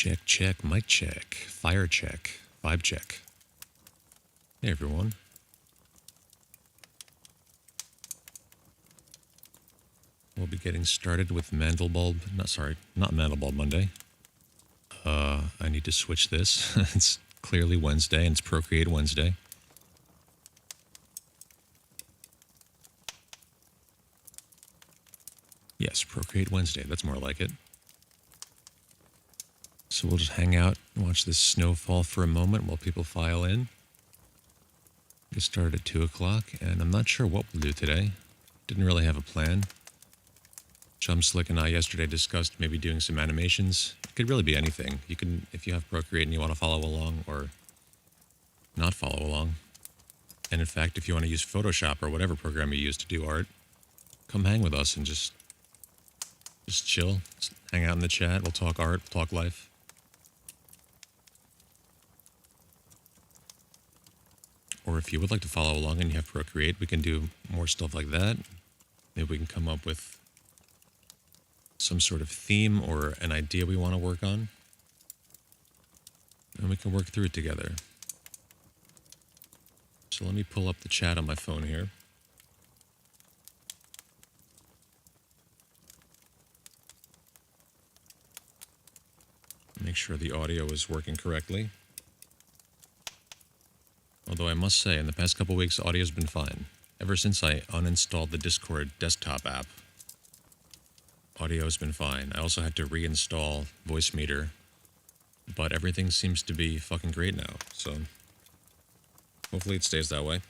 Check, check, mic check, fire check, vibe check. Hey everyone. We'll be getting started with not Mandelbulb Monday. I need to switch this. It's clearly Wednesday and it's Procreate Wednesday. Yes, Procreate Wednesday, that's more like it. So we'll just hang out and watch this snowfall for a moment while people file in. Get started at 2 o'clock, and I'm not sure what we'll do today. Didn't really have a plan. Chum Slick and I yesterday discussed maybe doing some animations. It could really be anything. You can, if you have Procreate and you want to follow along or not follow along. And in fact, if you want to use Photoshop or whatever program you use to do art, come hang with us and just chill, just hang out in the chat. We'll talk art, we'll talk life. Or if you would like to follow along and you have Procreate, we can do more stuff like that. Maybe we can come up with some sort of theme or an idea we want to work on. And we can work through it together. So let me pull up the chat on my phone here. Make sure the audio is working correctly. Although I must say, in the past couple weeks, audio's been fine. Ever since I uninstalled the Discord desktop app, audio's been fine. I also had to reinstall Voicemeeter, but everything seems to be fucking great now, so hopefully it stays that way.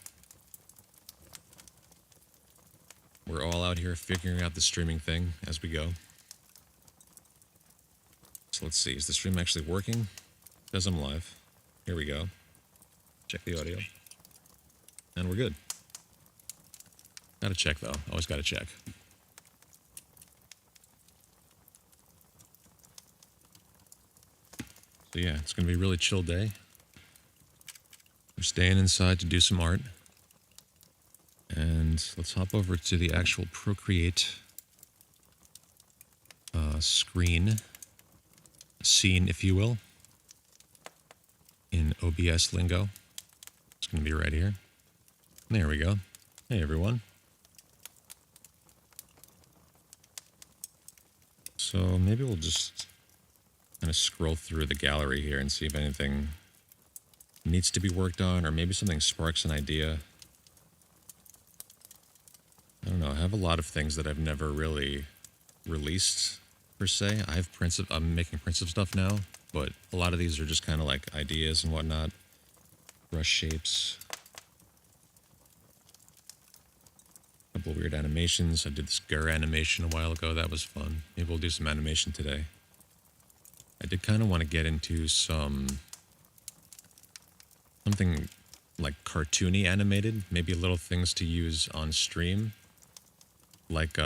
We're all out here figuring out the streaming thing as we go. So let's see, is the stream actually working? It says I'm live. Here we go. Check the audio. And we're good. Gotta check though, always gotta check. So yeah, it's gonna be a really chill day. We're staying inside to do some art. And let's hop over to the actual Procreate scene, if you will, in OBS lingo. It's going to be right here. There we go. Hey, everyone. So maybe we'll just kind of scroll through the gallery here and see if anything needs to be worked on, or maybe something sparks an idea. I don't know. I have a lot of things that I've never really released, per se. I'm making prints of stuff now, but a lot of these are just kind of like ideas and whatnot. Brush shapes. A couple weird animations. I did this Gur animation a while ago. That was fun. Maybe we'll do some animation today. I did kind of want to get into something like cartoony animated. Maybe little things to use on stream. Like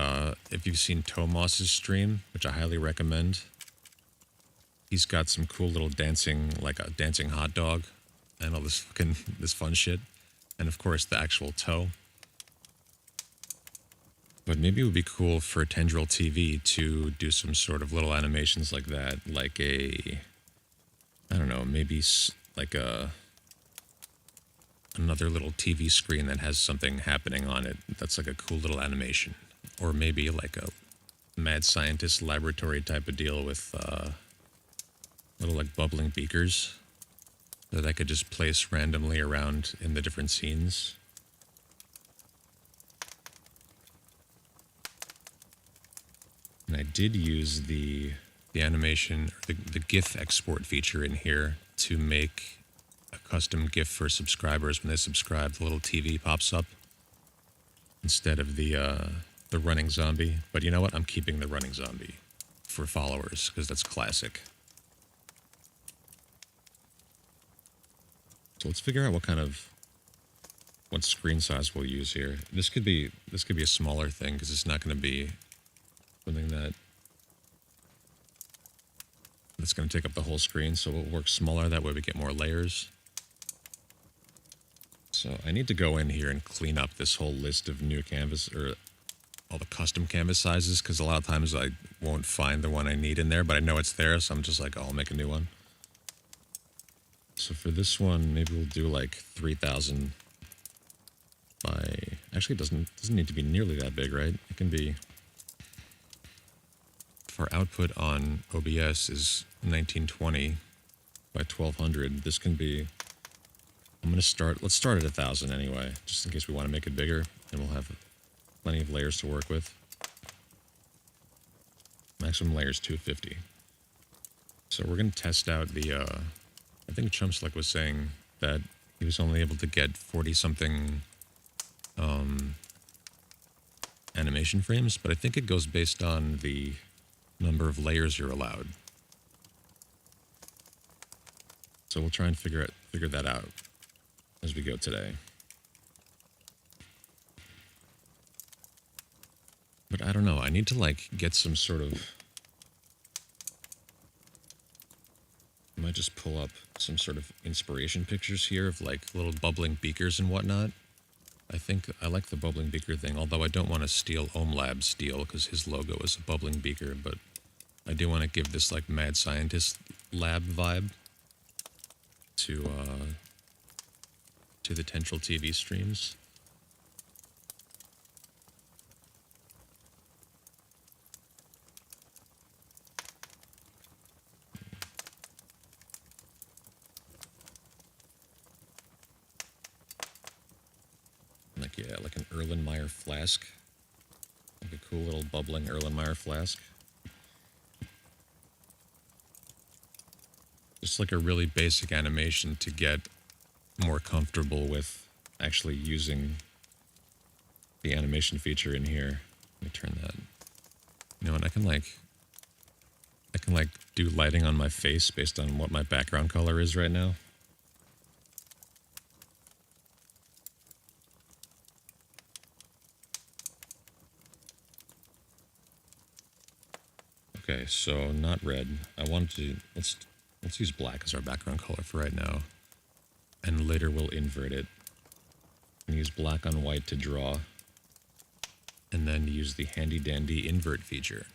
if you've seen Tomos's stream, which I highly recommend. He's got some cool little dancing, like a dancing hot dog. And all this fun shit. And of course the actual toe. But maybe it would be cool for Tendril TV to do some sort of little animations like that. Like I don't know, maybe like another little TV screen that has something happening on it. That's like a cool little animation. Or maybe like a mad scientist laboratory type of deal with little like bubbling beakers that I could just place randomly around in the different scenes. And I did use the animation, or the GIF export feature in here to make a custom GIF for subscribers. When they subscribe, the little TV pops up instead of the running zombie. But you know what? I'm keeping the running zombie for followers because that's classic. So let's figure out what screen size we'll use here. This could be a smaller thing because it's not going to be something that's going to take up the whole screen. So we'll work smaller. That way we get more layers. So I need to go in here and clean up this whole list of new canvas or all the custom canvas sizes, because a lot of times I won't find the one I need in there, but I know it's there, so I'm just like, oh, I'll make a new one. So for this one, maybe we'll do like 3,000 by... Actually, it doesn't need to be nearly that big, right? It can be... If our output on OBS is 1920 by 1200, this can be... let's start at 1,000 anyway, just in case we want to make it bigger, and we'll have plenty of layers to work with. Maximum layer is 250. So we're going to test out the, I think Chumpslick was saying that he was only able to get 40-something animation frames, but I think it goes based on the number of layers you're allowed. So we'll try and figure that out as we go today. But I don't know, I need to like get some sort of... I might just pull up some sort of inspiration pictures here of like little bubbling beakers and whatnot. I think I like the bubbling beaker thing, although I don't want to steal OhmLab's steel because his logo is a bubbling beaker, but I do want to give this like mad scientist lab vibe to the Tensile TV streams. Like, yeah, like an Erlenmeyer flask. Like a cool little bubbling Erlenmeyer flask. Just like a really basic animation to get more comfortable with actually using the animation feature in here. Let me turn that. You know, and I can like do lighting on my face based on what my background color is right now. Okay, so not red. I want to let's use black as our background color for right now, and later we'll invert it and use black on white to draw, and then use the handy dandy invert feature,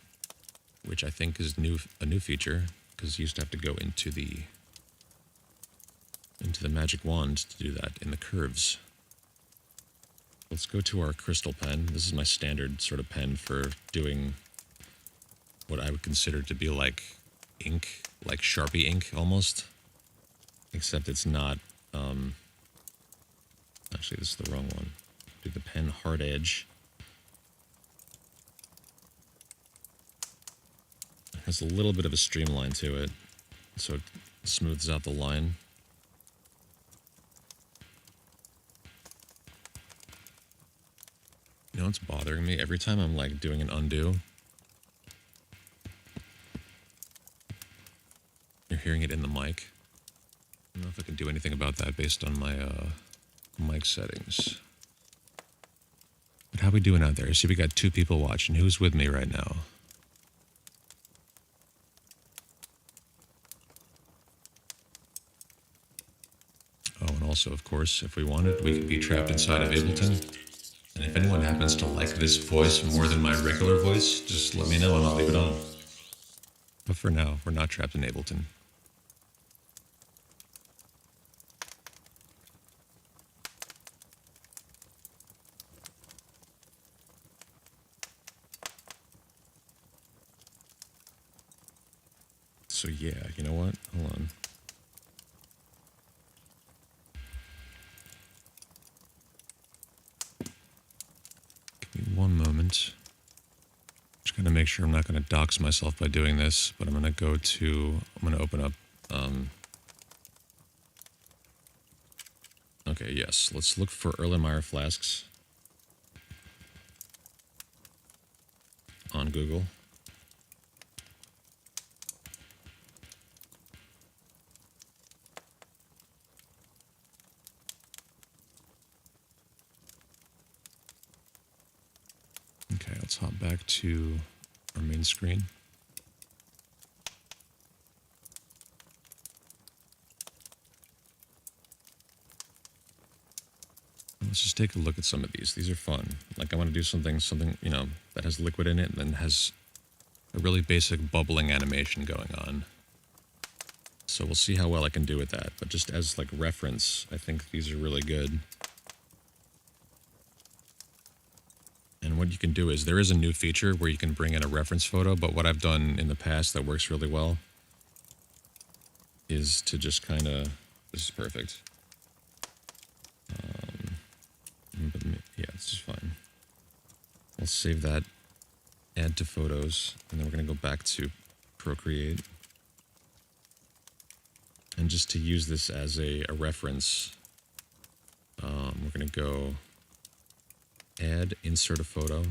which I think is a new feature because you used to have to go into the magic wand to do that in the curves. Let's go to our crystal pen. This is my standard sort of pen for doing what I would consider to be like ink, like Sharpie ink almost, except it's not, actually this is the wrong one. Do the pen hard edge. It has a little bit of a streamline to it, so it smooths out the line. You know what's bothering me? Every time I'm like doing an undo, you're hearing it in the mic. I don't know if I can do anything about that based on my mic settings. But how we doing out there? See, we got 2 people watching. Who's with me right now? Oh, and also, of course, if we wanted, we could be trapped inside of Ableton. And if anyone happens to like this voice more than my regular voice, just let me know and I'll leave it on. But for now, we're not trapped in Ableton. So yeah, you know what? Hold on. Give me one moment. Just gonna make sure I'm not gonna dox myself by doing this, but I'm gonna open up, okay, yes, let's look for Erlenmeyer flasks on Google. Okay, let's hop back to our main screen. Let's just take a look at some of these. These are fun. Like I want to do something, you know, that has liquid in it and then has a really basic bubbling animation going on. So we'll see how well I can do with that. But just as like reference, I think these are really good. And what you can do is there is a new feature where you can bring in a reference photo, but what I've done in the past that works really well is to just kind of, this is perfect. But yeah, this is fine. I'll save that, add to photos, and then we're going to go back to Procreate. And just to use this as a reference, we're going to go add, insert a photo.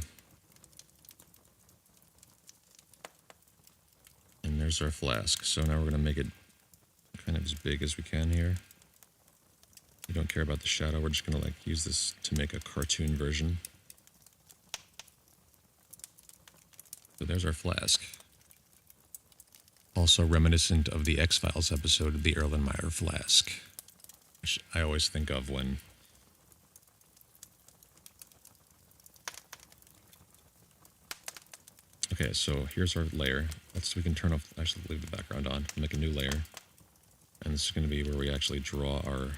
And there's our flask. So now we're going to make it kind of as big as we can here. We don't care about the shadow. We're just going to like use this to make a cartoon version. So there's our flask. Also reminiscent of the X-Files episode of the Erlenmeyer flask, which I always think of when okay, so here's our layer. We can turn off, actually leave the background on, make a new layer. And this is going to be where we actually draw our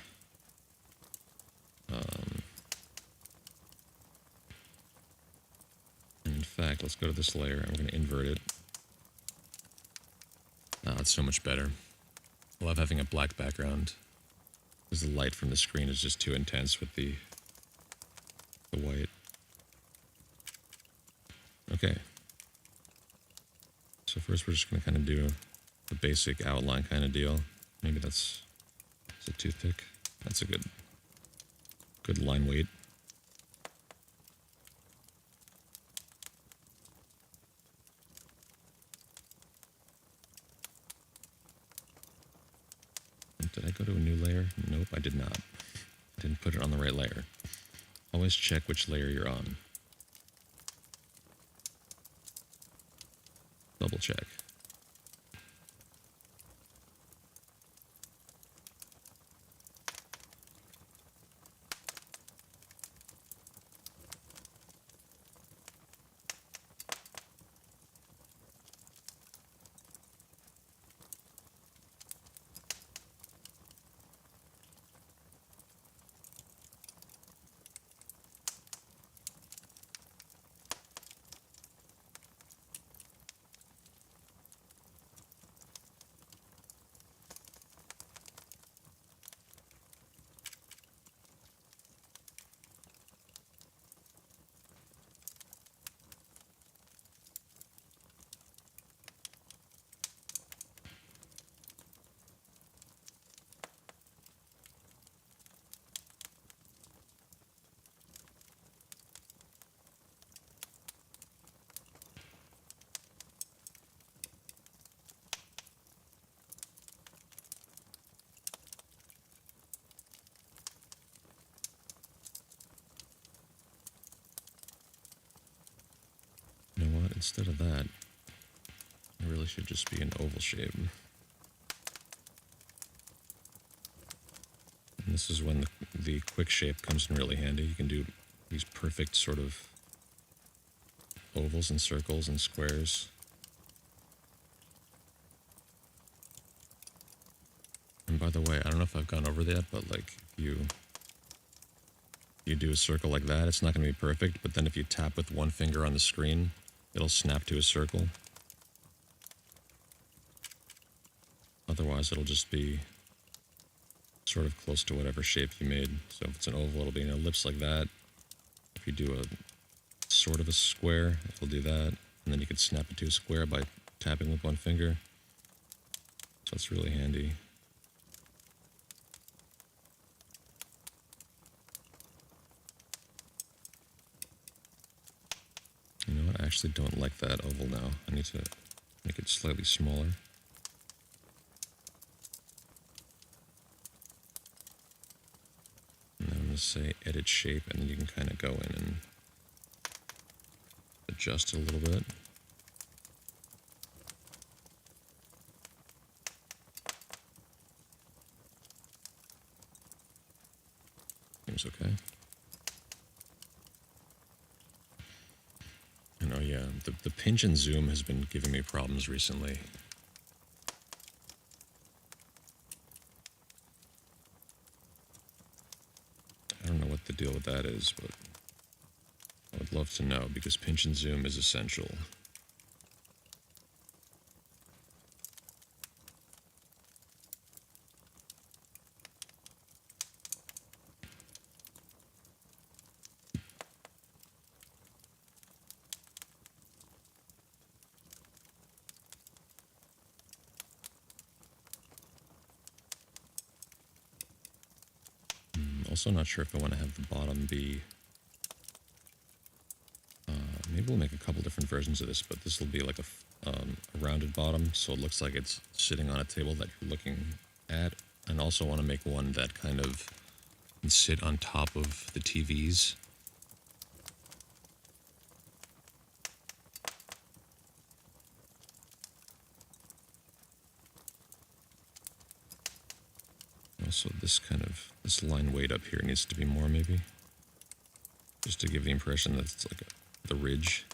in fact, let's go to this layer and we're going to invert it. Oh, it's so much better. I love having a black background because the light from the screen is just too intense with the white. Okay. So first we're just going to kind of do the basic outline kind of deal. Maybe that's a toothpick. That's a good line weight. Did I go to a new layer? Nope, I did not. I didn't put it on the right layer. Always check which layer you're on. Double check. You know what? Instead of that, it really should just be an oval shape. And this is when the quick shape comes in really handy. You can do these perfect sort of ovals and circles and squares. And by the way, I don't know if I've gone over that, but like you do a circle like that, it's not going to be perfect, but then if you tap with one finger on the screen, it'll snap to a circle. Otherwise, it'll just be sort of close to whatever shape you made. So if it's an oval, it'll be an ellipse like that. If you do a sort of a square, it'll do that. And then you could snap it to a square by tapping with one finger. So it's really handy. You know what? I actually don't like that oval now. I need to make it slightly smaller. And then I'm going to say edit shape, and then you can kind of go in and adjust it a little bit. Seems okay. the pinch and zoom has been giving me problems recently. I don't know what the deal with that is, but I would love to know because pinch and zoom is essential. Also not sure if I want to have the bottom be... maybe we'll make a couple different versions of this, but this will be like a rounded bottom, so it looks like it's sitting on a table that you're looking at. And also want to make one that kind of can sit on top of the TVs. Also, this line weight up here needs to be more, maybe. Just to give the impression that it's like the ridge.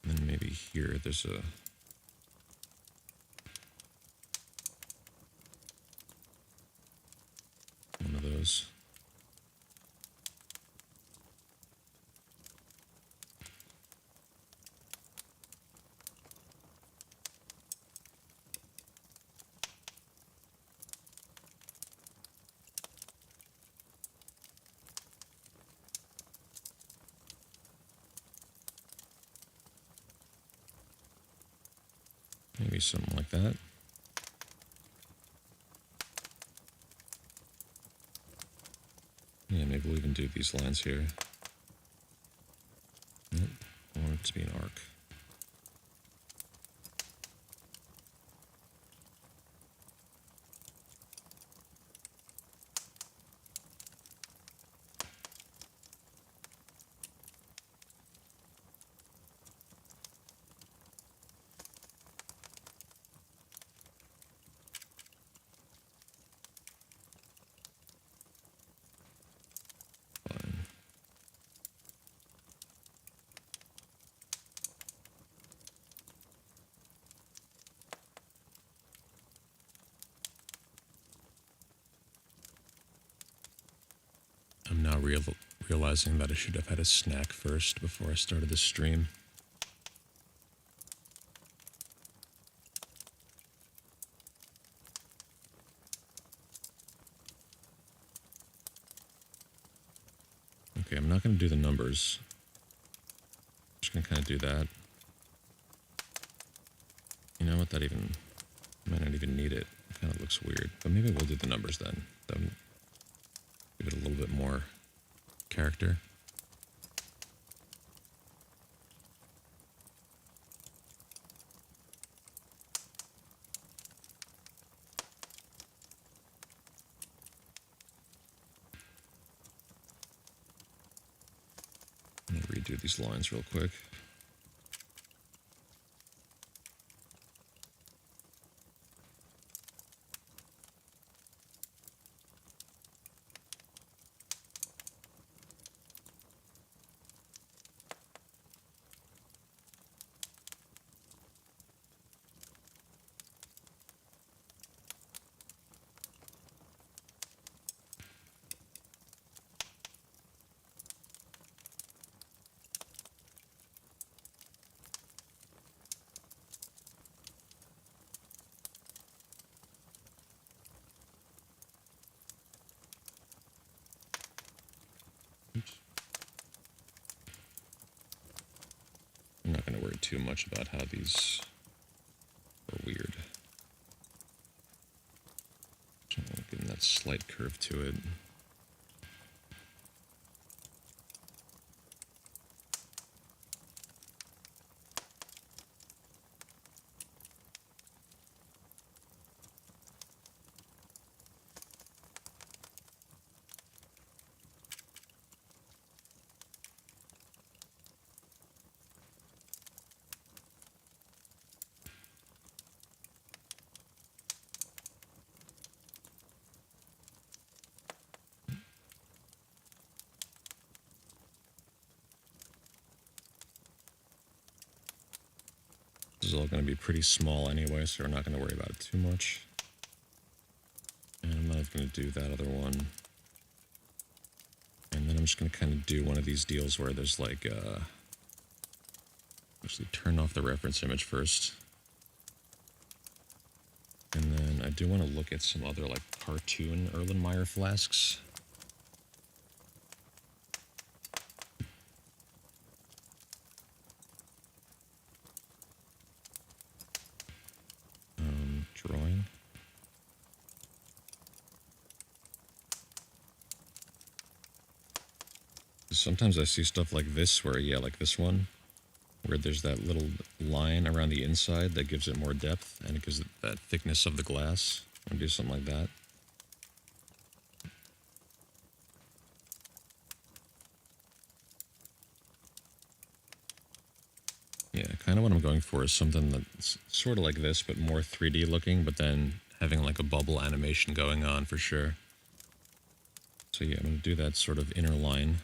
And then maybe here there's one of those. Maybe something like that. Yeah, maybe we'll even do these lines here. Nope, I want it to be an arc. I'm now realizing that I should have had a snack first before I started the stream. Okay, I'm not going to do the numbers. I'm just going to kind of do that. You know what, that even... I might not even need it. It kind of looks weird. But maybe we'll do the numbers then. Give it a little bit more character. Let me redo these lines real quick. I'm not going to worry too much about how these are weird. Just giving that slight curve to it. is all going to be pretty small anyway, so we're not going to worry about it too much. And I'm not going to do that other one. And then I'm just going to kind of do one of these deals where there's like, actually turn off the reference image first. And then I do want to look at some other like cartoon Erlenmeyer flasks. Drawing. Sometimes I see stuff like this where, yeah, like this one, where there's that little line around the inside that gives it more depth and it gives it that thickness of the glass. I'm gonna do something like that. Yeah, kind of what I'm going for is something that's sort of like this, but more 3D looking, but then having like a bubble animation going on for sure. So yeah, I'm going to do that sort of inner line.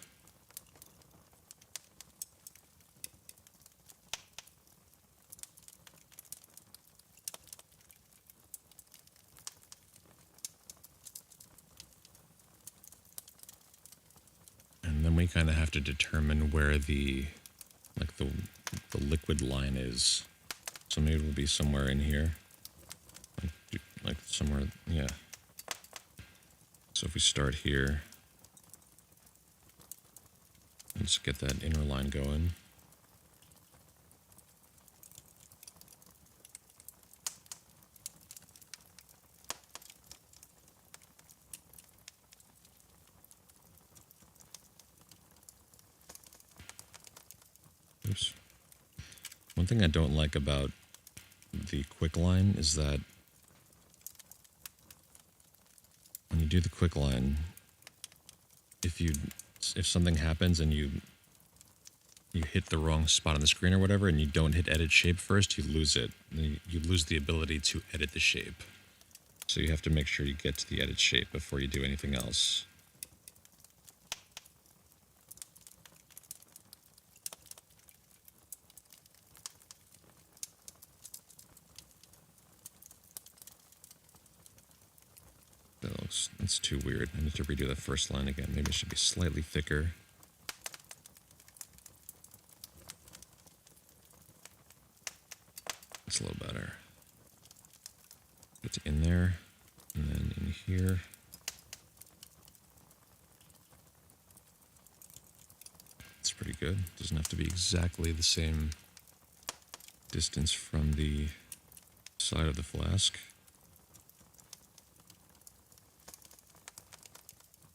And then we kind of have to determine where the liquid line is. So maybe it'll be somewhere in here. Like somewhere, yeah. So if we start here, let's get that inner line going. Oops. One thing I don't like about the quick line is that when you do the quick line, if something happens and you hit the wrong spot on the screen or whatever, and you don't hit edit shape first, you lose it. You lose the ability to edit the shape. So you have to make sure you get to the edit shape before you do anything else. That's too weird. I need to redo the first line again. Maybe it should be slightly thicker. That's a little better. It's in there, and then in here. It's pretty good. Doesn't have to be exactly the same distance from the side of the flask.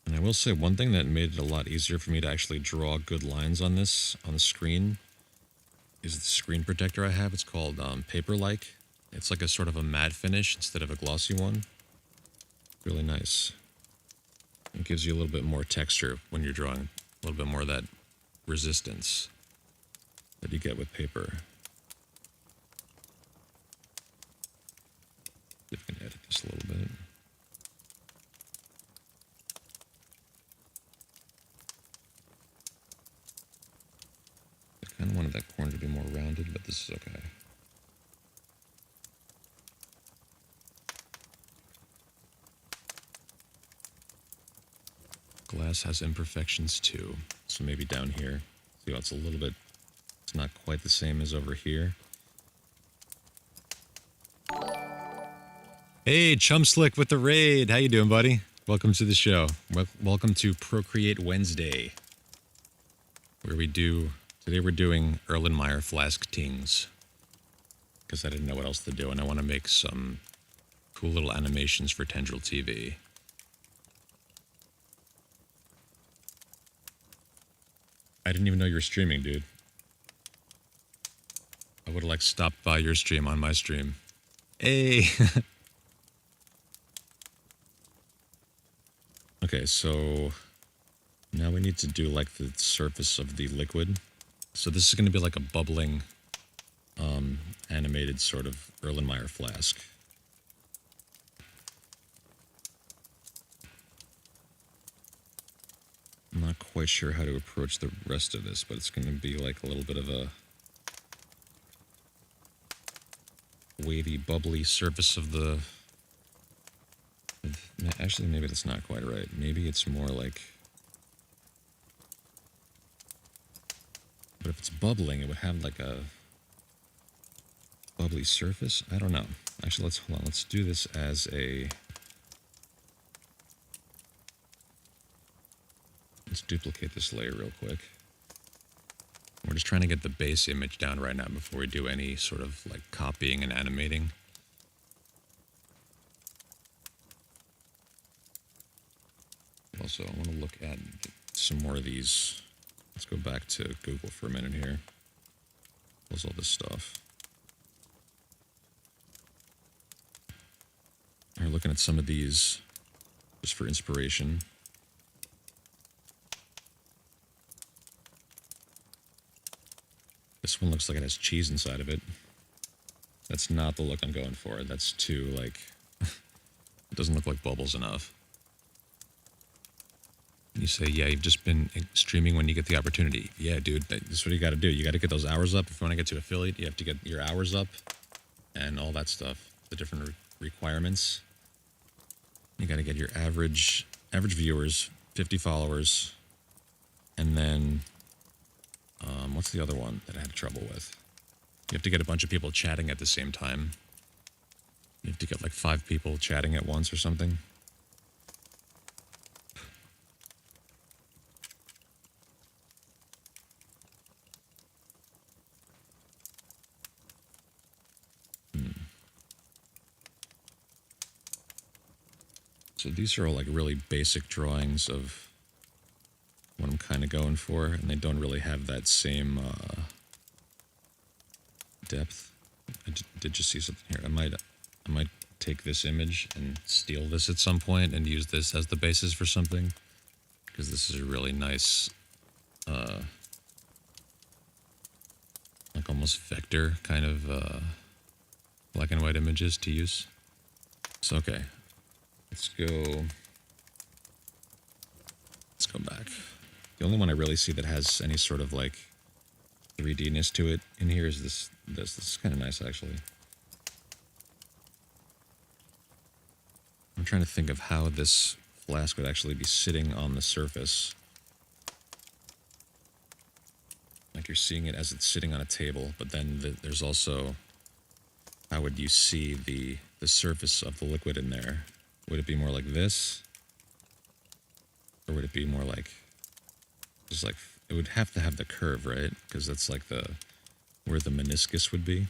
And I will say one thing that made it a lot easier for me to actually draw good lines on this, on the screen, is the screen protector I have. It's called Paper-like. It's like a sort of a matte finish instead of a glossy one. Really nice. It gives you a little bit more texture when you're drawing, a little bit more of that resistance that you get with paper. See if I can edit this a little bit. I kind of wanted that corner to be more rounded, but this is okay. Glass has imperfections too, so maybe down here. See how it's a little bit, it's not quite the same as over here. Hey, Chum Slick with the raid. How you doing, buddy? Welcome to the show. Welcome to Procreate Wednesday, where today we're doing Erlenmeyer flask tings, because I didn't know what else to do, and I want to make some cool little animations for Tendril TV. I didn't even know you were streaming, dude. I would have like stopped by your stream on my stream. Hey! Okay, so now we need to do like the surface of the liquid. So this is going to be like a bubbling, animated sort of Erlenmeyer flask. I'm not quite sure how to approach the rest of this, but it's going to be like a little bit of a wavy, bubbly surface of the... Actually, maybe that's not quite right. Maybe it's more like... But if it's bubbling, it would have like a bubbly surface? I don't know. Actually, hold on. Let's do this as a... Let's duplicate this layer real quick. We're just trying to get the base image down right now before we do any sort of like copying and animating. Also, I want to look at some more of these. Let's go back to Google for a minute here. Close all this stuff. We're looking at some of these just for inspiration. This one looks like it has cheese inside of it. That's not the look I'm going for. That's too, like, it doesn't look like bubbles enough. And you say, yeah, you've just been streaming when you get the opportunity. Yeah, dude, that's what you got to do. You got to get those hours up. If you want to get to affiliate, you have to get your hours up and all that stuff, the different requirements. You got to get your average viewers, 50 followers, and then what's the other one that I had trouble with? You have to get a bunch of people chatting at the same time. You have to get like 5 people chatting at once or something. So these are all like really basic drawings of what I'm kind of going for, and they don't really have that same depth. I did just see something here. I might take this image and steal this at some point and use this as the basis for something, because this is a really nice, like almost vector kind of black and white images to use. So okay, let's go back. The only one I really see that has any sort of like 3D-ness to it in here is this. This is kind of nice, actually. I'm trying to think of how this flask would actually be sitting on the surface. Like you're seeing it as it's sitting on a table, but then there's also, how would you see the surface of the liquid in there? Would it be more like this? Or would it be more like, just like, it would have to have the curve, right? Because that's like where the meniscus would be.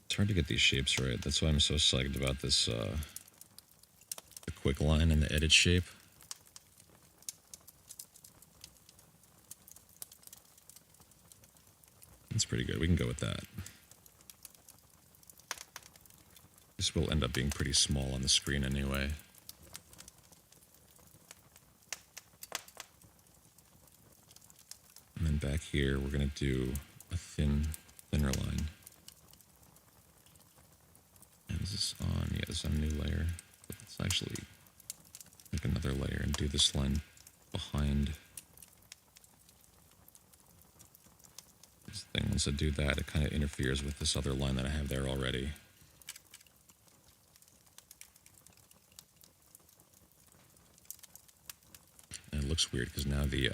It's hard to get these shapes right. That's why I'm so psyched about this, the quick line and the edit shape. That's pretty good. We can go with that. This will end up being pretty small on the screen anyway. And then back here, we're going to do a thinner line. And is this on? Yeah, this is on a new layer. But let's actually make another layer and do this line behind this thing. Once I do that, it kind of interferes with this other line that I have there already. And it looks weird because now the,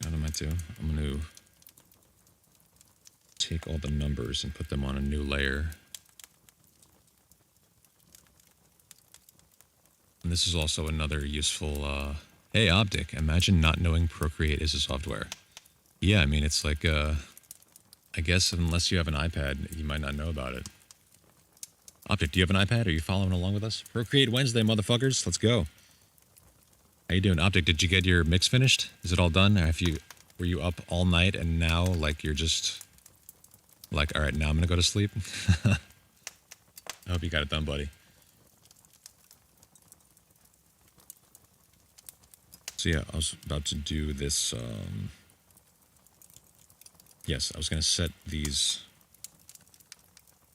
what am I doing? I'm going to take all the numbers and put them on a new layer. And this is also another useful, hey, Optic, imagine not knowing Procreate is a software. Yeah, I mean, it's like, I guess unless you have an iPad, you might not know about it. Optic, do you have an iPad? Are you following along with us? Procreate Wednesday, motherfuckers. Let's go. How you doing? Optic, did you get your mix finished? Is it all done? Were you up all night and now, like, you're just, like, all right, now I'm going to go to sleep? I hope you got it done, buddy. So yeah, I was about to do this, yes, I was going to set these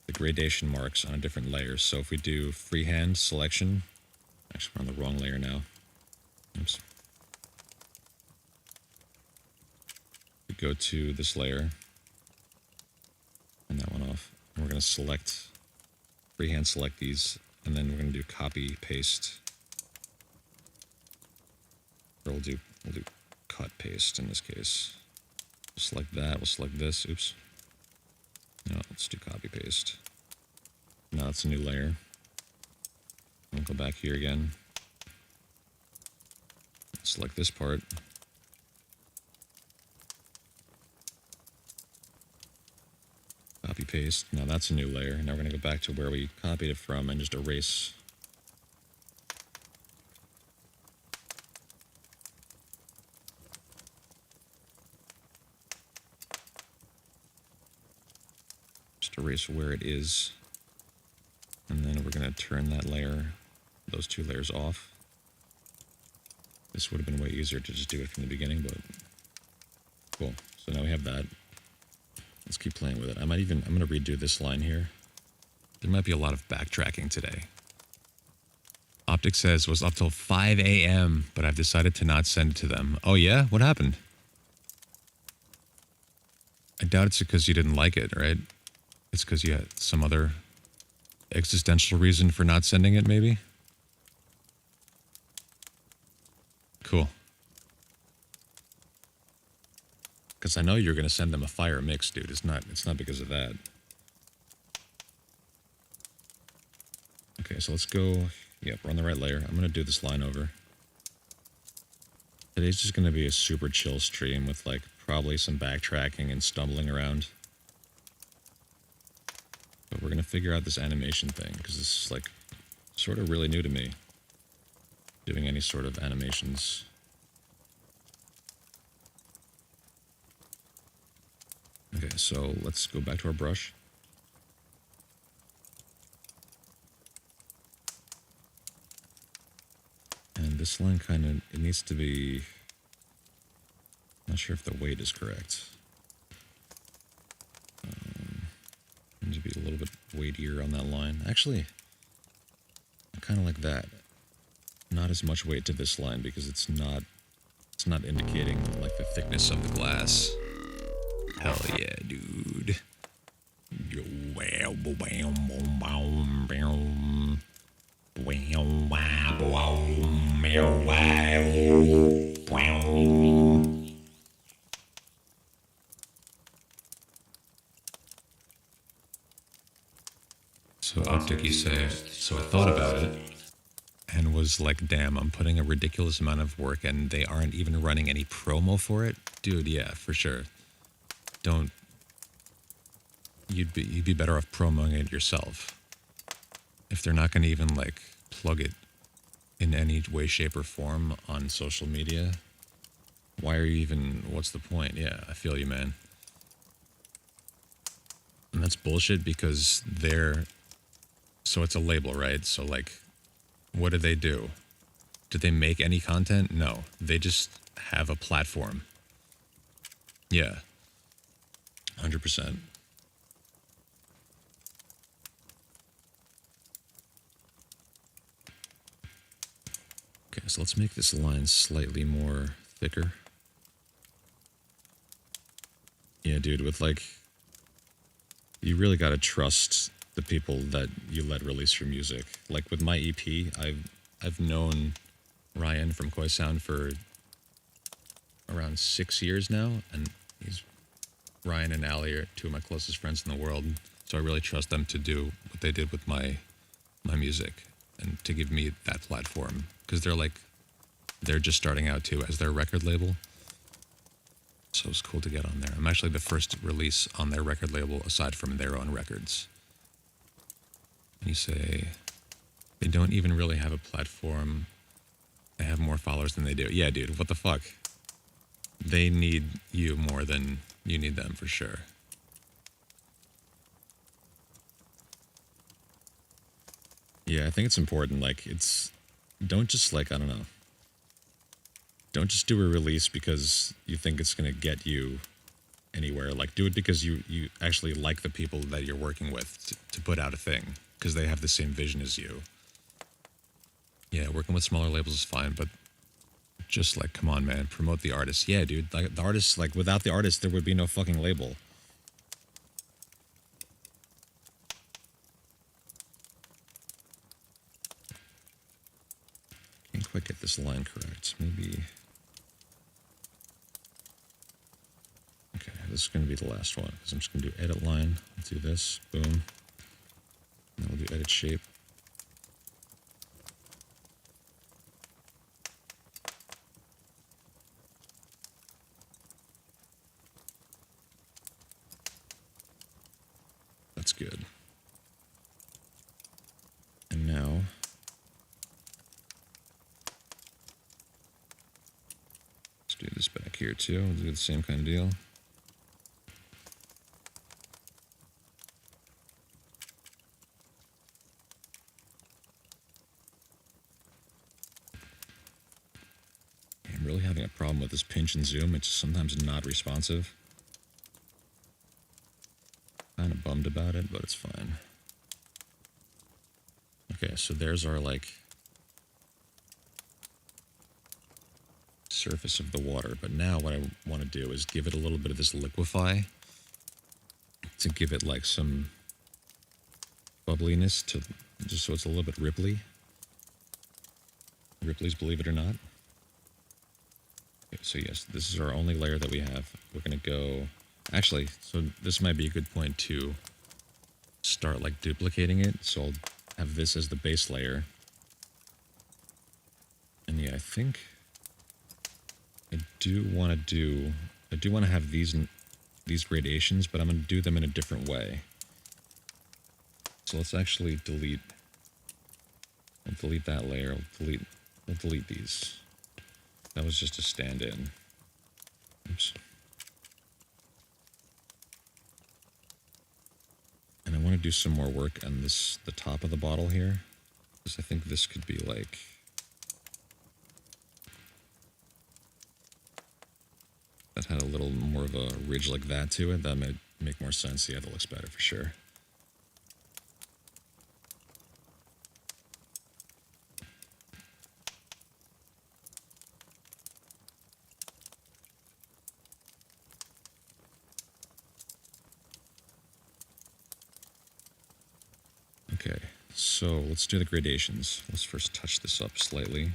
the gradation marks on a different layer. So if we do freehand selection, actually we're on the wrong layer now. Oops. We go to this layer, and that one off. And we're going to select, freehand select these, and then we're going to do copy, paste. Or we'll do cut, paste in this case. We'll select that, we'll select this, oops. No, let's do copy, paste. Now it's a new layer. We'll go back here again. Select this part. Copy, paste. Now that's a new layer. Now we're going to go back to where we copied it from and just erase. Just erase where it is. And then we're going to turn that layer, those two layers off. This would have been way easier to just do it from the beginning, but cool. So now we have that. Let's keep playing with it. I'm going to redo this line here. There might be a lot of backtracking today. Optic says was up till 5 a.m., but I've decided to not send it to them. Oh yeah? What happened? I doubt it's because you didn't like it, right? It's because you had some other existential reason for not sending it, maybe? Cool. Because I know you're going to send them a fire mix, dude. It's not because of that. Okay, so let's go. Yep, we're on the right layer. I'm going to do this line over. Today's just going to be a super chill stream with, like, probably some backtracking and stumbling around. But we're going to figure out this animation thing, because this is, like, sort of really new to me. Doing any sort of animations. Okay, so let's go back to our brush. And this line kind of, it needs to be, I'm not sure if the weight is correct. It needs to be a little bit weightier on that line. Actually, I kind of like that. Not as much weight to this line because it's not indicating like the thickness of the glass. Hell yeah, dude. So Optic, you say, so I thought about it and was like, damn, I'm putting a ridiculous amount of work and they aren't even running any promo for it? Dude, yeah, for sure. Don't, you'd be better off promoting it yourself. If they're not going to even like plug it in any way, shape, or form on social media, why are you even, what's the point? Yeah, I feel you, man. And that's bullshit because so it's a label, right? So like, what do? Did they make any content? No, they just have a platform. Yeah, 100%. Okay, so let's make this line slightly more thicker. Yeah, dude, with like, you really gotta trust the people that you let release your music. Like with my EP, I've known Ryan from Koi Sound for around 6 years now, and Ryan and Ali are two of my closest friends in the world, so I really trust them to do what they did with my music and to give me that platform, because they're just starting out too as their record label. So it's cool to get on there. I'm actually the first release on their record label aside from their own records. And you say, they don't even really have a platform. They have more followers than they do. Yeah, dude, what the fuck? They need you more than you need them, for sure. Yeah, I think it's important. Like, don't just, like, I don't know. Don't just do a release because you think it's going to get you anywhere. Like, do it because you actually like the people that you're working with to put out a thing because they have the same vision as you. Yeah, working with smaller labels is fine, but just like, come on, man, promote the artist. Yeah, dude, like the artist, like without the artist, there would be no fucking label. Can't quite get this line correct. Maybe. Okay, this is going to be the last one because I'm just going to do edit line. Let's do this. Boom. And then we'll do edit shape. That's good. And now, let's do this back here too. We'll do the same kind of deal. I'm really having a problem with this pinch and zoom. It's sometimes not responsive. Kind of bummed about it, but it's fine. Okay, so there's our, like, surface of the water. But now what I want to do is give it a little bit of this liquefy to give it, like, some bubbliness to, just so it's a little bit ripply. Ripley's, believe it or not. Okay, so yes, this is our only layer that we have. We're going to go... Actually, so this might be a good point to start, like, duplicating it. So I'll have this as the base layer. And yeah, I think I do want to have these gradations, but I'm going to do them in a different way. So let's actually delete that layer. We'll delete these. That was just a stand-in. Oops. And I want to do some more work on the top of the bottle here, because I think this could be like... that had a little more of a ridge like that to it. That might make more sense. Yeah, that looks better for sure. Okay, so let's do the gradations. Let's first touch this up slightly.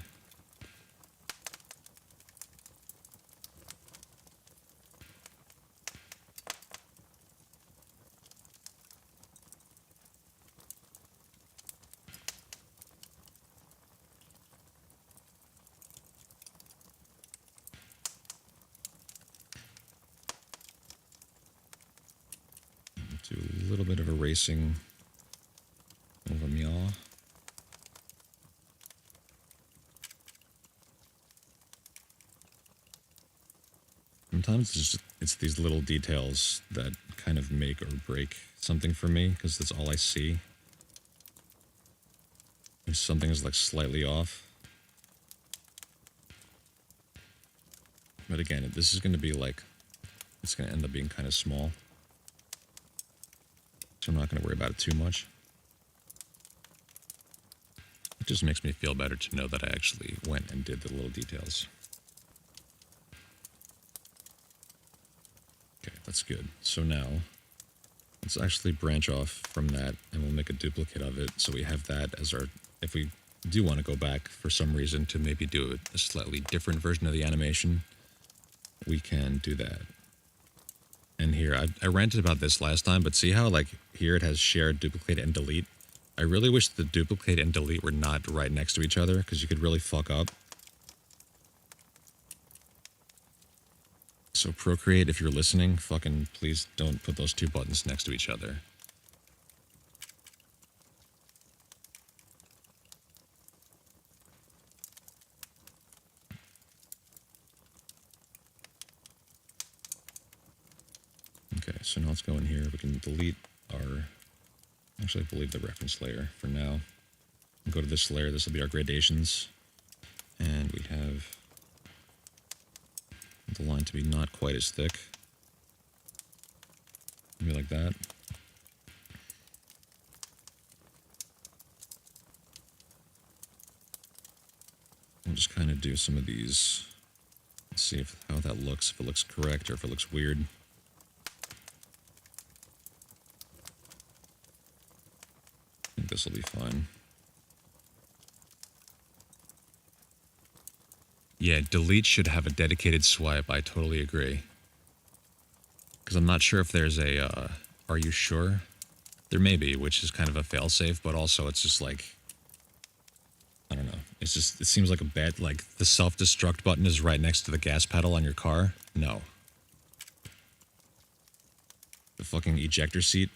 Do a little bit of erasing over meow. Sometimes it's these little details that kind of make or break something for me, because that's all I see. If something is like slightly off. But again, this is going to be like, it's going to end up being kind of small. So I'm not going to worry about it too much. It just makes me feel better to know that I actually went and did the little details. Okay, that's good. So now, let's actually branch off from that, and we'll make a duplicate of it, so we have that as our... If we do want to go back for some reason to maybe do a slightly different version of the animation, we can do that. And here, I ranted about this last time, but see how, like, here it has share, duplicate, and delete? I really wish the duplicate and delete were not right next to each other, because you could really fuck up. So Procreate, if you're listening, fucking please don't put those two buttons next to each other. Okay, so now let's go in here. We can delete our... Actually, I believe the reference layer for now. We'll go to this layer. This will be our gradations. And we have the line to be not quite as thick. Maybe like that. I'll just kind of do some of these. Let's see how that looks, if it looks correct or if it looks weird. I think this will be fine. Yeah, delete should have a dedicated swipe. I totally agree. Because I'm not sure if there's a, are you sure? There may be, which is kind of a failsafe, but also it's just like, I don't know. It's just, it seems like a bad, like the self-destruct button is right next to the gas pedal on your car. No. The fucking ejector seat.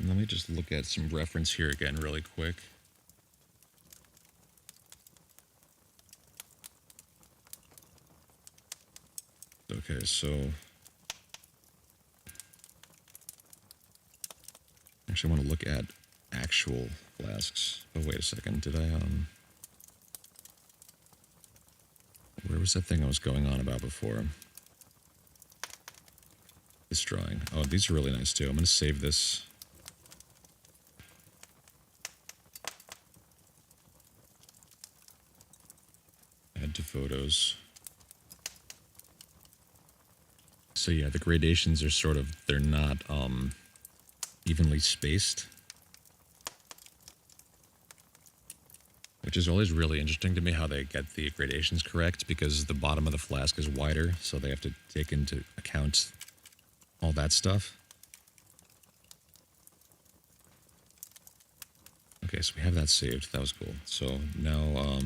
Let me just look at some reference here again really quick. Okay, so actually I want to look at actual flasks. Oh, wait a second. Did I, where was that thing I was going on about before? This drawing. Oh, these are really nice too. I'm going to save this. Add to photos. So yeah, the gradations are sort of, they're not evenly spaced. Which is always really interesting to me how they get the gradations correct, because the bottom of the flask is wider, so they have to take into account all that stuff. Okay, so we have that saved. That was cool. So now,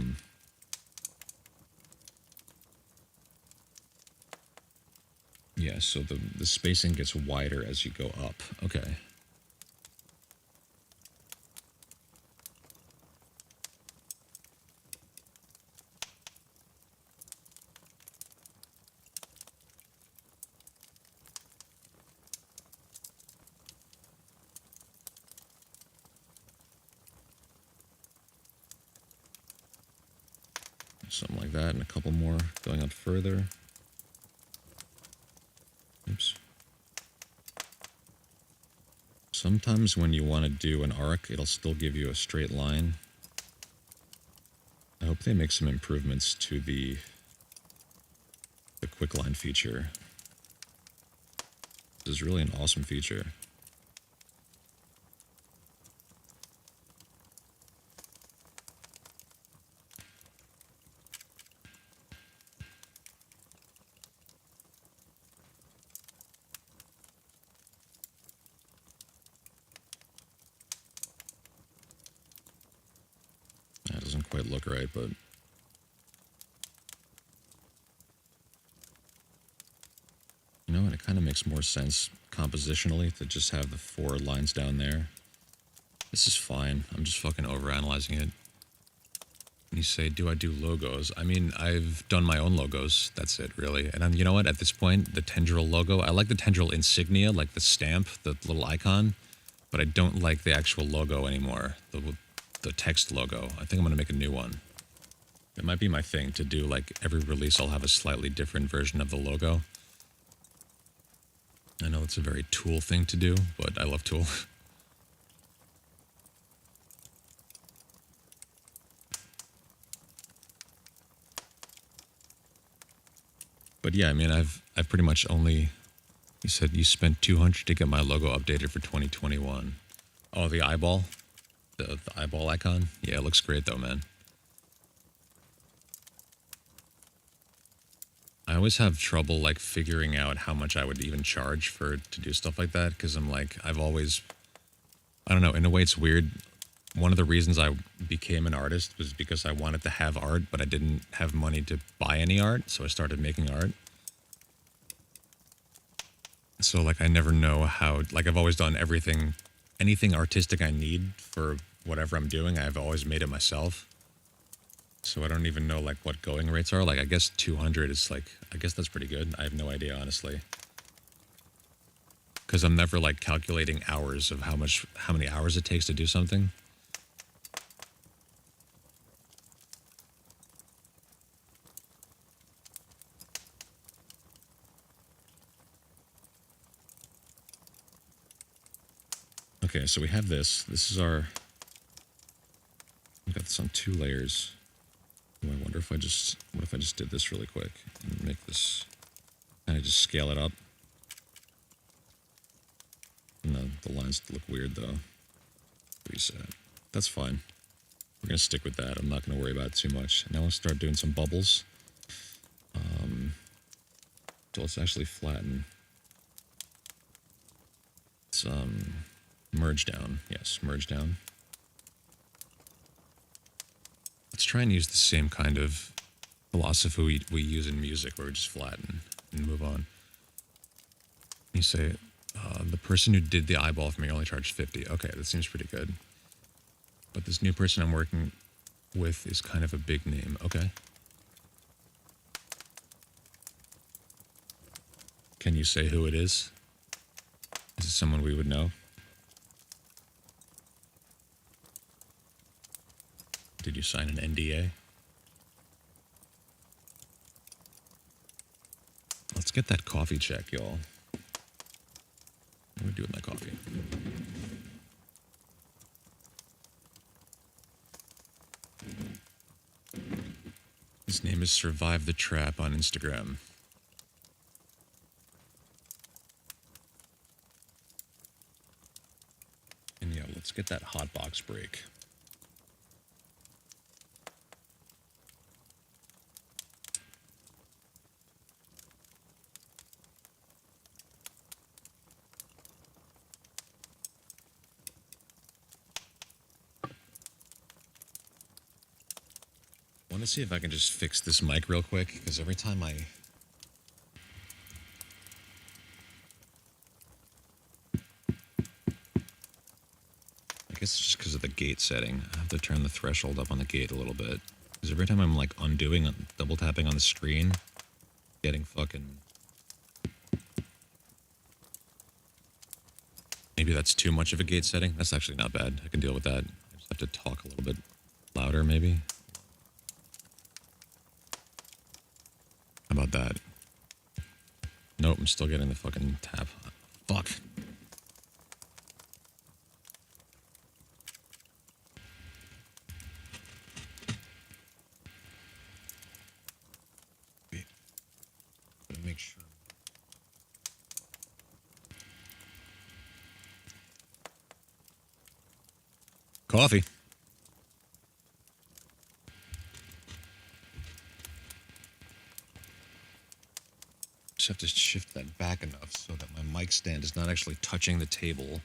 yeah, so the spacing gets wider as you go up. Okay. Something like that, and a couple more going up further. Oops. Sometimes when you want to do an arc, it'll still give you a straight line. I hope they make some improvements to the quick line feature. This is really an awesome feature. That doesn't quite look right, but you know what? It kind of makes more sense compositionally to just have the 4 lines down there. This is fine. I'm just fucking overanalyzing it. You say, do I do logos? I mean, I've done my own logos. That's it, really. And you know what? At this point, the tendril logo, I like the tendril insignia, like the stamp, the little icon, but I don't like the actual logo anymore, the text logo. I think I'm going to make a new one. It might be my thing to do, like, every release I'll have a slightly different version of the logo. I know it's a very Tool thing to do, but I love Tool. But yeah, I mean, I've pretty much only, you said you spent $200 to get my logo updated for 2021. Oh, the eyeball? The eyeball icon? Yeah, it looks great though, man. I always have trouble like figuring out how much I would even charge to do stuff like that, because I'm like, I don't know, in a way it's weird. One of the reasons I became an artist was because I wanted to have art, but I didn't have money to buy any art, so I started making art. So, like, I never know how, like, I've always done anything artistic I need for whatever I'm doing, I've always made it myself. So I don't even know, like, what going rates are. Like, I guess 200 is, like, I guess that's pretty good. I have no idea, honestly. Because I'm never, like, calculating hours of how many hours it takes to do something. Okay, so we have this. This is our... I've got this on 2 layers. I wonder if I just... What if I just did this really quick and make this... Kind of just scale it up. No, the lines look weird though. Reset. That's fine. We're going to stick with that. I'm not going to worry about it too much. Now let's start doing some bubbles. So let's actually flatten. Let's merge down. Yes, merge down. Let's try and use the same kind of philosophy we use in music, where we just flatten and move on. You say, the person who did the eyeball for me only charged 50. Okay, that seems pretty good. But this new person I'm working with is kind of a big name. Okay. Can you say who it is? Is it someone we would know? Did you sign an NDA? Let's get that coffee check, y'all. What do I do with my coffee? His name is Survive the Trap on Instagram. And yeah, let's get that hot box break. I want to see if I can just fix this mic real quick, because every time I guess it's just because of the gate setting. I have to turn the threshold up on the gate a little bit. Because every time I'm like undoing, double tapping on the screen, getting fucking... Maybe that's too much of a gate setting. That's actually not bad. I can deal with that. I just have to talk a little bit louder, maybe. How about that? Nope, I'm still getting the fucking tap. Fuck. Make sure. Coffee. Just have to shift that back enough so that my mic stand is not actually touching the table.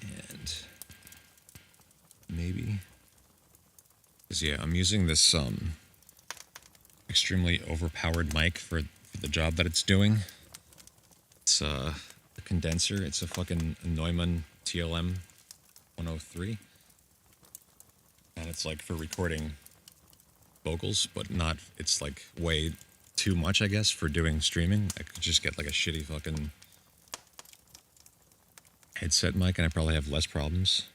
And maybe... Because yeah, I'm using this extremely overpowered mic for the job that it's doing. It's a condenser. It's a fucking Neumann TLM 103. And it's like for recording vocals, but not, it's like way too much, I guess, for doing streaming. I could just get like a shitty fucking headset mic and I probably have less problems.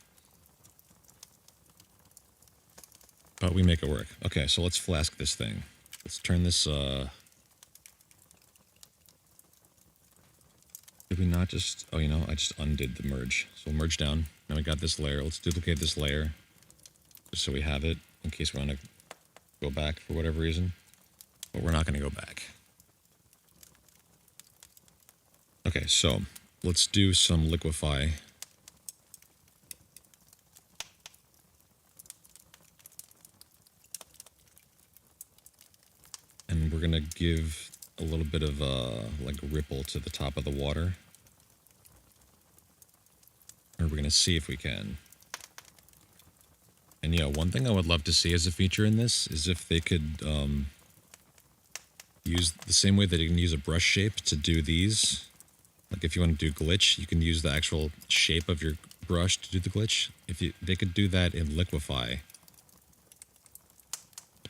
But we make it work. Okay, so let's flask this thing. Let's turn this, did we not just, oh, you know, I just undid the merge. So we'll merge down. Now we got this layer. Let's duplicate this layer just so we have it in case we want to go back for whatever reason. But we're not going to go back. Okay, so let's do some liquify. And we're going to give a little bit of like a ripple to the top of the water. Or we're going to see if we can. And yeah, one thing I would love to see as a feature in this is if they could use the same way that you can use a brush shape to do these. Like if you want to do glitch, you can use the actual shape of your brush to do the glitch. They could do that in liquify.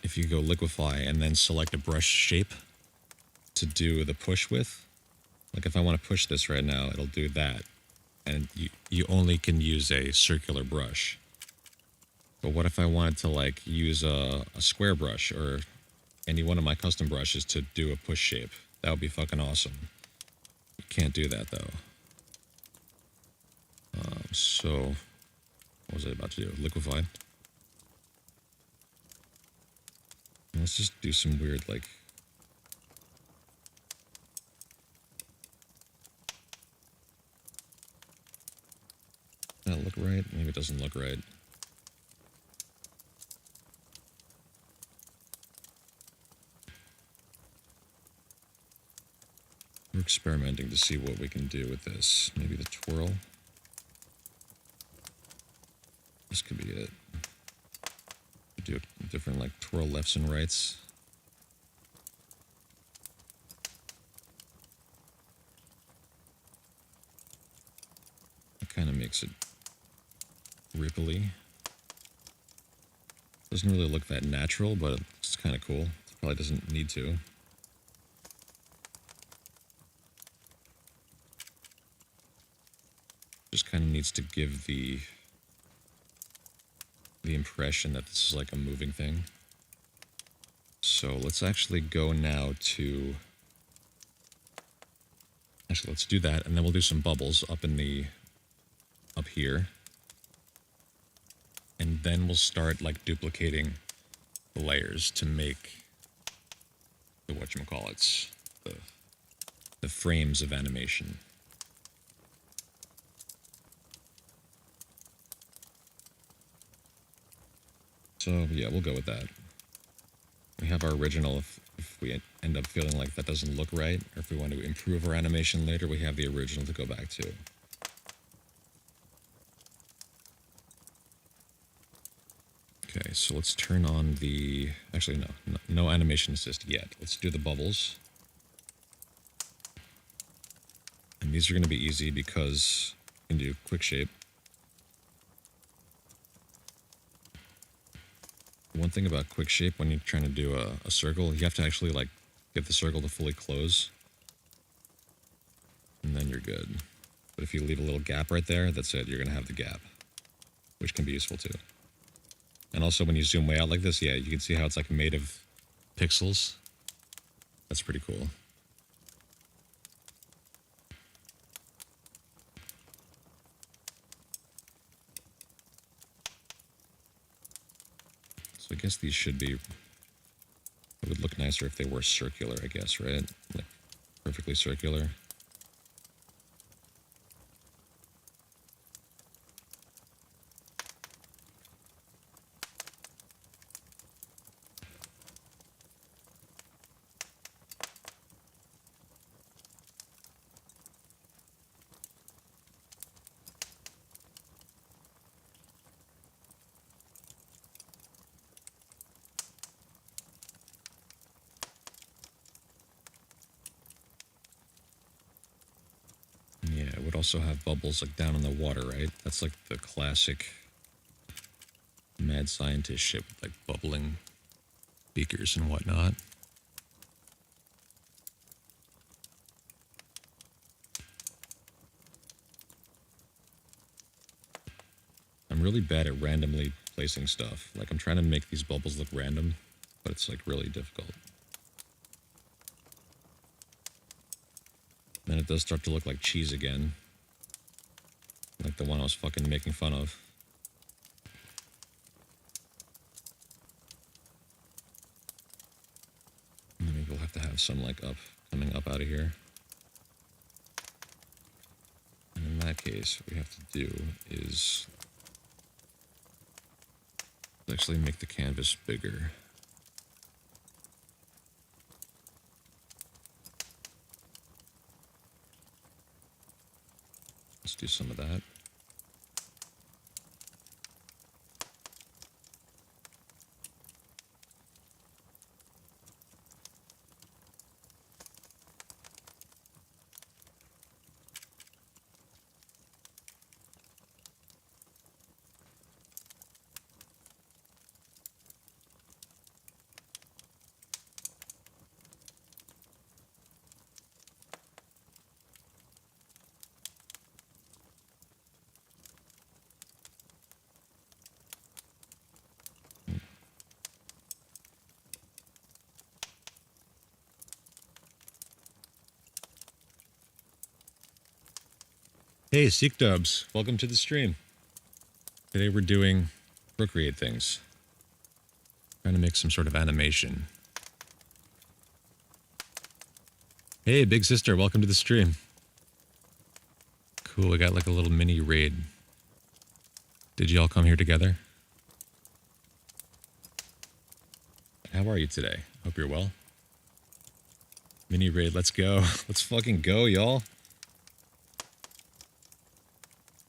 If you go liquify and then select a brush shape to do the push with, like if I want to push this right now, it'll do that. And you only can use a circular brush. But what if I wanted to like use a square brush or any one of my custom brushes to do a push shape? That would be fucking awesome. You can't do that though. So, what was I about to do? Liquefy. Let's just do some weird, like... Does that look right? Maybe it doesn't look right. We're experimenting to see what we can do with this. Maybe the twirl. This could be it. Do different, like, twirl lefts and rights. It kind of makes it ripply. Doesn't really look that natural, but it's kind of cool. It probably doesn't need to. Just kind of needs to give the impression that this is like a moving thing. So let's actually go now to... Actually, let's do that, and then we'll do some bubbles up here. And then we'll start, like, duplicating the layers to make the whatchamacallits, the frames of animation. So, yeah, we'll go with that. We have our original. If we end up feeling like that doesn't look right, or if we want to improve our animation later, we have the original to go back to. Okay, so let's turn on the... Actually, no animation assist yet. Let's do the bubbles. And these are going to be easy because we can do quick shape. One thing about quick shape, when you're trying to do a circle, you have to actually, like, get the circle to fully close. And then you're good. But if you leave a little gap right there, that's it. You're going to have the gap, which can be useful too. And also when you zoom way out like this, yeah, you can see how it's like made of pixels. That's pretty cool. So I guess these should be... It would look nicer if they were circular, I guess, right? Like, perfectly circular. Yeah, it would also have bubbles like down in the water, right? That's like the classic mad scientist shit with like bubbling beakers and whatnot. I'm really bad at randomly placing stuff. Like, I'm trying to make these bubbles look random, but it's like really difficult. Then it does start to look like cheese again. Like the one I was fucking making fun of. And then we'll have to have some like coming up out of here. And in that case, what we have to do is actually make the canvas bigger. Let's do some of that. Hey, Seek Dubs, welcome to the stream. Today we're doing Procreate things. Trying to make some sort of animation. Hey, big sister, welcome to the stream. Cool, we got like a little mini raid. Did you all come here together? How are you today? Hope you're well. Mini raid, let's go. Let's fucking go, y'all.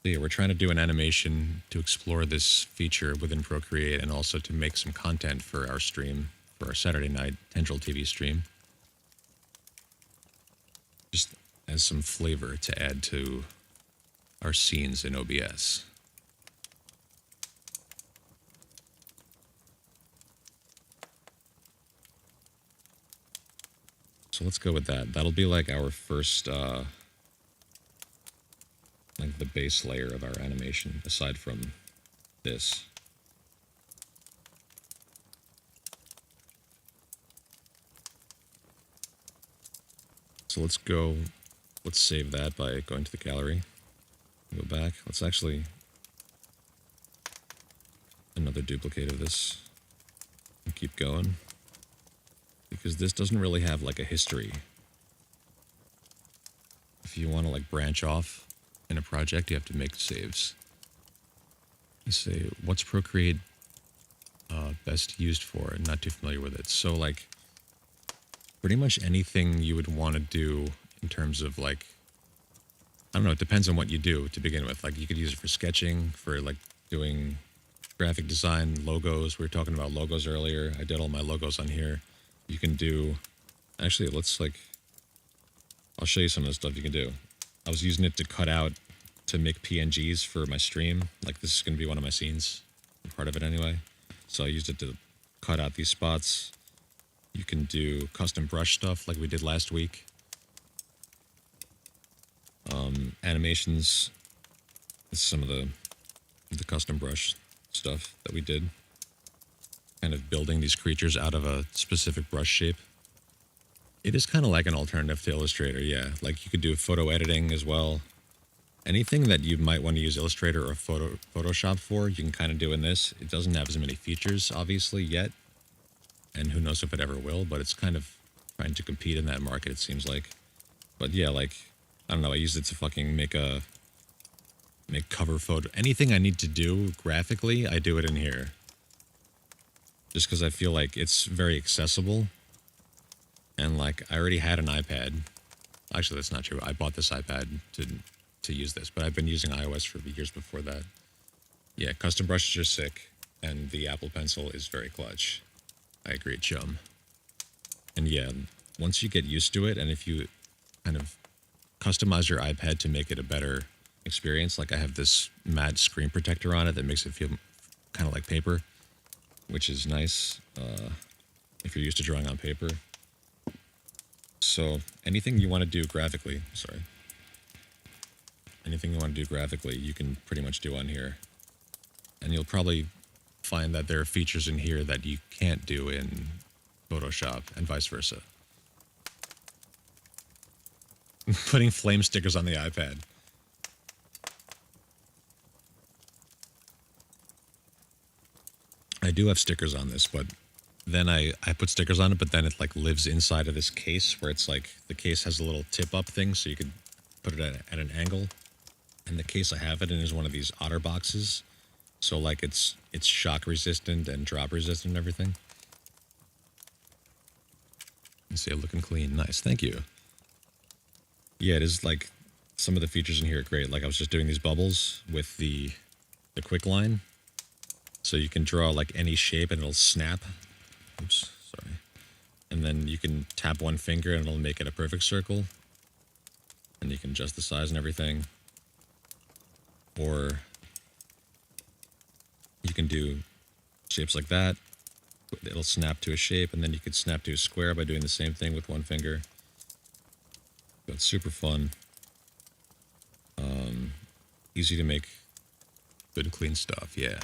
So yeah, we're trying to do an animation to explore this feature within Procreate and also to make some content for our stream, for our Saturday night Tendril TV stream. Just as some flavor to add to our scenes in OBS. So let's go with that. That'll be like our first, like the base layer of our animation, aside from this. So let's save that by going to the gallery. Go back. Let's actually, another duplicate of this, and keep going. Because this doesn't really have like a history. If you want to like branch off in a project, you have to make saves. You say, what's Procreate best used for? I'm not too familiar with it. So like, pretty much anything you would want to do in terms of like, I don't know, it depends on what you do to begin with. Like you could use it for sketching, for like doing graphic design, logos. We were talking about logos earlier. I did all my logos on here. You can do, actually, let's like, I'll show you some of the stuff you can do. I was using it to cut out, to make PNGs for my stream. Like this is going to be one of my scenes, part of it anyway. So I used it to cut out these spots. You can do custom brush stuff like we did last week. Animations, this is some of the custom brush stuff that we did. Kind of building these creatures out of a specific brush shape. It is kind of like an alternative to Illustrator, yeah. Like you could do photo editing as well. Anything that you might want to use Illustrator or Photoshop for, you can kind of do in this. It doesn't have as many features, obviously, yet. And who knows if it ever will, but it's kind of trying to compete in that market, it seems like. But yeah, like, I don't know, I used it to fucking make cover photo. Anything I need to do graphically, I do it in here. Just because I feel like it's very accessible. And like, I already had an iPad. Actually, that's not true. I bought this iPad to use this, but I've been using iOS for years before that. Yeah, custom brushes are sick, and the Apple Pencil is very clutch. I agree, chum. And yeah, once you get used to it, and if you kind of customize your iPad to make it a better experience, like I have this matte screen protector on it that makes it feel kind of like paper, which is nice if you're used to drawing on paper. So anything you want to do graphically, anything you want to do graphically, you can pretty much do on here. And you'll probably find that there are features in here that you can't do in Photoshop and vice versa. Putting flame stickers on the iPad. I do have stickers on this, but then I put stickers on it, but then it like lives inside of this case where it's like the case has a little tip up thing, so you could put it at an angle. And the case I have it in is one of these otter boxes. So like it's shock resistant and drop resistant and everything. You see it looking clean. Nice. Thank you. Yeah, it is like some of the features in here are great. Like I was just doing these bubbles with the quick line. So you can draw like any shape and it'll snap. Oops, sorry. And then you can tap one finger and it'll make it a perfect circle. And you can adjust the size and everything. Or you can do shapes like that. It'll snap to a shape, and then you could snap to a square by doing the same thing with one finger. That's super fun. Easy to make good, clean stuff, yeah.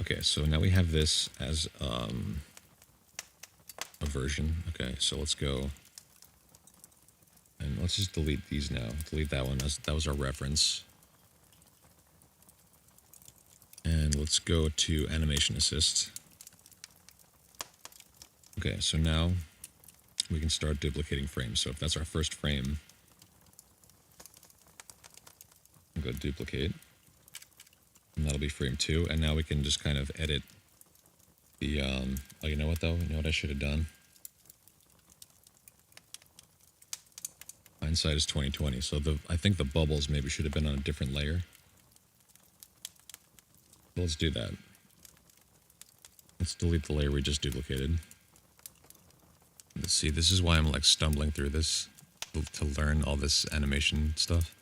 Okay, so now we have this as a version. Okay, so let's go And let's just delete these now. Delete that one. That was our reference. And let's go to Animation Assist. Okay, so now we can start duplicating frames. So if that's our first frame, I'll go duplicate. And that'll be frame 2. And now we can just kind of edit the, oh, you know what though? You know what I should have done? Hindsight is 2020. So I think the bubbles maybe should have been on a different layer. So let's do that. Let's delete the layer we just duplicated. Let's see, this is why I'm like stumbling through this to learn all this animation stuff.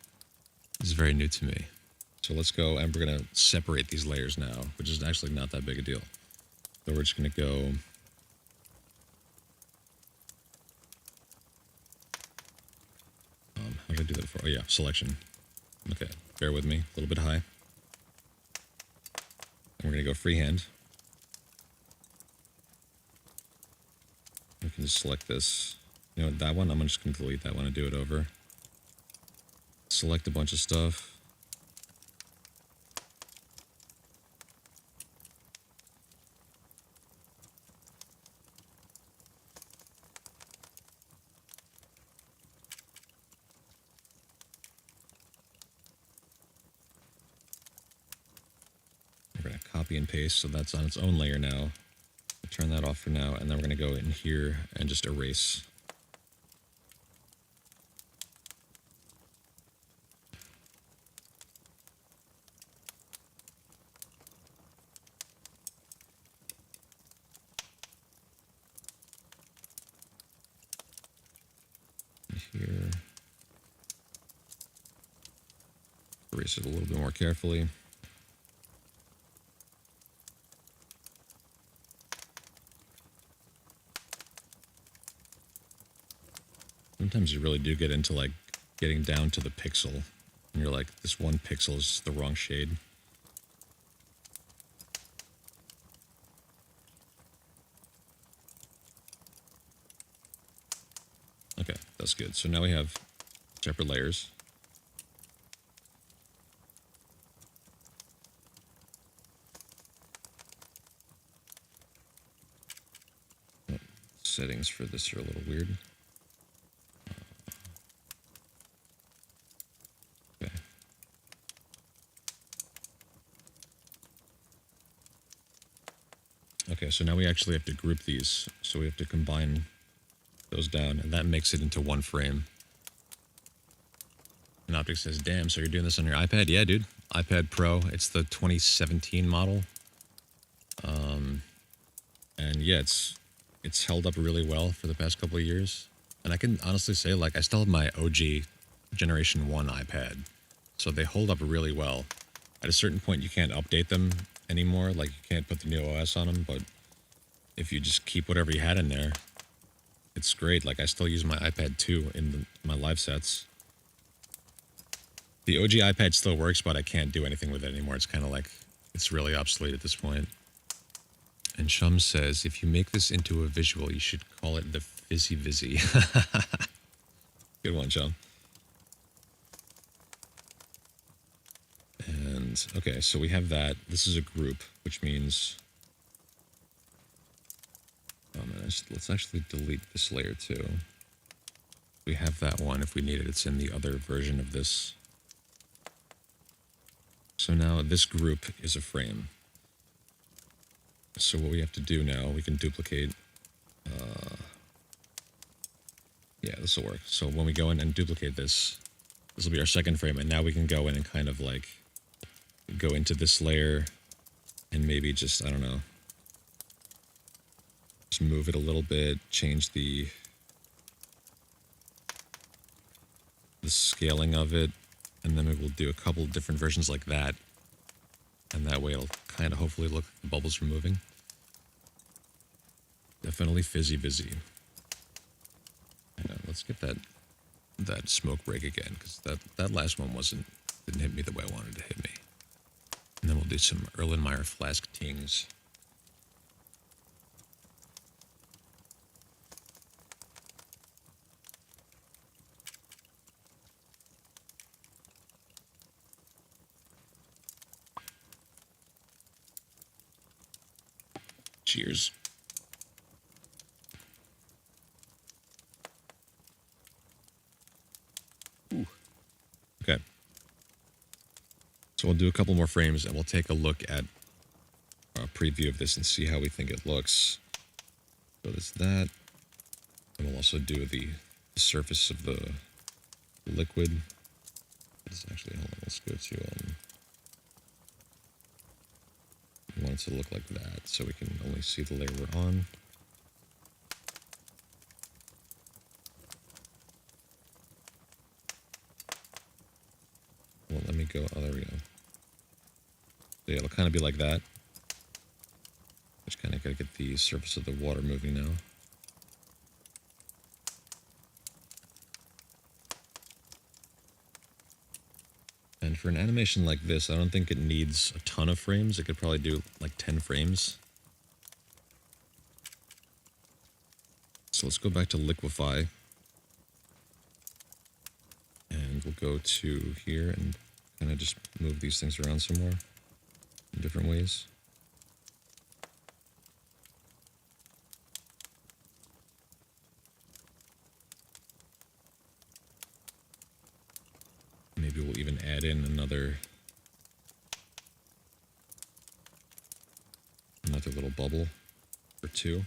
This is very new to me. So let's go, and we're going to separate these layers now, which is actually not that big a deal. So we're just going to go... how did I do that before? Oh yeah, selection. Okay, bear with me, a little bit high. And we're going to go freehand. We can just select this. You know, that one, I'm just going to delete that one and do it over. Select a bunch of stuff. We're going to copy and paste, so that's on its own layer now. We'll turn that off for now, and then we're going to go in here and just erase. Here. Erase it a little bit more carefully. Sometimes you really do get into like getting down to the pixel, and you're like, this one pixel is the wrong shade. Okay, that's good. So now we have separate layers. Settings for this are a little weird. Okay. Okay, so now we actually have to group these. So we have to combine those down, and that makes it into one frame. And Optic says, damn, so you're doing this on your iPad? Yeah, dude. iPad Pro. It's the 2017 model. And yeah, it's held up really well for the past couple of years. And I can honestly say, like, I still have my OG Generation 1 iPad. So they hold up really well. At a certain point, you can't update them anymore. Like, you can't put the new OS on them. But if you just keep whatever you had in there, it's great. Like, I still use my iPad 2 in my live sets. The OG iPad still works, but I can't do anything with it anymore. It's kind of like, it's really obsolete at this point. And Shum says, if you make this into a visual, you should call it the Fizzy Vizzy. Good one, Shum. And, okay, so we have that. This is a group, which means... Oh, man, let's actually delete this layer, too. We have that one. If we need it, it's in the other version of this. So now this group is a frame. So what we have to do now, we can duplicate. Yeah, this will work. So when we go in and duplicate this, this will be our second frame. And now we can go in and kind of like go into this layer and maybe just, I don't know, just move it a little bit, change the scaling of it. And then we will do a couple of different versions like that. And that way it'll kind of hopefully look like the bubbles are moving. Definitely fizzy busy. Let's get that smoke break again, because that last one didn't hit me the way I wanted to hit me. And then we'll do some Erlenmeyer flask tings. Cheers. Ooh. Okay. So we'll do a couple more frames and we'll take a look at a preview of this and see how we think it looks. So that's that. And we'll also do the surface of the liquid. Let's actually, hold on, let's go to, we want it to look like that so we can only see the layer we're on. Well, let me go, oh, there we go. So yeah, it'll kind of be like that. Just kind of got to get the surface of the water moving now. And for an animation like this, I don't think it needs a ton of frames. It could probably do like 10 frames. So let's go back to liquefy. And we'll go to here and kind of just move these things around some more in different ways. Maybe we'll even add in another little bubble or two.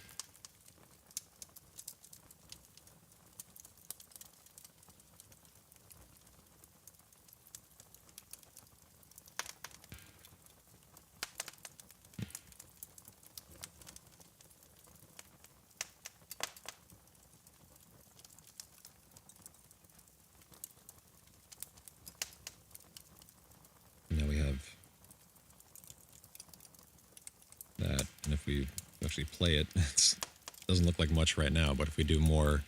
Now we have that, and if we actually play it, it doesn't look like much right now, but if we do more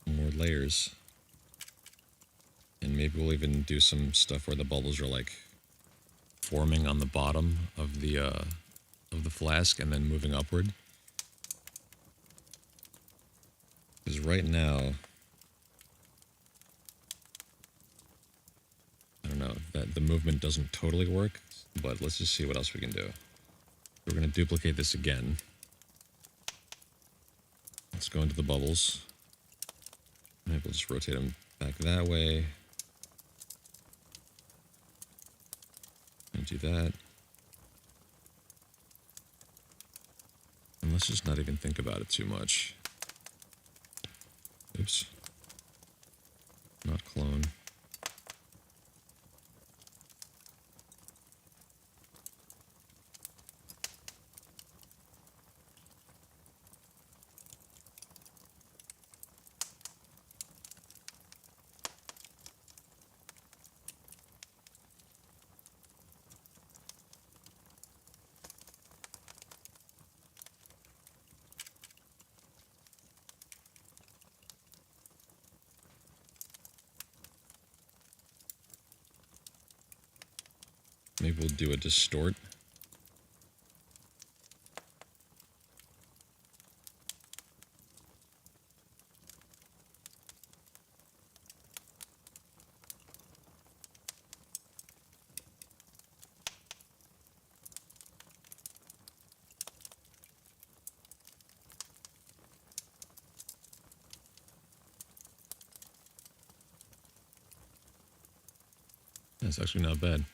more layers, and maybe we'll even do some stuff where the bubbles are like forming on the bottom of the flask and then moving upward. Because right now, I don't know, that the movement doesn't totally work, but let's just see what else we can do. We're going to duplicate this again. Let's go into the bubbles. Maybe we'll just rotate them back that way. And do that. And let's just not even think about it too much. Oops. Not clone. Maybe we'll do a distort. That's actually not bad.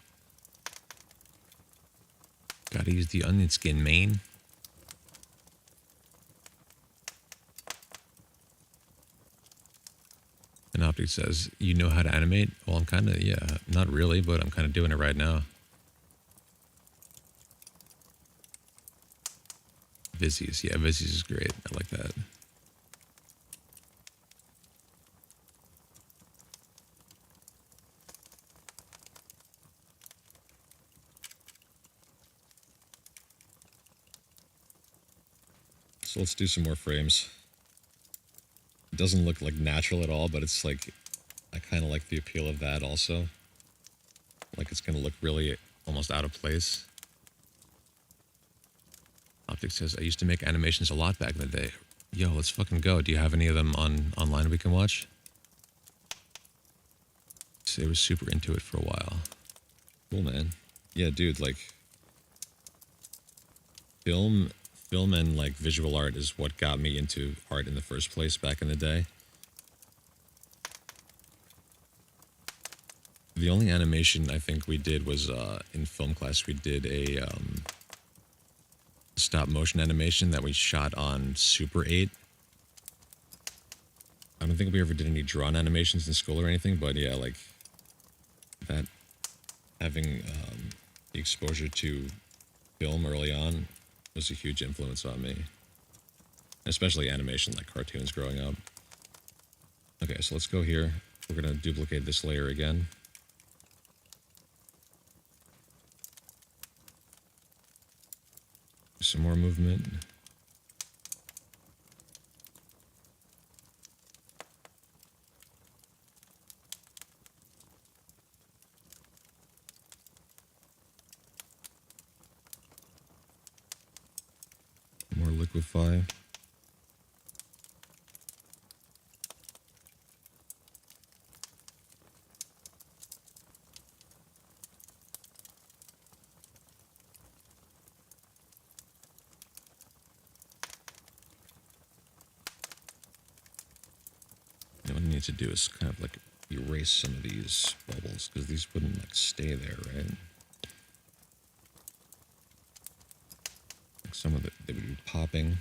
Gotta use the onion skin main. And Optic says, you know how to animate? Well, I'm kind of, yeah, not really, but I'm kind of doing it right now. Vizzies, yeah, Vizzies is great. I like that. So let's do some more frames. It doesn't look like natural at all, but it's like, I kind of like the appeal of that also. Like it's going to look really almost out of place. Optic says, I used to make animations a lot back in the day. Yo, let's fucking go. Do you have any of them online we can watch? So I was super into it for a while. Cool, man. Yeah, dude, like film film and like visual art is what got me into art in the first place back in the day. The only animation I think we did was in film class. We did a stop motion animation that we shot on Super 8. I don't think we ever did any drawn animations in school or anything, but yeah, like that, having the exposure to film early on was a huge influence on me, especially animation, like cartoons growing up. Okay, so let's go here. We're gonna duplicate this layer again. Some more movement. More liquefy. What I need to do is kind of like erase some of these bubbles because these wouldn't like stay there, right? Like some of it, they would be popping.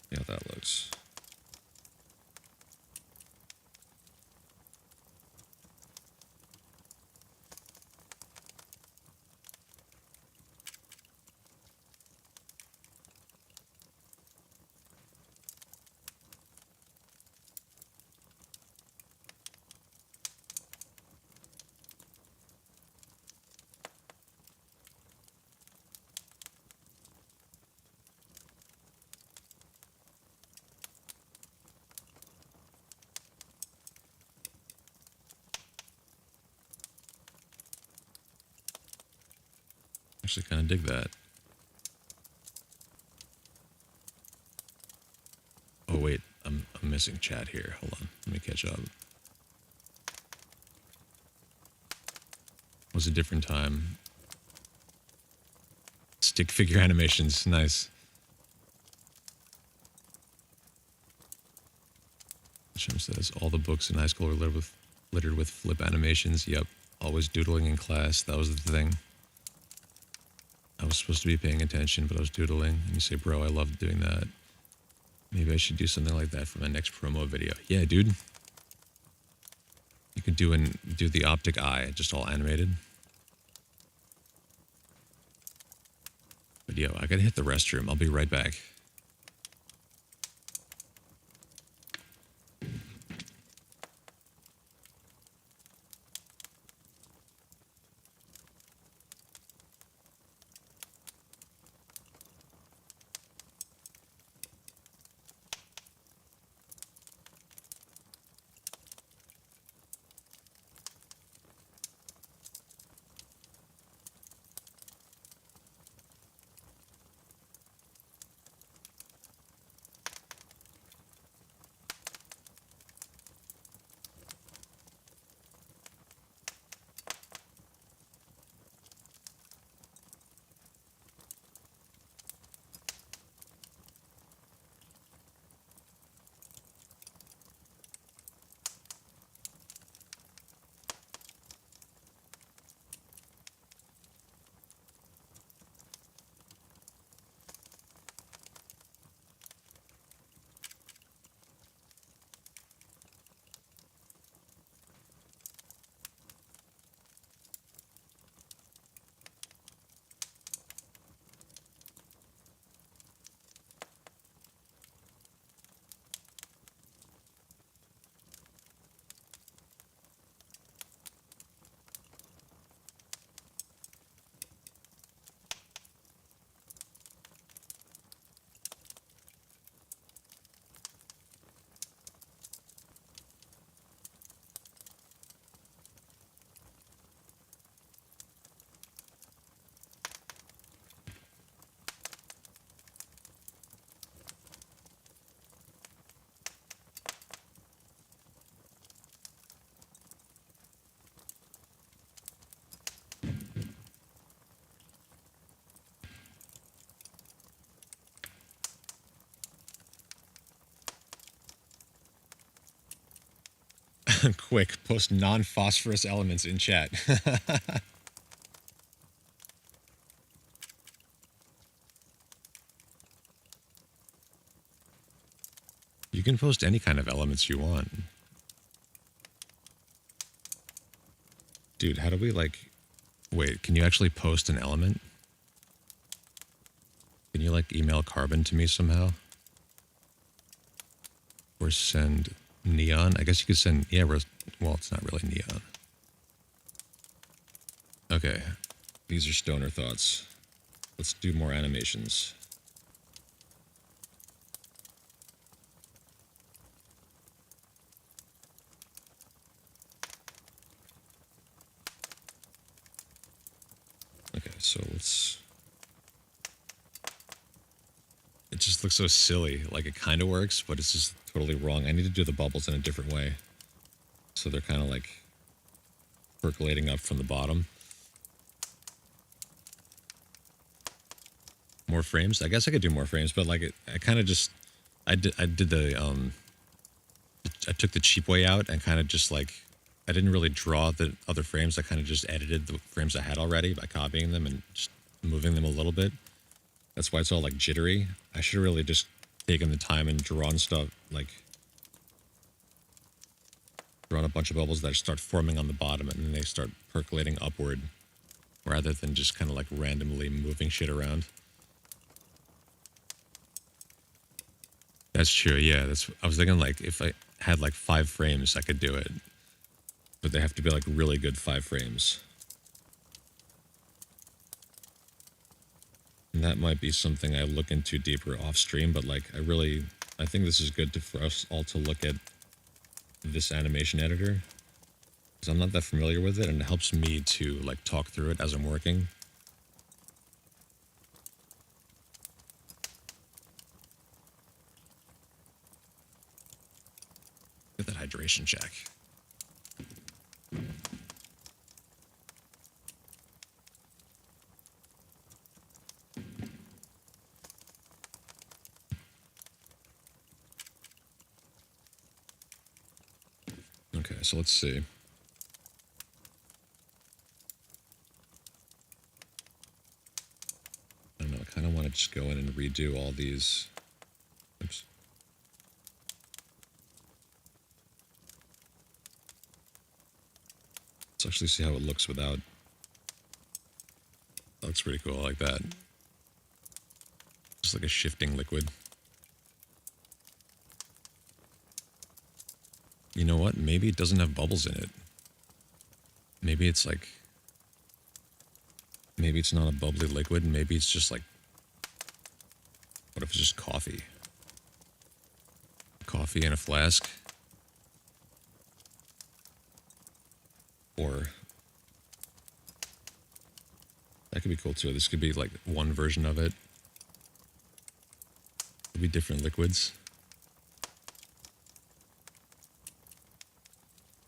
See how that looks. Actually, kind of dig that. Oh wait, I'm missing chat here. Hold on, let me catch up. It was a different time. Stick figure animations, nice. Shem says all the books in high school were littered with flip animations. Yep, always doodling in class. That was the thing. I was supposed to be paying attention, but I was doodling. And you say, bro, I love doing that. Maybe I should do something like that for my next promo video. Yeah, dude. You could do the optic eye, just all animated. But yo, I gotta hit the restroom. I'll be right back. Quick, post non-phosphorus elements in chat. You can post any kind of elements you want. Dude, how do we like... Wait, can you actually post an element? Can you like email carbon to me somehow? Or send neon? I guess you could send... Yeah, well, it's not really neon. Okay, these are stoner thoughts. Let's do more animations. Okay, so let's... It just looks so silly. Like, it kind of works, but it's just totally wrong. I need to do the bubbles in a different way. So they're kind of like percolating up from the bottom. More frames? I guess I could do more frames, but like, I kind of just... I did the... I took the cheap way out and kind of just like... I didn't really draw the other frames. I kind of just edited the frames I had already by copying them and just moving them a little bit. That's why it's all like jittery. I should have really just taken the time and drawn stuff, like drawn a bunch of bubbles that start forming on the bottom and then they start percolating upward rather than just kind of like randomly moving shit around. That's true. Yeah, I was thinking like if I had like 5 frames, I could do it. But they have to be like really good 5 frames. And that might be something I look into deeper off stream, but like I think this is good for us all to look at this animation editor. Because I'm not that familiar with it and it helps me to like talk through it as I'm working. Get that hydration check. Okay, so let's see. I don't know, I kind of want to just go in and redo all these. Oops. Let's actually see how it looks without. That looks pretty cool, I like that. Just like a shifting liquid. You know what? Maybe it doesn't have bubbles in it. Maybe it's like... Maybe it's not a bubbly liquid. Maybe it's just like... What if it's just coffee? Coffee in a flask? Or... That could be cool too. This could be like one version of it. Could be different liquids.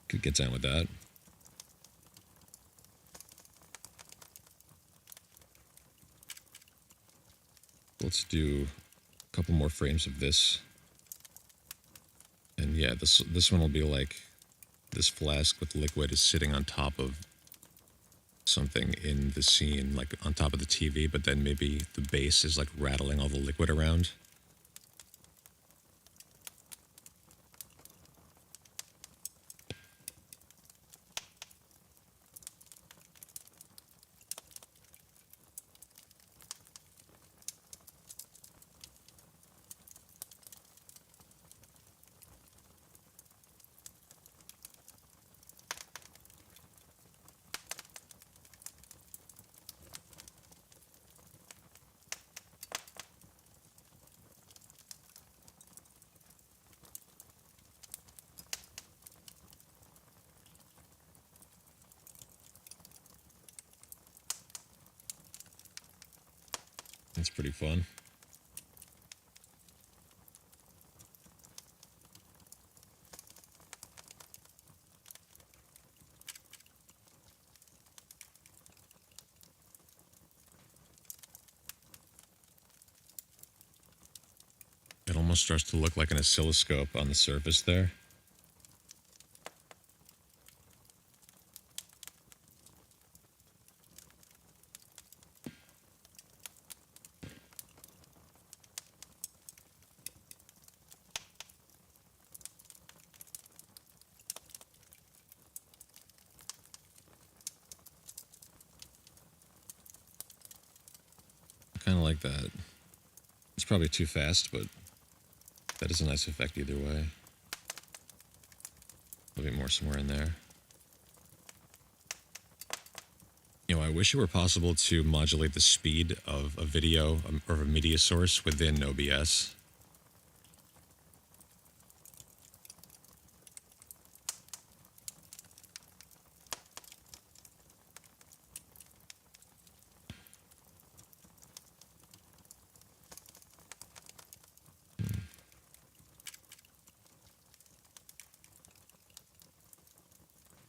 Could get down with that. Let's do a couple more frames of this. And yeah, this one will be like this flask with liquid is sitting on top of something in the scene, like on top of the TV, but then maybe the base is like rattling all the liquid around. That's pretty fun. It almost starts to look like an oscilloscope on the surface there. of like that. It's probably too fast, but that is a nice effect either way. A little bit more somewhere in there. You know, I wish it were possible to modulate the speed of a video or a media source within OBS.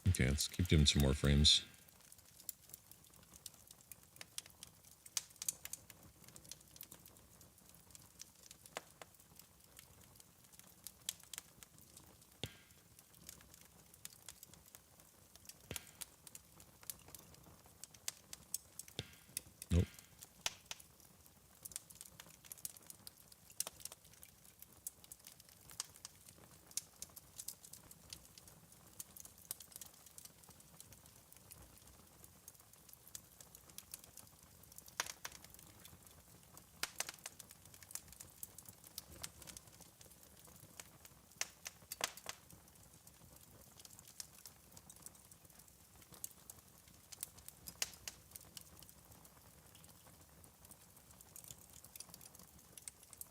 Okay, let's keep doing some more frames. Nope.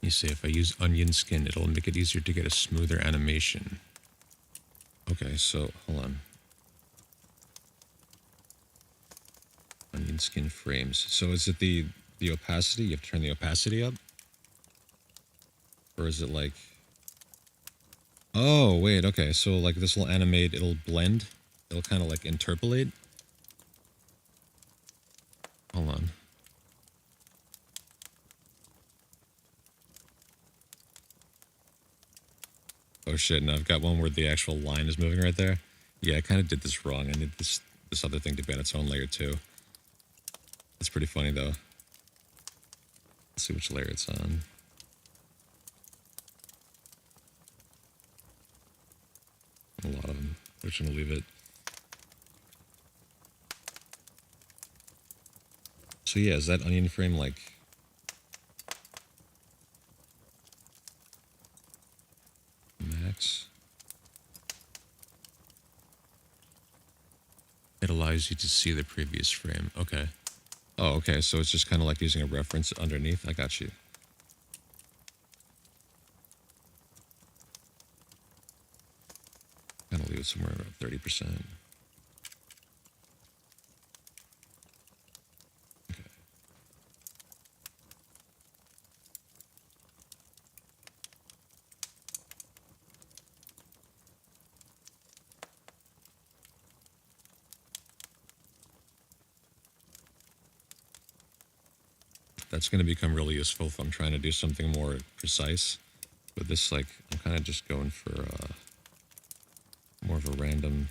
You say if I use onion skin, it'll make it easier to get a smoother animation. Okay, so hold on. Onion skin frames. So is it the opacity? You have to turn the opacity up? Or is it like... Oh, wait, okay. So like this will animate, it'll blend. It'll kind of like interpolate. Hold on. Oh shit, no, I've got one where the actual line is moving right there. Yeah, I kind of did this wrong. I need this other thing to be on its own layer too. That's pretty funny though. Let's see which layer it's on. A lot of them. We're just gonna leave it. So yeah, is that onion frame like... max? It allows you to see the previous frame. Okay. Oh, okay, so it's just kind of like using a reference underneath. I got you. Kind of leave it somewhere around 30%. Okay. That's going to become really useful if I'm trying to do something more precise. But this, like, I'm kind of just going for more of a random...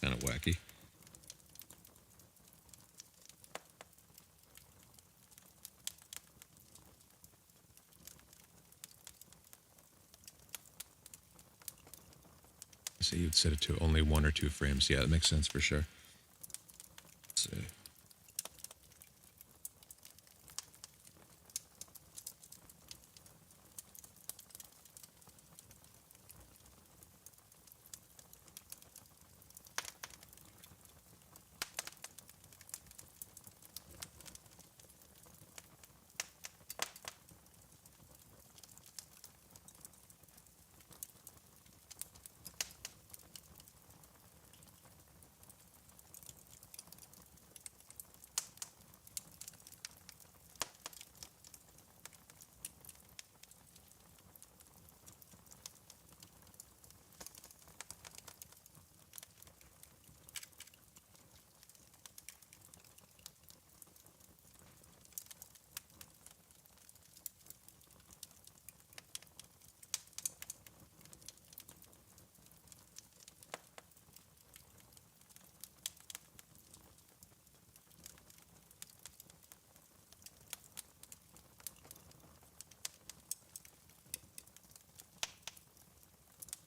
kind of wacky. So you'd set it to only 1 or 2 frames. Yeah, that makes sense for sure. Let's see.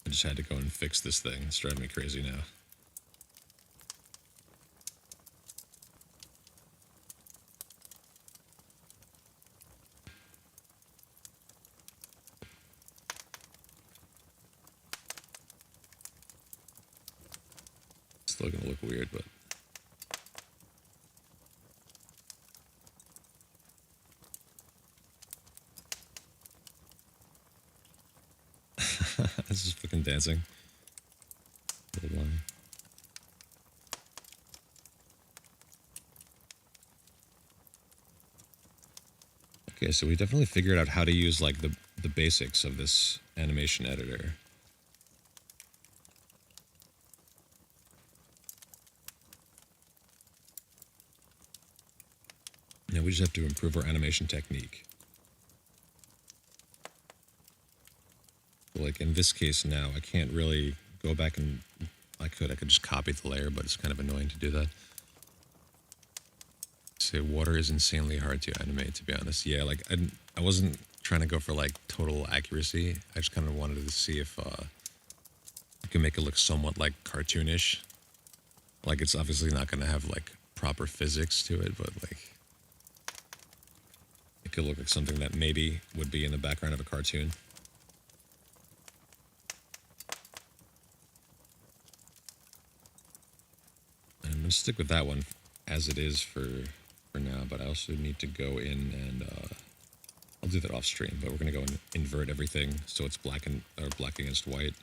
I just had to go and fix this thing. It's driving me crazy now. Still gonna look weird, but this is fucking dancing. Little line. Okay, so we definitely figured out how to use like the basics of this animation editor. Now we just have to improve our animation technique. So like in this case now, I can't really go back and I could just copy the layer, but it's kind of annoying to do that. Say water is insanely hard to animate, to be honest. Yeah, like I wasn't trying to go for like total accuracy. I just kind of wanted to see if you can make it look somewhat like cartoonish. Like it's obviously not going to have like proper physics to it, but like it could look like something that maybe would be in the background of a cartoon. And I'm going to stick with that one as it is for now, but I also need to go in and I'll do that off stream, but we're going to go and invert everything so it's black against white.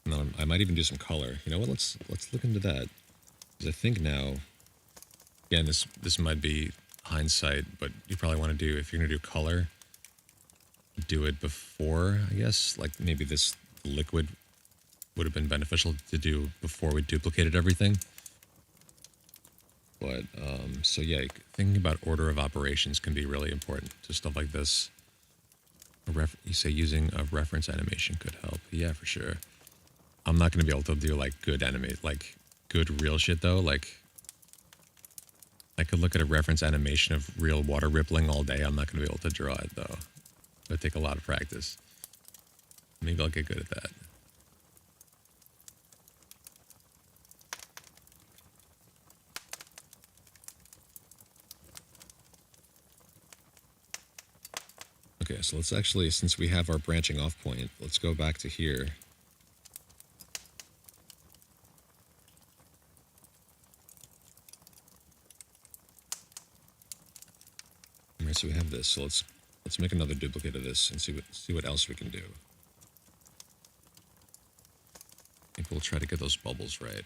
And then I might even do some color. You know what? Let's look into that. Because I think now, again, this might be hindsight, but you probably want to do, if you're going to do color, do it before, I guess. Like maybe this liquid would have been beneficial to do before we duplicated everything. But, so yeah, thinking about order of operations can be really important to stuff like this. You say using a reference animation could help. Yeah, for sure. I'm not going to be able to do like good good real shit though. Like I could look at a reference animation of real water rippling all day. I'm not going to be able to draw it though. It would take a lot of practice. Maybe I'll get good at that. Okay, so let's actually, since we have our branching off point, let's go back to here. All right, so we have this. So let's make another duplicate of this and see what else we can do. I think we'll try to get those bubbles right.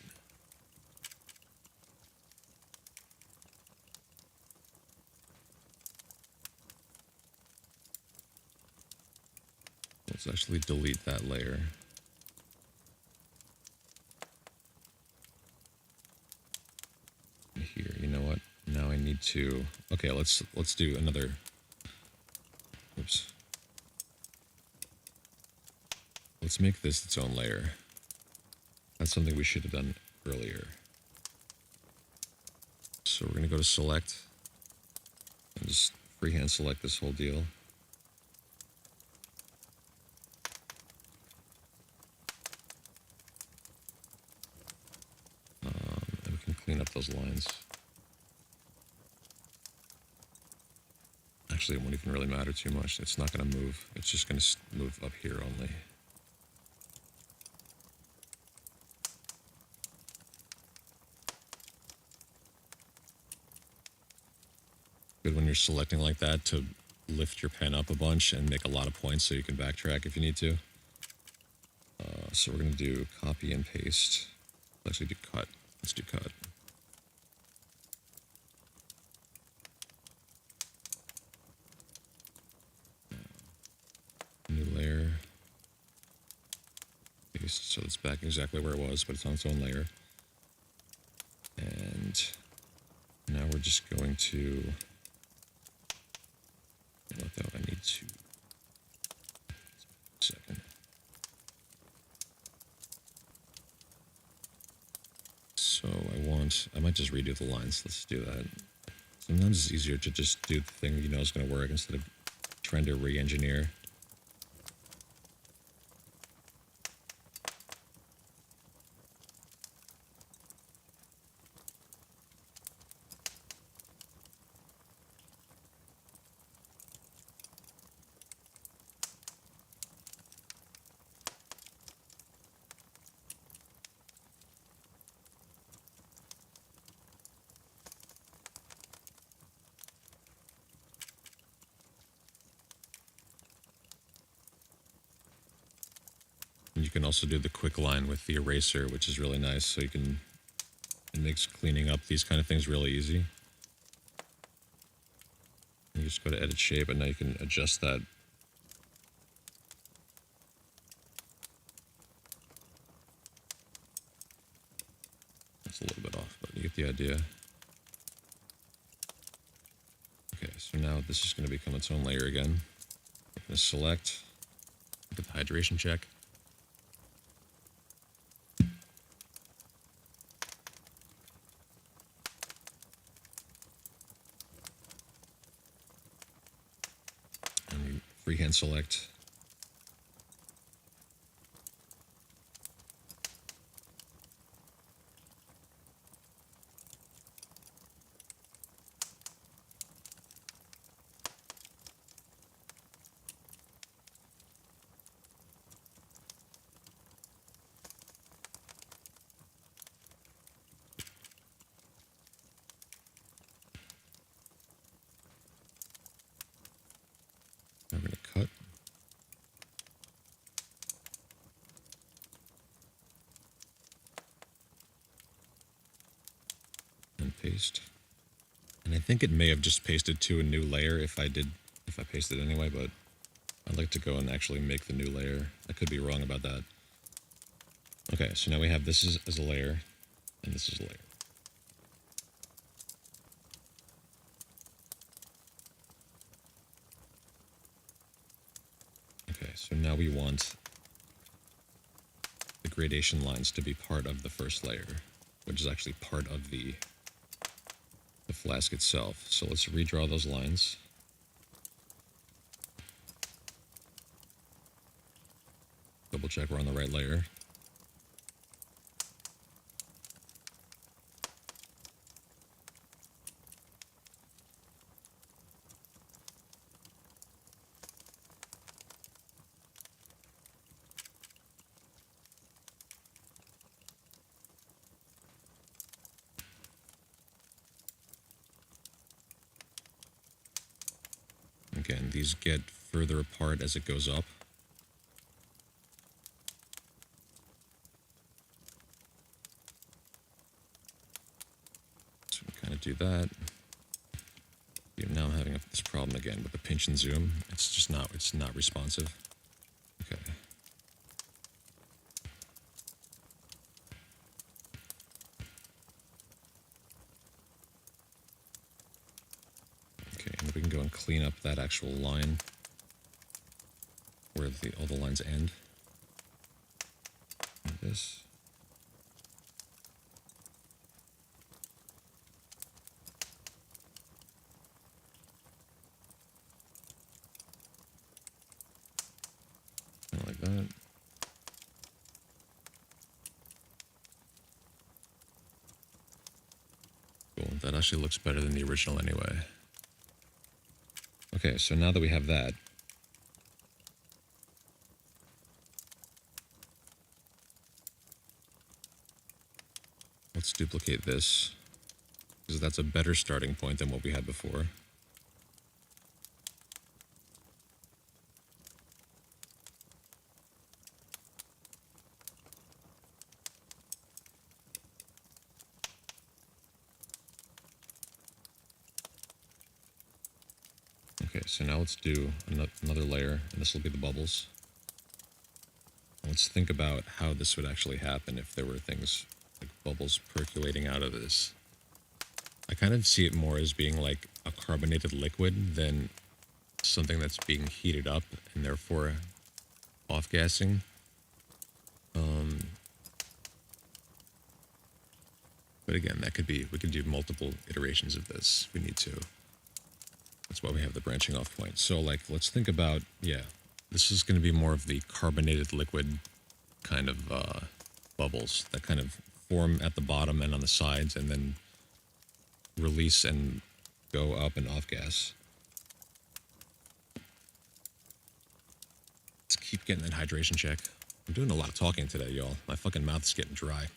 Let's actually delete that layer. Here, you know what? Now I need to, okay, let's do another, oops. Let's make this its own layer. That's something we should have done earlier. So we're gonna go to select and just freehand select this whole deal. And we can clean up those lines. Actually, it won't even really matter too much. It's not going to move. It's just going to move up here only. Good when you're selecting like that to lift your pen up a bunch and make a lot of points so you can backtrack if you need to. So we're going to do copy and paste. Let's actually do cut. Let's do cut. New layer. Paste, so it's back exactly where it was, but it's on its own layer. And now we're just going to, I need to, second. So I might just redo the lines. Let's do that. Sometimes it's easier to just do the thing you know is going to work instead of trying to re-engineer. And you can also do the quick line with the eraser, which is really nice. So it makes cleaning up these kind of things really easy. You just go to edit shape, and now you can adjust that. That's a little bit off, but you get the idea. Okay, so now this is going to become its own layer again. I'm going to select, get the hydration check. And freehand select. I'm going to cut. And paste. And I think it may have just pasted to a new layer if I pasted anyway, but I'd like to go and actually make the new layer. I could be wrong about that. Okay, so now we have this as a layer, and this is a layer. Okay, so now we want the gradation lines to be part of the first layer, which is actually part of the flask itself. So let's redraw those lines. Double check we're on the right layer. Again, these get further apart as it goes up. So we kind of do that. Now I'm having this problem again with the pinch and zoom. It's not responsive. Okay. Okay, and we can go and clean up that actual line where all the lines end. Like this. Kind of like that. Cool. That actually looks better than the original anyway. Okay, so now that we have that, let's duplicate this, because that's a better starting point than what we had before. Okay, so now let's do another layer, and this will be the bubbles. Let's think about how this would actually happen if there were things like bubbles percolating out of this. I kind of see it more as being like a carbonated liquid than something that's being heated up and therefore off-gassing. But again, we could do multiple iterations of this if we need to. That's why we have the branching off point. So like, let's think about, this is going to be more of the carbonated liquid kind of bubbles that kind of form at the bottom and on the sides and then release and go up and off gas. Let's keep getting that hydration check. I'm doing a lot of talking today, y'all. My fucking mouth's getting dry.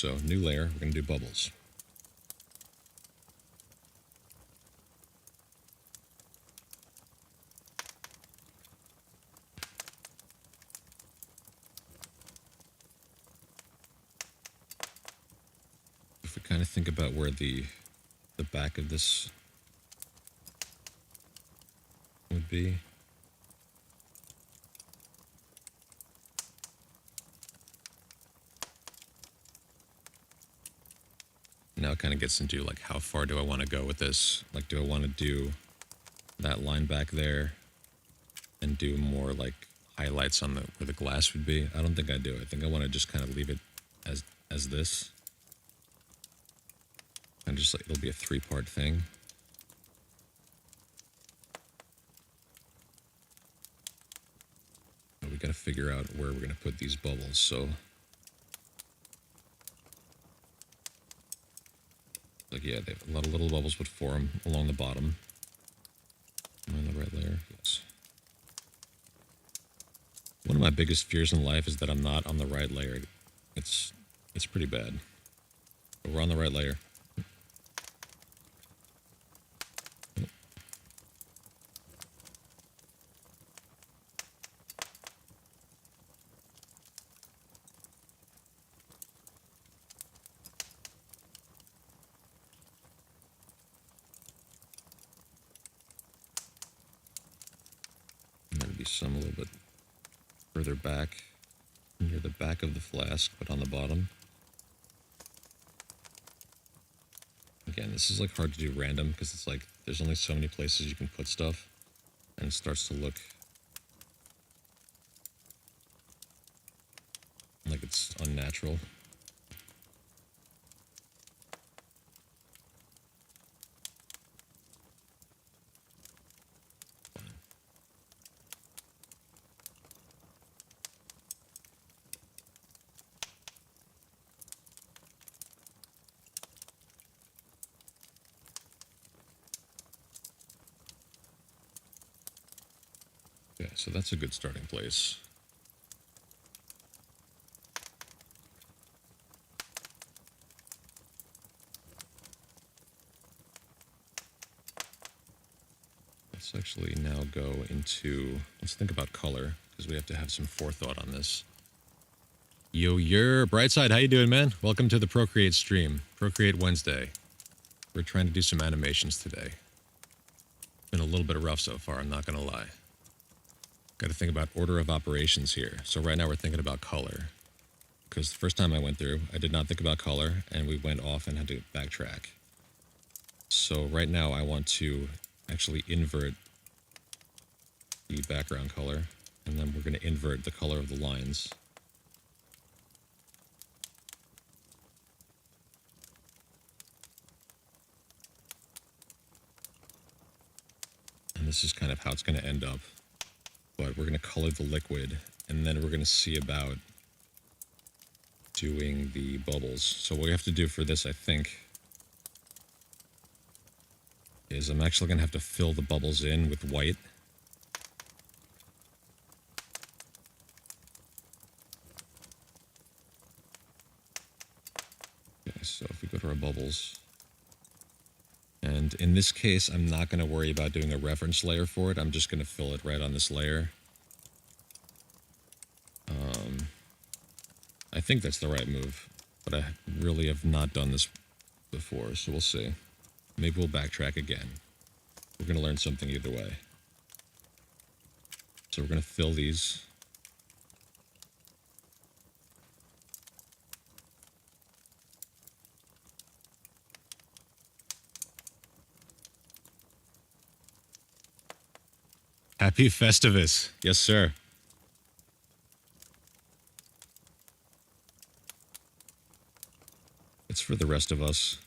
so new layer, we're going to do bubbles. If we kind of think about where the back of this would be. Now it kind of gets into like, how far do I want to go with this? Like, do I want to do that line back there and do more like highlights on where the glass would be? I don't think I do. I think I want to just kind of leave it as this. And just like, it'll be a 3-part thing. We got to figure out where we're going to put these bubbles. So, like, yeah, they have a lot of little bubbles would form along the bottom. Am I on the right layer? Yes. One of my biggest fears in life is that I'm not on the right layer. It's pretty bad. But we're on the right layer. Maybe some a little bit further back, near the back of the flask, but on the bottom. Again, this is like hard to do random because it's like there's only so many places you can put stuff, and it starts to look like it's unnatural. Yeah, so that's a good starting place. Let's actually now go into, let's think about color, because we have to have some forethought on this. Yo, Brightside, how you doing, man? Welcome to the Procreate stream, Procreate Wednesday. We're trying to do some animations today. Been a little bit rough so far, I'm not gonna lie. Got to think about order of operations here. So right now we're thinking about color. Because the first time I went through, I did not think about color, and we went off and had to backtrack. So right now I want to actually invert the background color, and then we're going to invert the color of the lines. And this is kind of how it's going to end up. But we're going to color the liquid, and then we're going to see about doing the bubbles. So what we have to do for this, I think, is I'm actually going to have to fill the bubbles in with white. Okay, so if we go to our bubbles, and in this case, I'm not going to worry about doing a reference layer for it. I'm just going to fill it right on this layer. I think that's the right move, but I really have not done this before, so we'll see. Maybe we'll backtrack again. We're going to learn something either way. So we're going to fill these. Happy Festivus. Yes, sir. It's for the rest of us.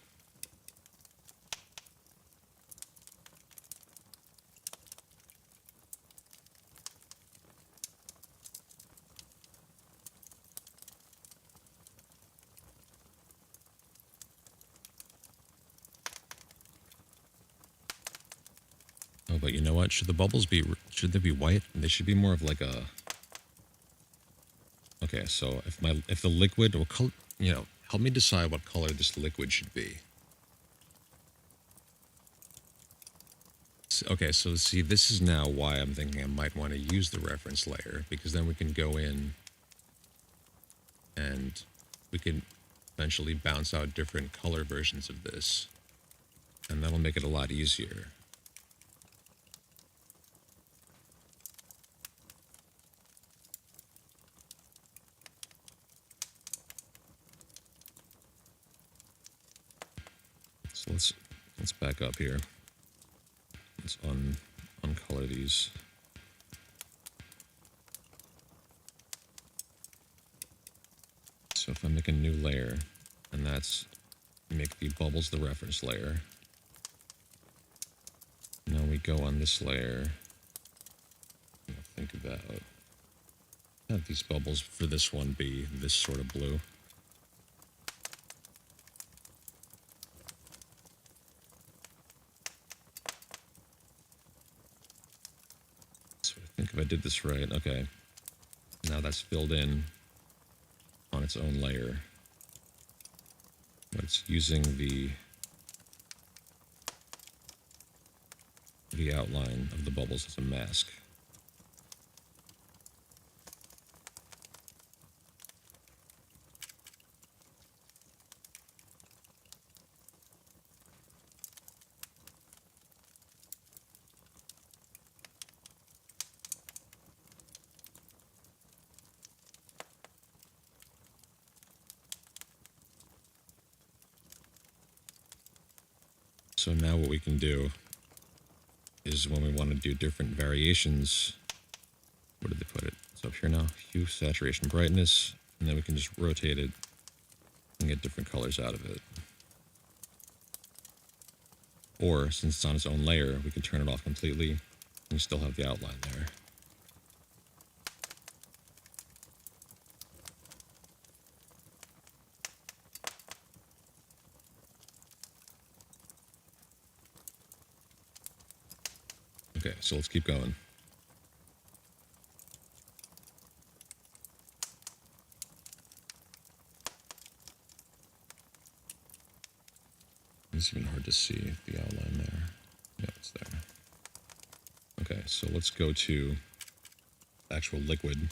Oh, but you know what? Should the bubbles be, should they be white? They should be more of like a, okay, so if the liquid will color, you know, help me decide what color this liquid should be. Okay, so see, this is now why I'm thinking I might want to use the reference layer, because then we can go in and we can eventually bounce out different color versions of this, and that'll make it a lot easier. So let's back up here. Let's uncolor these. So if I make a new layer, and that's make the bubbles the reference layer. Now we go on this layer. Think about have these bubbles for this one be this sort of blue. So I think if I did this right, okay. Now that's filled in on its own layer. But it's using the outline of the bubbles as a mask. So now what we can do is when we want to do different variations, where did they put it? It's up here now, hue, saturation, brightness, and then we can just rotate it and get different colors out of it. Or, since it's on its own layer, we can turn it off completely and still have the outline there. Okay, so let's keep going. It's even hard to see the outline there. Yeah, it's there. Okay, so let's go to actual liquid.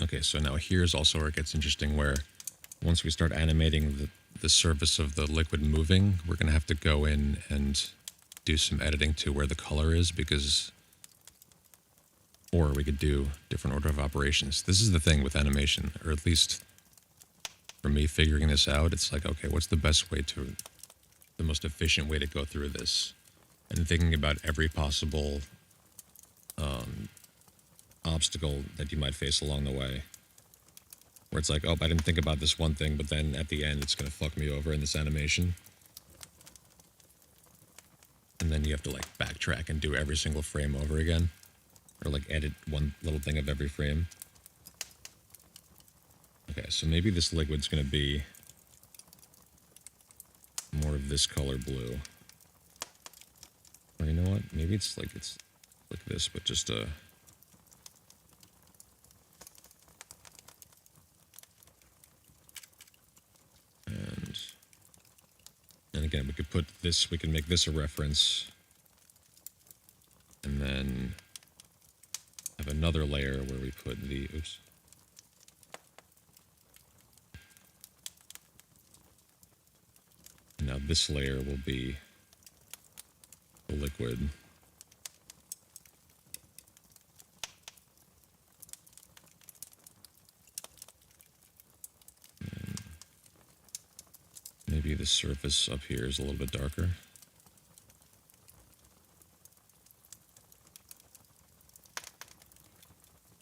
Okay, so now here's also where it gets interesting, where once we start animating the surface of the liquid moving, we're going to have to go in and do some editing to where the color is, because, or we could do different order of operations. This is the thing with animation, or at least for me figuring this out, it's like, okay, what's the best way to, the most efficient way to go through this? And thinking about every possible obstacle that you might face along the way. Where it's like, oh, I didn't think about this one thing, but then at the end, it's going to fuck me over in this animation. And then you have to like backtrack and do every single frame over again. Or like edit one little thing of every frame. Okay, so maybe this liquid's going to be more of this color blue. Or you know what? Maybe it's like this, but just a... And again, we could put this, we can make this a reference, and then have another layer where we put the, oops. Now this layer will be the liquid. Maybe the surface up here is a little bit darker.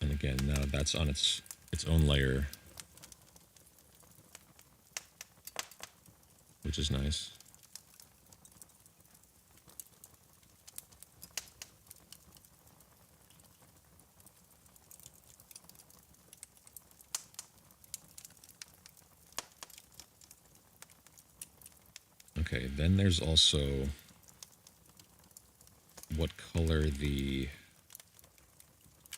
And again, now that's on its own layer, which is nice. Okay, then there's also what color the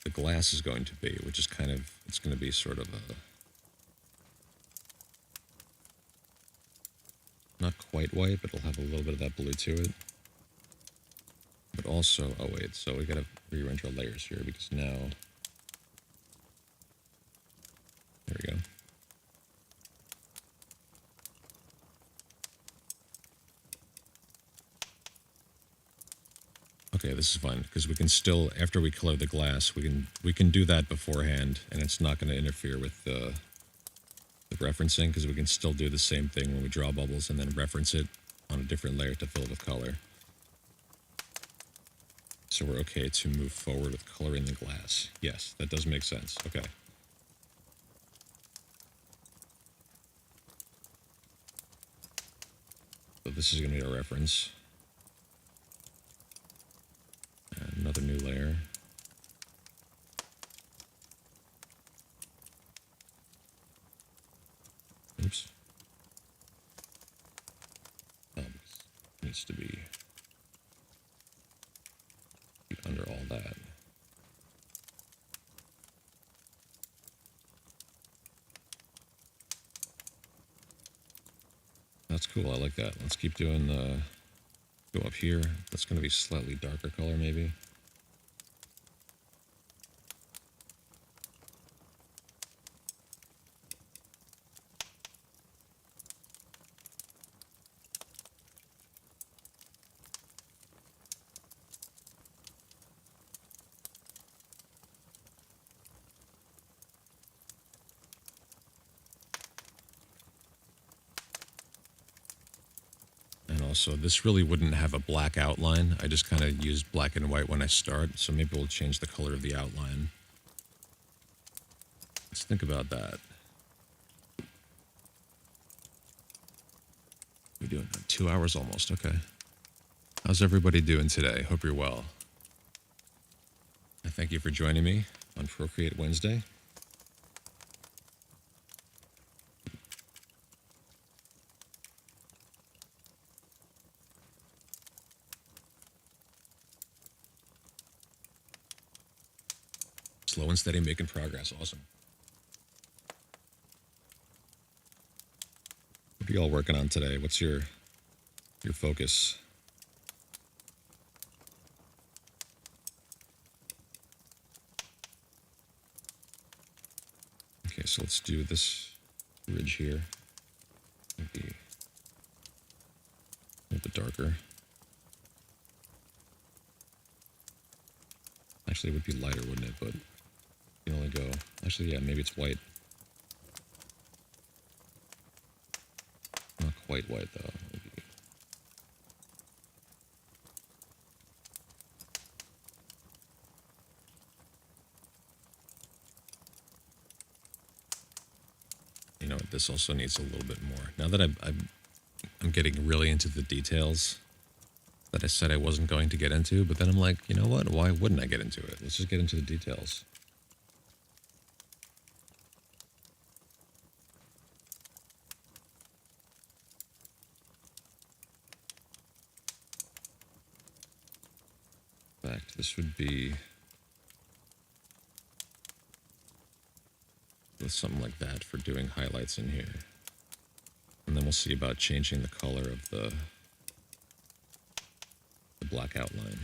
the glass is going to be, which is kind of, it's going to be sort of a, not quite white, but it'll have a little bit of that blue to it. But also, oh wait, so we gotta rearrange our layers here because now, there we go. Okay, this is fine because we can still, after we color the glass, we can do that beforehand, and it's not going to interfere with the referencing because we can still do the same thing when we draw bubbles and then reference it on a different layer to fill it with color. So we're okay to move forward with coloring the glass. Yes, that does make sense. Okay. So this is going to be our reference. And another new layer. Oops. Oh, because it needs to be under all that. That's cool. I like that. Let's keep doing the, go up here. That's going to be slightly darker color maybe. So this really wouldn't have a black outline. I just kind of used black and white when I start, so maybe we'll change the color of the outline. Let's think about that. We're doing 2 hours almost, okay. How's everybody doing today? Hope you're well. I thank you for joining me on Procreate Wednesday. Slow and steady, making progress. Awesome. What are you all working on today? What's your focus? Okay, so let's do this ridge here. Maybe a little bit darker. Actually, it would be lighter, wouldn't it? But you can only go, actually, yeah, maybe it's white. Not quite white, though. Maybe. You know, this also needs a little bit more. Now that I'm getting really into the details that I said I wasn't going to get into, but then I'm like, you know what? Why wouldn't I get into it? Let's just get into the details. In fact, this would be with something like that for doing highlights in here. And then we'll see about changing the color of the black outline.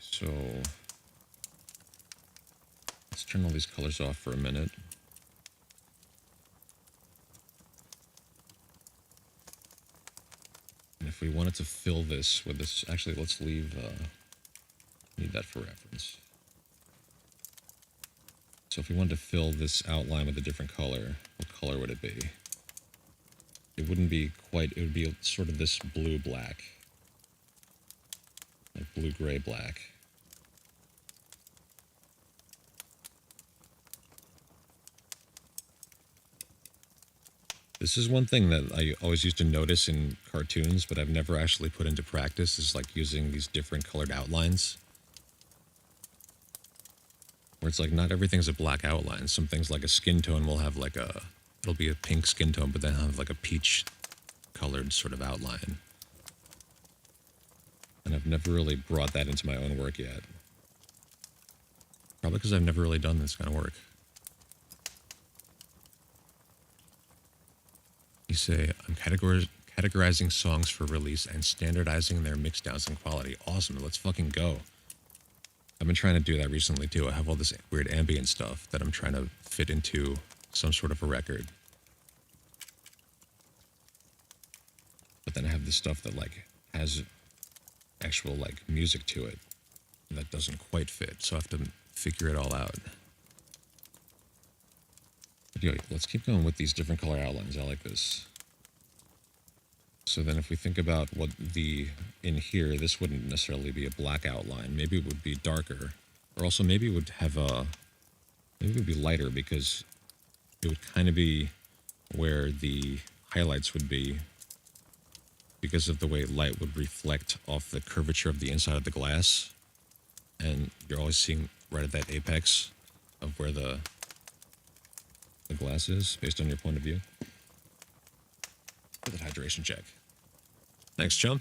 So let's turn all these colors off for a minute. And if we wanted to fill this with this, actually, let's leave, need that for reference. So if we wanted to fill this outline with a different color, what color would it be? It wouldn't be quite, it would be sort of this blue-black, like blue-gray-black. This is one thing that I always used to notice in cartoons, but I've never actually put into practice, is like using these different colored outlines. Where it's like not everything's a black outline. Some things like a skin tone will have like it'll be a pink skin tone, but then have like a peach colored sort of outline. And I've never really brought that into my own work yet. Probably because I've never really done this kind of work. You say, I'm categorizing songs for release and standardizing their mixdowns and quality. Awesome, let's fucking go. I've been trying to do that recently too. I have all this weird ambient stuff that I'm trying to fit into some sort of a record. But then I have this stuff that like has actual like music to it that doesn't quite fit. So I have to figure it all out. Yo, let's keep going with these different color outlines. I like this. So then if we think about what in here, this wouldn't necessarily be a black outline. Maybe it would be darker. Or also maybe it would have maybe it would be lighter because it would kind of be where the highlights would be because of the way light would reflect off the curvature of the inside of the glass. And you're always seeing right at that apex of where the glass is, based on your point of view. For that hydration check. Thanks, chum.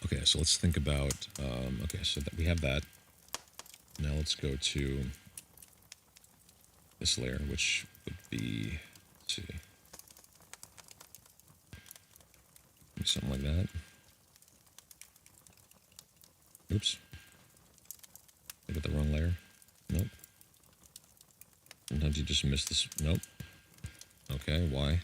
Okay, so let's think about, okay, so that we have that. Now let's go to this layer, which would be, let's see, maybe something like that. Oops. I got the wrong layer. Nope. Sometimes you just miss this. Nope. Okay, why?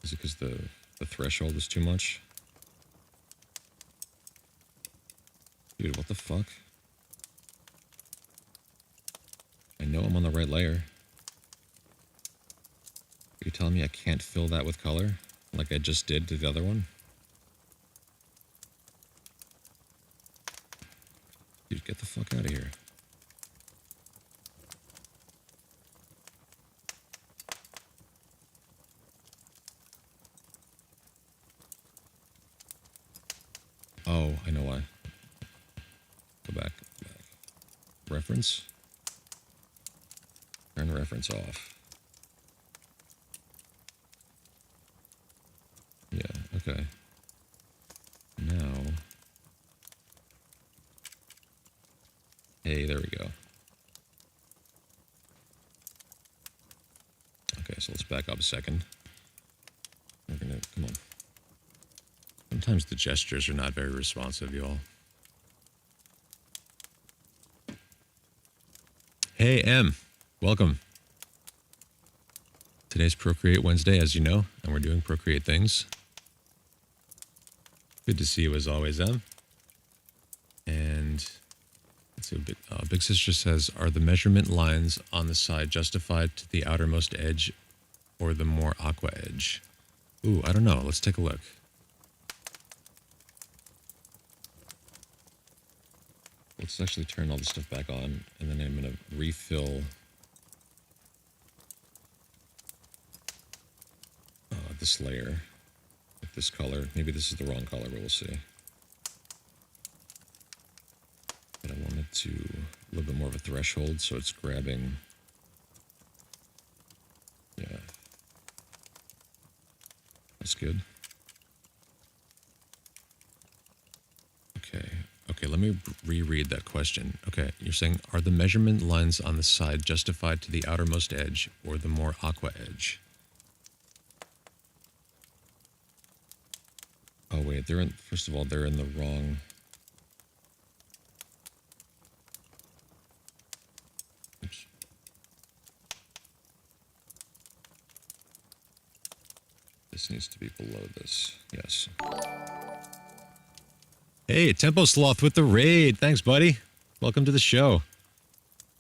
Is it because the threshold is too much? Dude, what the fuck? I know I'm on the right layer. Are you telling me I can't fill that with color like I just did to the other one? Dude, get the fuck out of here. Oh, I know why. Go back. Reference. Turn reference off. Yeah, okay. Now. Hey, there we go. Okay, so let's back up a second. We're gonna, come on. Sometimes the gestures are not very responsive, y'all. Hey, M. Welcome. Today's Procreate Wednesday, as you know, and we're doing Procreate things. Good to see you as always, Em. And let's see, Big Sister says, are the measurement lines on the side justified to the outermost edge or the more aqua edge? Ooh, I don't know. Let's take a look. Let's actually turn all this stuff back on, and then I'm going to refill this layer with this color. Maybe this is the wrong color, but we'll see. But I want it to a little bit more of a threshold, so it's grabbing. Yeah. That's good. Okay, let me reread that question. Okay, you're saying, are the measurement lines on the side justified to the outermost edge or the more aqua edge? Oh wait, first of all, they're in the wrong. Oops. This needs to be below this. Yes. Hey, Tempo Sloth with the raid. Thanks, buddy. Welcome to the show.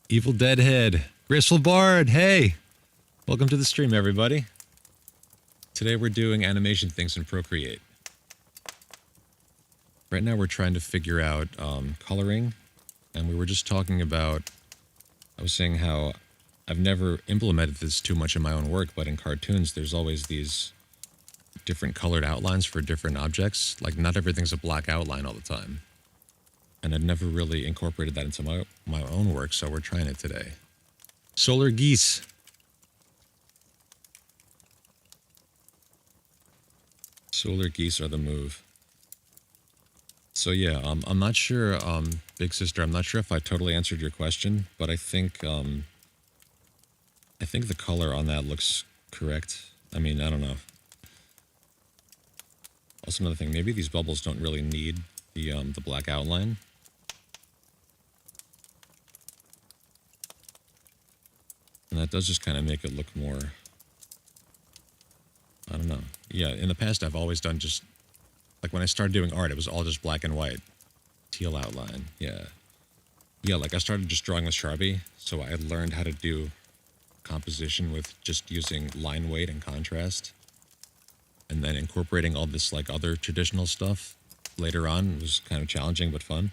Evil Deadhead. Graceful Bard. Hey. Welcome to the stream, everybody. Today we're doing animation things in Procreate. Right now we're trying to figure out coloring, and we were just talking about, I was saying how I've never implemented this too much in my own work, but in cartoons there's always these different colored outlines for different objects. Like not everything's a black outline all the time. And I'd never really incorporated that into my own work, so we're trying it today. Solar geese. Solar geese are the move. So yeah, I'm not sure, Big Sister, I'm not sure if I totally answered your question, but I think the color on that looks correct. I mean, I don't know. Also another thing, maybe these bubbles don't really need the black outline. And that does just kind of make it look more, I don't know. Yeah, in the past I've always done just, like when I started doing art, it was all just black and white. Teal outline, yeah. Yeah, like I started just drawing with Sharpie, so I learned how to do composition with just using line weight and contrast. And then incorporating all this like other traditional stuff later on was kind of challenging but fun.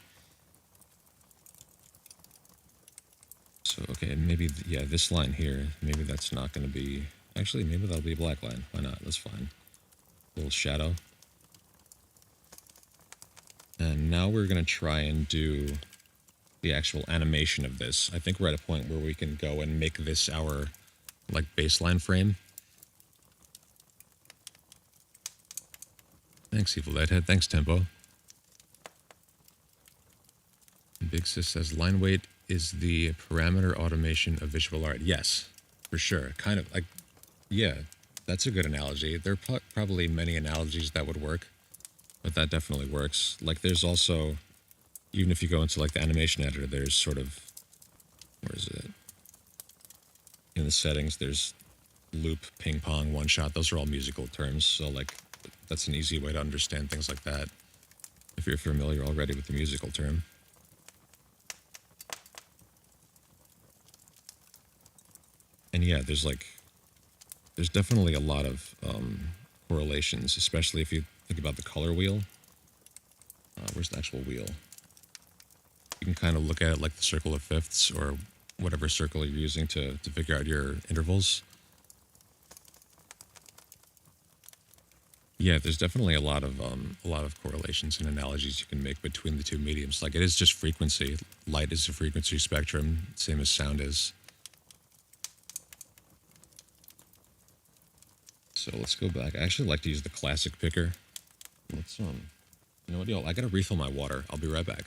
So, okay, maybe, yeah, this line here, maybe that's not going to be, actually, maybe that'll be a black line. Why not? That's fine. A little shadow. And now we're going to try and do the actual animation of this. I think we're at a point where we can go and make this our, like, baseline frame. Thanks, Evil Deadhead. Thanks, Tempo. Big Sis says, line weight is the parameter automation of visual art. Yes, for sure. Kind of like, yeah, that's a good analogy. There are probably many analogies that would work, but that definitely works. Like there's also, even if you go into like the animation editor, there's sort of, where is it? In the settings, there's loop, ping pong, one shot. Those are all musical terms. So like, that's an easy way to understand things like that if you're familiar already with the musical term. And yeah, there's definitely a lot of correlations, especially if you think about the color wheel. Where's the actual wheel? You can kind of look at it like the circle of fifths or whatever circle you're using to figure out your intervals. Yeah, there's definitely a lot of correlations and analogies you can make between the two mediums. Like it is just frequency. Light is a frequency spectrum, same as sound is. So let's go back. I actually like to use the classic picker. Let's you know what, yo, I gotta refill my water. I'll be right back.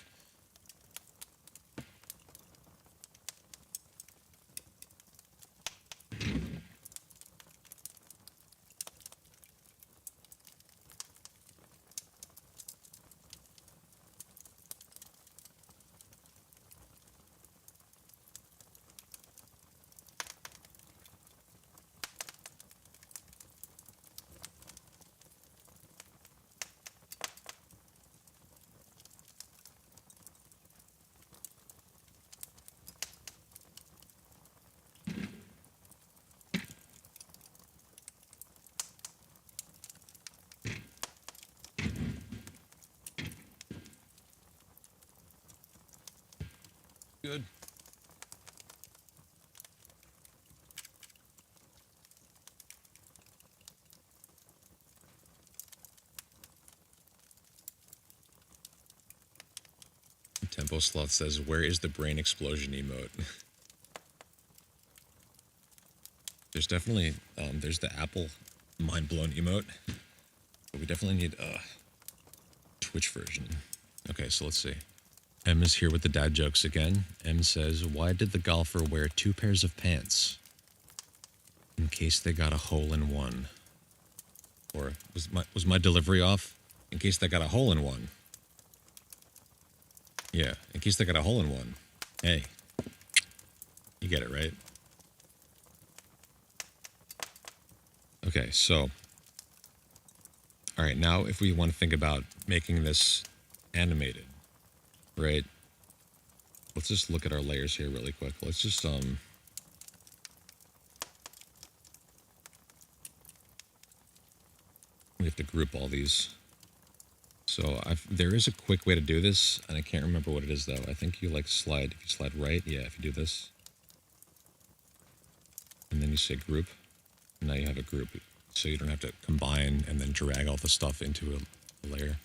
Good. Tempo Sloth says, where is the brain explosion emote? There's definitely, there's the Apple mind blown emote. But we definitely need a Twitch version. Okay, so let's see. M is here with the dad jokes again. M says, why did the golfer wear 2 pairs of pants? In case they got a hole in one. Or was my delivery off? In case they got a hole in one. Yeah, in case they got a hole in one. Hey, you get it, right? Okay, so, all right, now if we want to think about making this animated, right? Let's just look at our layers here really quick. Let's just, have to group all these. So there is a quick way to do this, and I can't remember what it is though. I think you like slide, if you slide right, yeah, if you do this, and then you say group, now you have a group. So you don't have to combine and then drag all the stuff into a layer,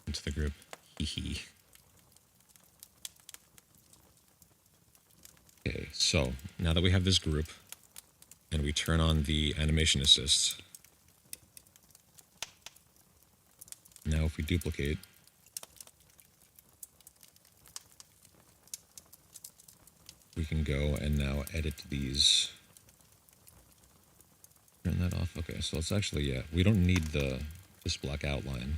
into the group. Hee hee. Okay, so now that we have this group, and we turn on the animation assists, now if we duplicate, we can go and now edit these. Turn that off. Okay, so let's actually, yeah, we don't need this black outline.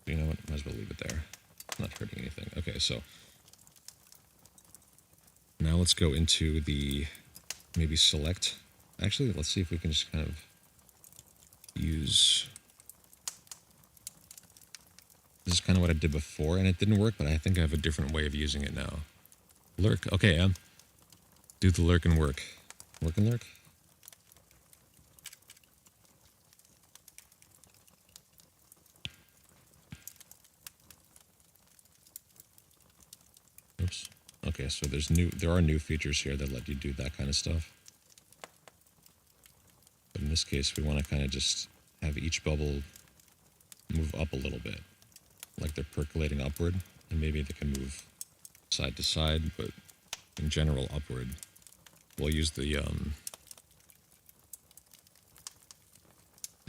You know what? Might as well leave it there. It's not hurting anything. Okay, so now let's go into the maybe select. Actually, let's see if we can just kind of use. This is kind of what I did before, and it didn't work, but I think I have a different way of using it now. Lurk. Okay, do the lurk and work. Work and lurk? Oops. Okay, so there are new features here that let you do that kind of stuff. But in this case, we want to kind of just have each bubble move up a little bit. Like they're percolating upward, and maybe they can move side to side, but in general upward. We'll use the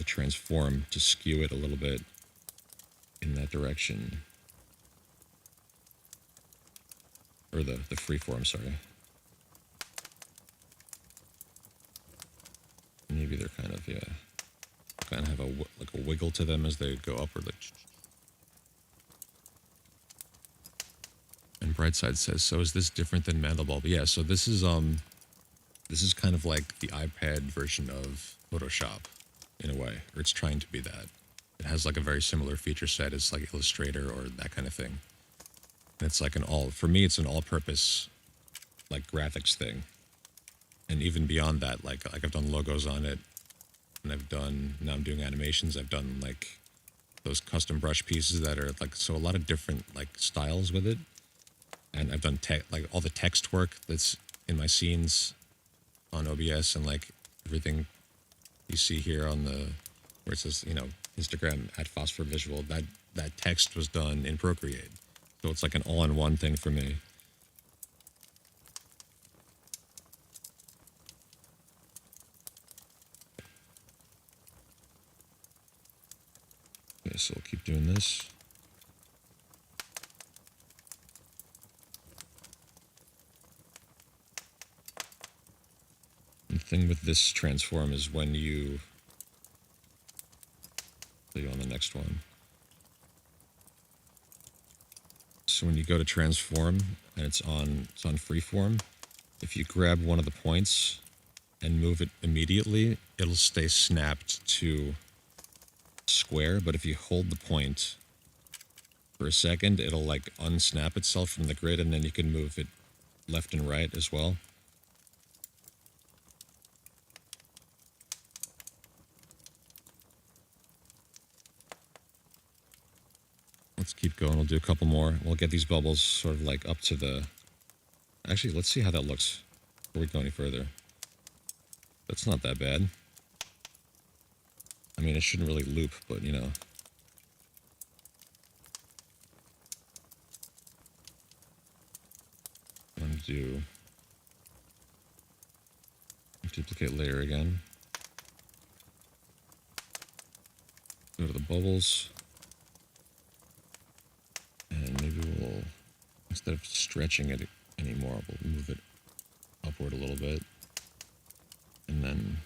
transform to skew it a little bit in that direction. Or the freeform, sorry. Maybe they're kind of, yeah, kind of have like a wiggle to them as they go upward. Like, and Brightside says, so is this different than Mandelbulb? Yeah, so this is kind of like the iPad version of Photoshop in a way, or it's trying to be that. It has like a very similar feature set as like Illustrator or that kind of thing. And it's like for me, it's an all-purpose like graphics thing. And even beyond that, like I've done logos on it, and now I'm doing animations. I've done like those custom brush pieces that are like, so a lot of different like styles with it. And I've done like all the text work that's in my scenes on OBS, and like everything you see here on where it says, you know, Instagram at Phosphor Visual, that text was done in Procreate. So it's like an all-in-one thing for me. Okay, so we'll keep doing this. The thing with this transform is when you on the next one. So when you go to transform and it's on freeform, if you grab one of the points and move it immediately, it'll stay snapped to square. But if you hold the point for a second, it'll like unsnap itself from the grid, and then you can move it left and right as well. Let's keep going. We'll do a couple more. We'll get these bubbles sort of like up to the... Actually, let's see how that looks before we go any further. That's not that bad. I mean, it shouldn't really loop, but you know. I'm going to do duplicate layer again. Go to the bubbles. And maybe we'll, instead of stretching it anymore, we'll move it upward a little bit. And then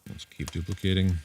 let's keep duplicating.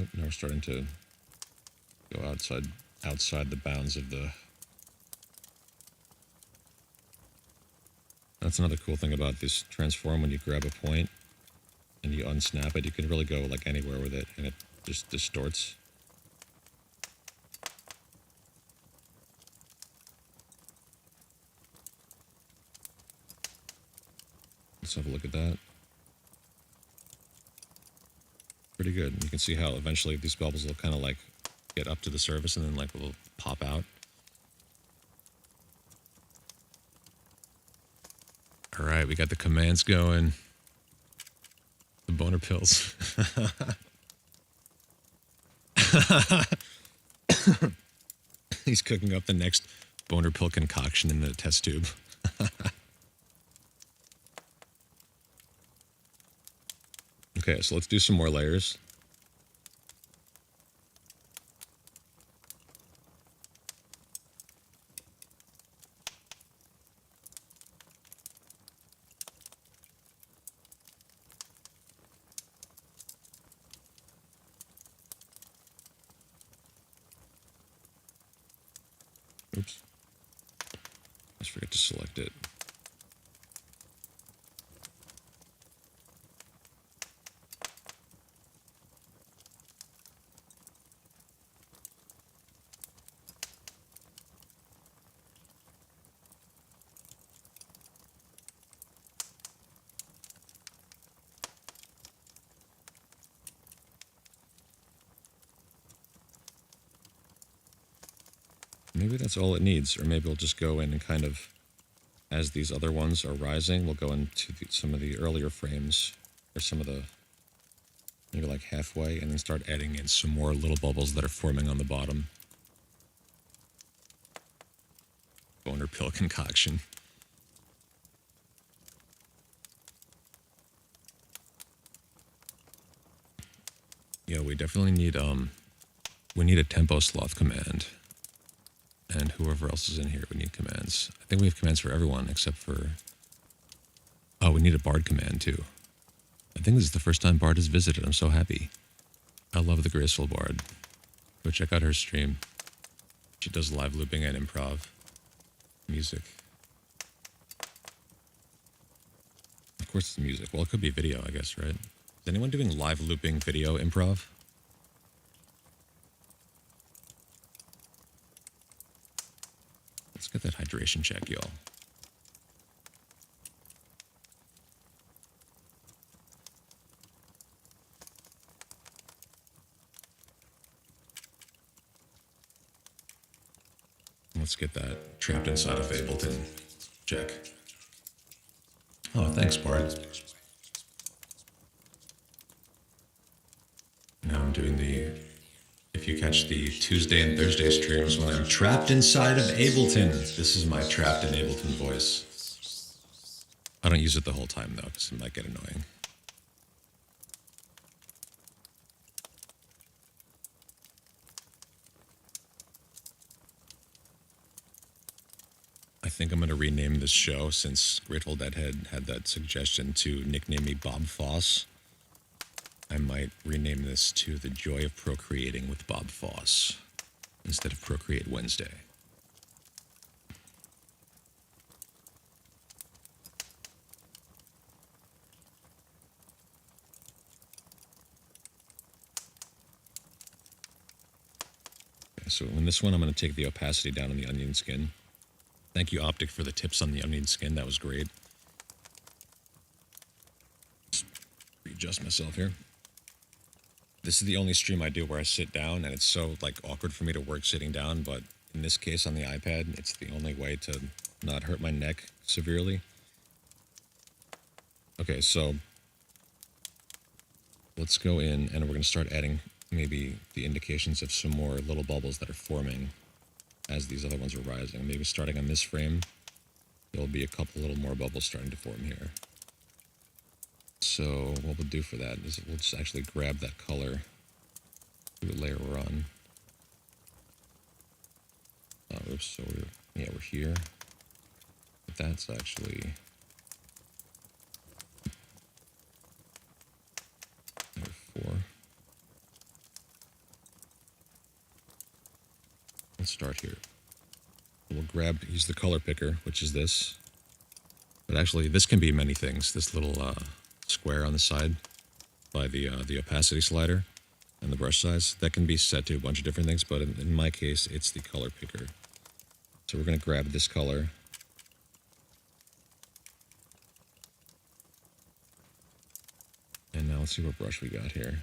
Oh, now we're starting to go outside the bounds of the... That's another cool thing about this transform. When you grab a point and you unsnap it, you can really go like anywhere with it, and it just distorts. Let's have a look at that. Pretty good. You can see how eventually these bubbles will kind of like get up to the surface and then like will pop out. All right, we got the commands going. The boner pills. He's cooking up the next boner pill concoction in the test tube. Okay, so let's do some more layers. Oops. I just forgot to select it. Maybe that's all it needs, or maybe we'll just go in and kind of, as these other ones are rising, we'll go into some of the earlier frames, or some of the, maybe like halfway, and then start adding in some more little bubbles that are forming on the bottom. Boner pill concoction. Yeah, we definitely need a tempo sloth command. And whoever else is in here, we need commands. I think we have commands for everyone except for... Oh, we need a Bard command too. I think this is the first time Bard has visited. I'm so happy. I love the Graceful Bard. Go check out her stream. She does live looping and improv music. Of course it's music. Well, it could be video, I guess, right? Is anyone doing live looping video improv? Let's get that hydration check, y'all. Let's get that trapped inside of Ableton check. Oh, thanks, Bart. Now I'm doing the... If you catch the Tuesday and Thursday streams when I'm trapped inside of Ableton. This is my trapped in Ableton voice. I don't use it the whole time, though, because it might get annoying. I think I'm going to rename this show, since Grateful Dead had that suggestion to nickname me Bob Foss. I might rename this to The Joy of Procreating with Bob Foss instead of Procreate Wednesday. Okay, so in this one, I'm going to take the opacity down on the onion skin. Thank you, Optic, for the tips on the onion skin. That was great. Just readjust myself here. This is the only stream I do where I sit down, and it's so like awkward for me to work sitting down, but in this case on the iPad, it's the only way to not hurt my neck severely. Okay, so let's go in and we're going to start adding maybe the indications of some more little bubbles that are forming as these other ones are rising. Maybe starting on this frame, there'll be a couple little more bubbles starting to form here. So what we'll do for that is we'll just actually grab that color to the layer we're on. Oops, so we're here. But that's actually number 4. start here. We'll use the color picker, which is this. But actually, this can be many things. This little square on the side by the opacity slider and the brush size, that can be set to a bunch of different things, but in my case, it's the color picker. So we're going to grab this color. And now let's see what brush we got here.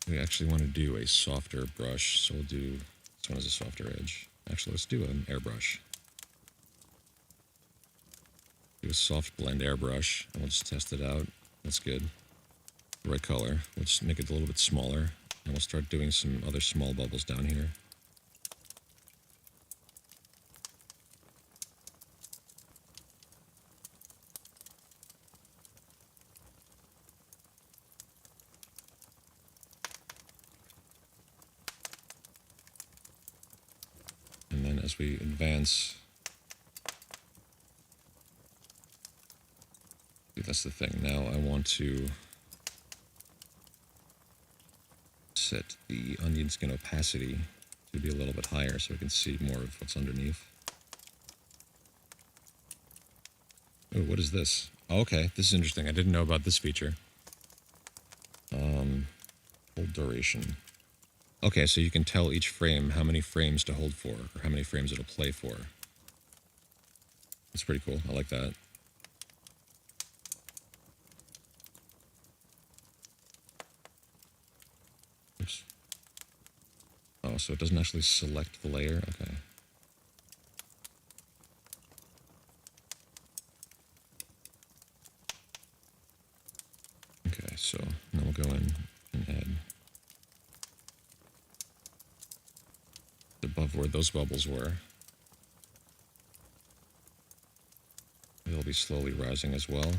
We actually want to do a softer brush, so we'll do, this one has a softer edge. Actually, let's do an airbrush. Do a soft blend airbrush, and we'll just test it out. That's good. The right color. We'll just make it a little bit smaller, and we'll start doing some other small bubbles down here. And then as we advance, that's the thing. Now I want to set the onion skin opacity to be a little bit higher so we can see more of what's underneath. Oh, what is this? Oh, okay, this is interesting. I didn't know about this feature. Hold duration. Okay, so you can tell each frame how many frames to hold for, or how many frames it'll play for. That's pretty cool. I like that. Oops. Oh, so it doesn't actually select the layer? Okay. Okay, so now we'll go in and add above where those bubbles were. They'll be slowly rising as well.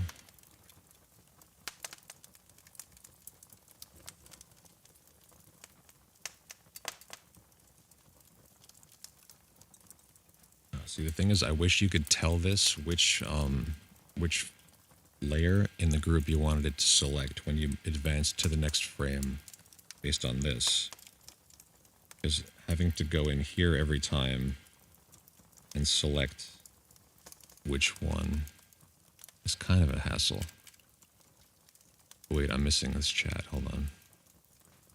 See, the thing is, I wish you could tell this which layer in the group you wanted it to select when you advance to the next frame based on this. Because having to go in here every time and select which one is kind of a hassle. Wait, I'm missing this chat. Hold on.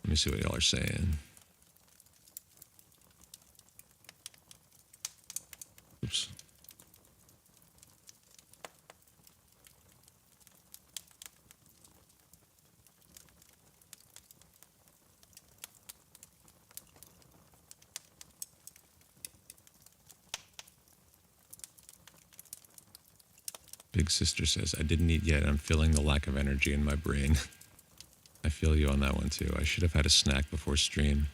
Let me see what y'all are saying. Oops. Big Sister says, I didn't eat yet. I'm feeling the lack of energy in my brain. I feel you on that one too. I should have had a snack before stream.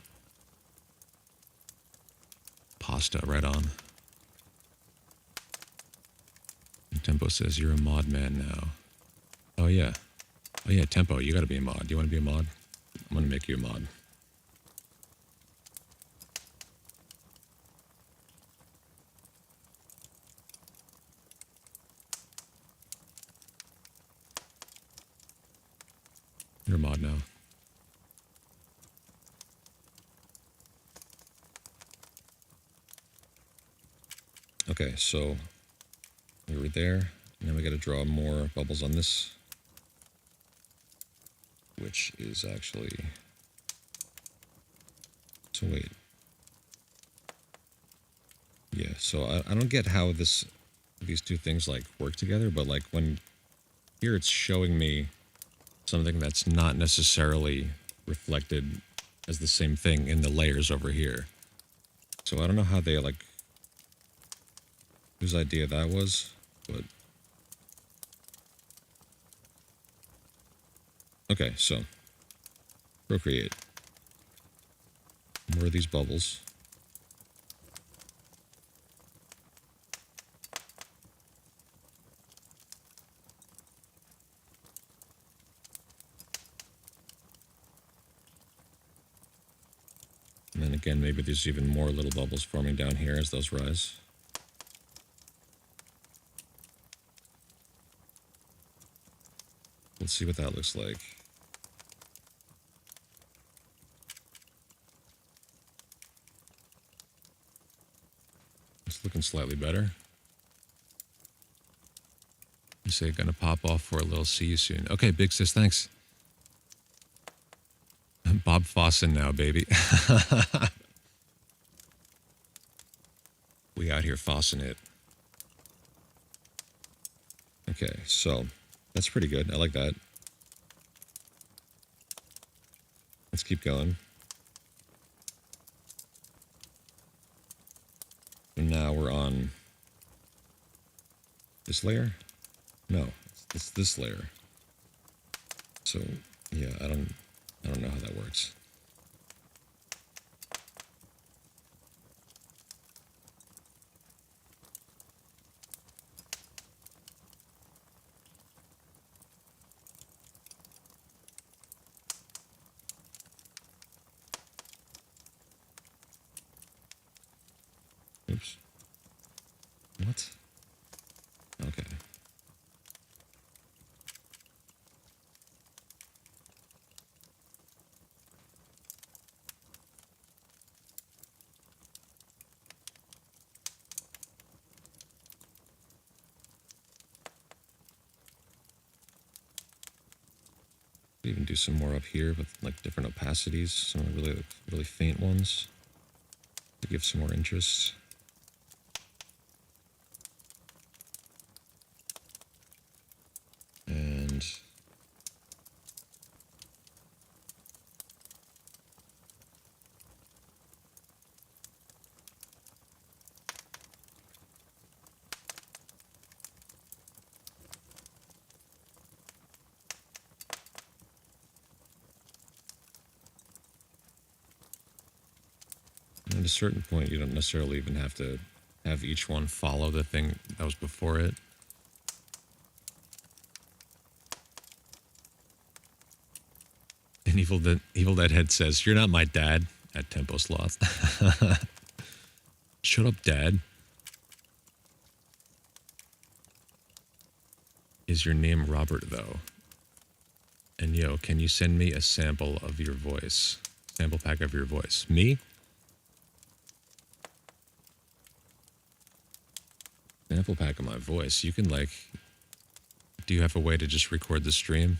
Pasta, right on. And Tempo says, you're a mod man now. Oh yeah. Oh yeah, Tempo, you gotta be a mod. Do you want to be a mod? I'm gonna make you a mod. You're a mod now. Okay, so we were there. Now we got to draw more bubbles on this, which is actually, so wait. Yeah, so I don't get how these two things like work together, but like when here it's showing me something that's not necessarily reflected as the same thing in the layers over here. So I don't know how they like, whose idea that was, but okay, so Procreate. More of these bubbles. And then again, maybe there's even more little bubbles forming down here as those rise. Let's see what that looks like. looking slightly better. You say gonna pop off for a little. See you soon. Okay, big sis, thanks. Bob Fossen now, baby. We out here Fossen it. Okay, so that's pretty good. I like that. Let's keep going. And now we're on this layer. No, it's this layer. So yeah, I don't know how that works. Oops. What? Okay. Even do some more up here with like different opacities, some really faint ones to give some more interest. And at a certain point, you don't necessarily even have to have each one follow the thing that was before it. And Evil Deadhead says, "You're not my dad." At Tempo Sloth. Shut up, Dad. Is your name Robert, though? And yo, can you send me a sample of your voice? Sample pack of your voice. Me? Sample pack of my voice. You can like, do you have a way to just record the stream?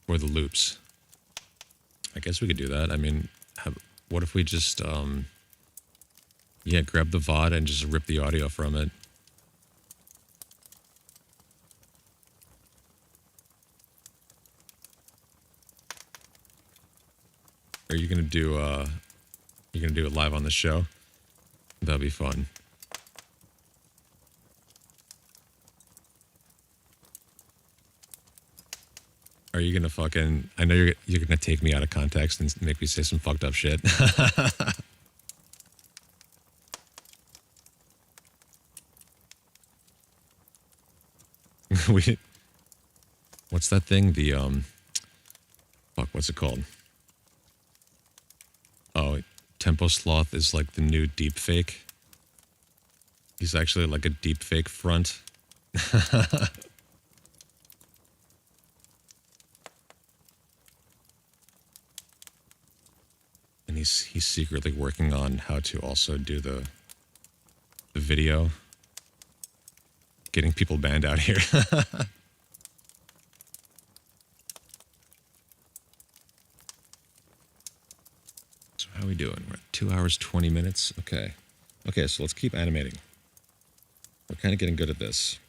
Or the loops? I guess we could do that. I mean, what if we just, yeah, grab the VOD and just rip the audio from it? Are you gonna do, you gonna do it live on the show? That'd be fun. Are you gonna fucking? I know you're gonna take me out of context and make me say some fucked up shit. What's that thing? The fuck, what's it called? Oh, Tempo Sloth is like the new deep fake. He's actually like a deep fake front. And he's secretly working on how to also do the video. Getting people banned out here. So how are we doing? We're at 2 hours, 20 minutes. Okay. Okay, so let's keep animating. We're kind of getting good at this.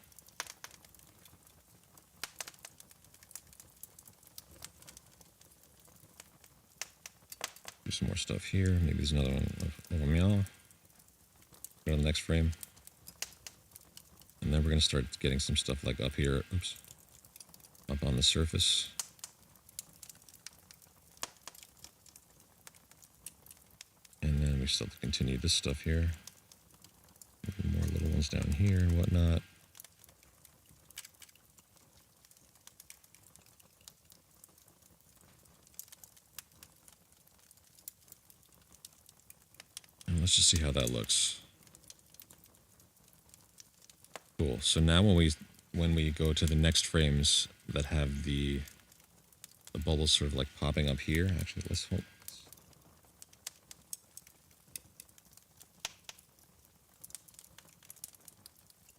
Do some more stuff here. Maybe there's another one of a meow. Go to the next frame. And then we're going to start getting some stuff like up here. Oops. Up on the surface. And then we still have to continue this stuff here. Maybe more little ones down here and whatnot. And let's just see how that looks. Cool. So now when we go to the next frames that have the bubbles sort of like popping up here, actually let's hold.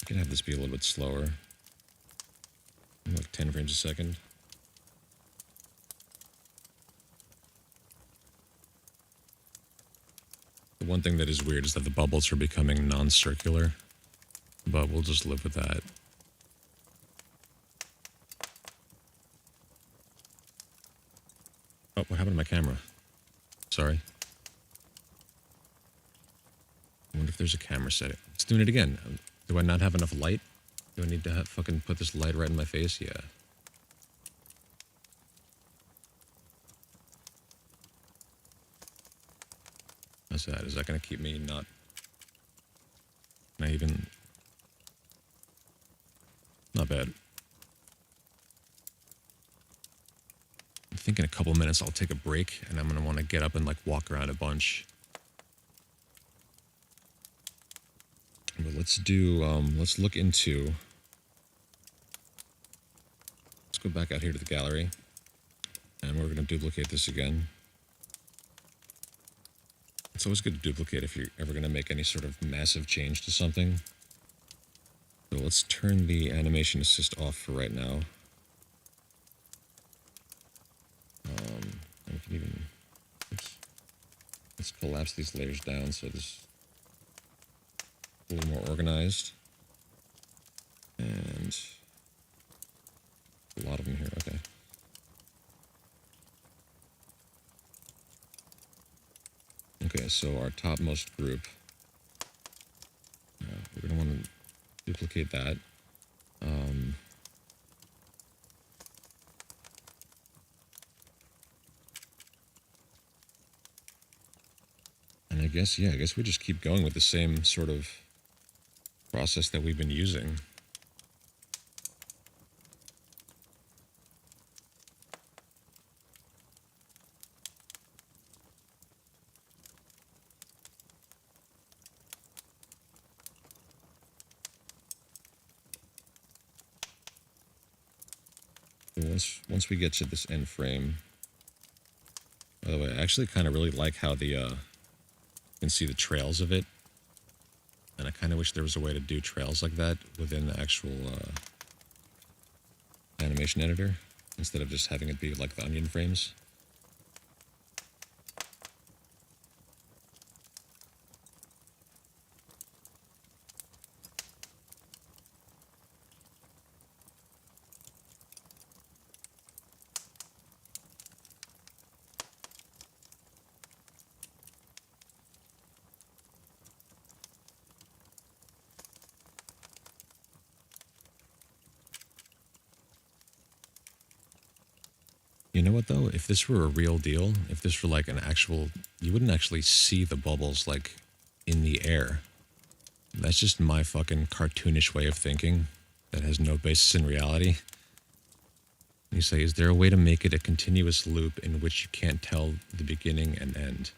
can have this be a little bit slower. Like 10 frames a second. The one thing that is weird is that the bubbles are becoming non-circular, but we'll just live with that. Oh, what happened to my camera? Sorry. I wonder if there's a camera setting. It's doing it again. Do I not have enough light? Do I need to fucking put this light right in my face? Yeah. How's that? Is that going to keep me not even... Not bad. I think in a couple minutes I'll take a break, and I'm going to want to get up and like walk around a bunch. But let's do, let's look into... Let's go back out here to the gallery, and we're going to duplicate this again. It's always good to duplicate if you're ever going to make any sort of massive change to something. So let's turn the animation assist off for right now. And we can even... Oops. Let's collapse these layers down so this is a little more organized. And a lot of them here, okay. Okay, so our topmost group, we're going to want to duplicate that. And I guess we just keep going with the same sort of process that we've been using. Once we get to this end frame, by the way, I actually kind of really like how the you can see the trails of it, and I kind of wish there was a way to do trails like that within the actual animation editor instead of just having it be like the onion frames. You know what though? If this were a real deal, if this were like an actual, you wouldn't actually see the bubbles like in the air. That's just my fucking cartoonish way of thinking that has no basis in reality. You say, is there a way to make it a continuous loop in which you can't tell the beginning and end?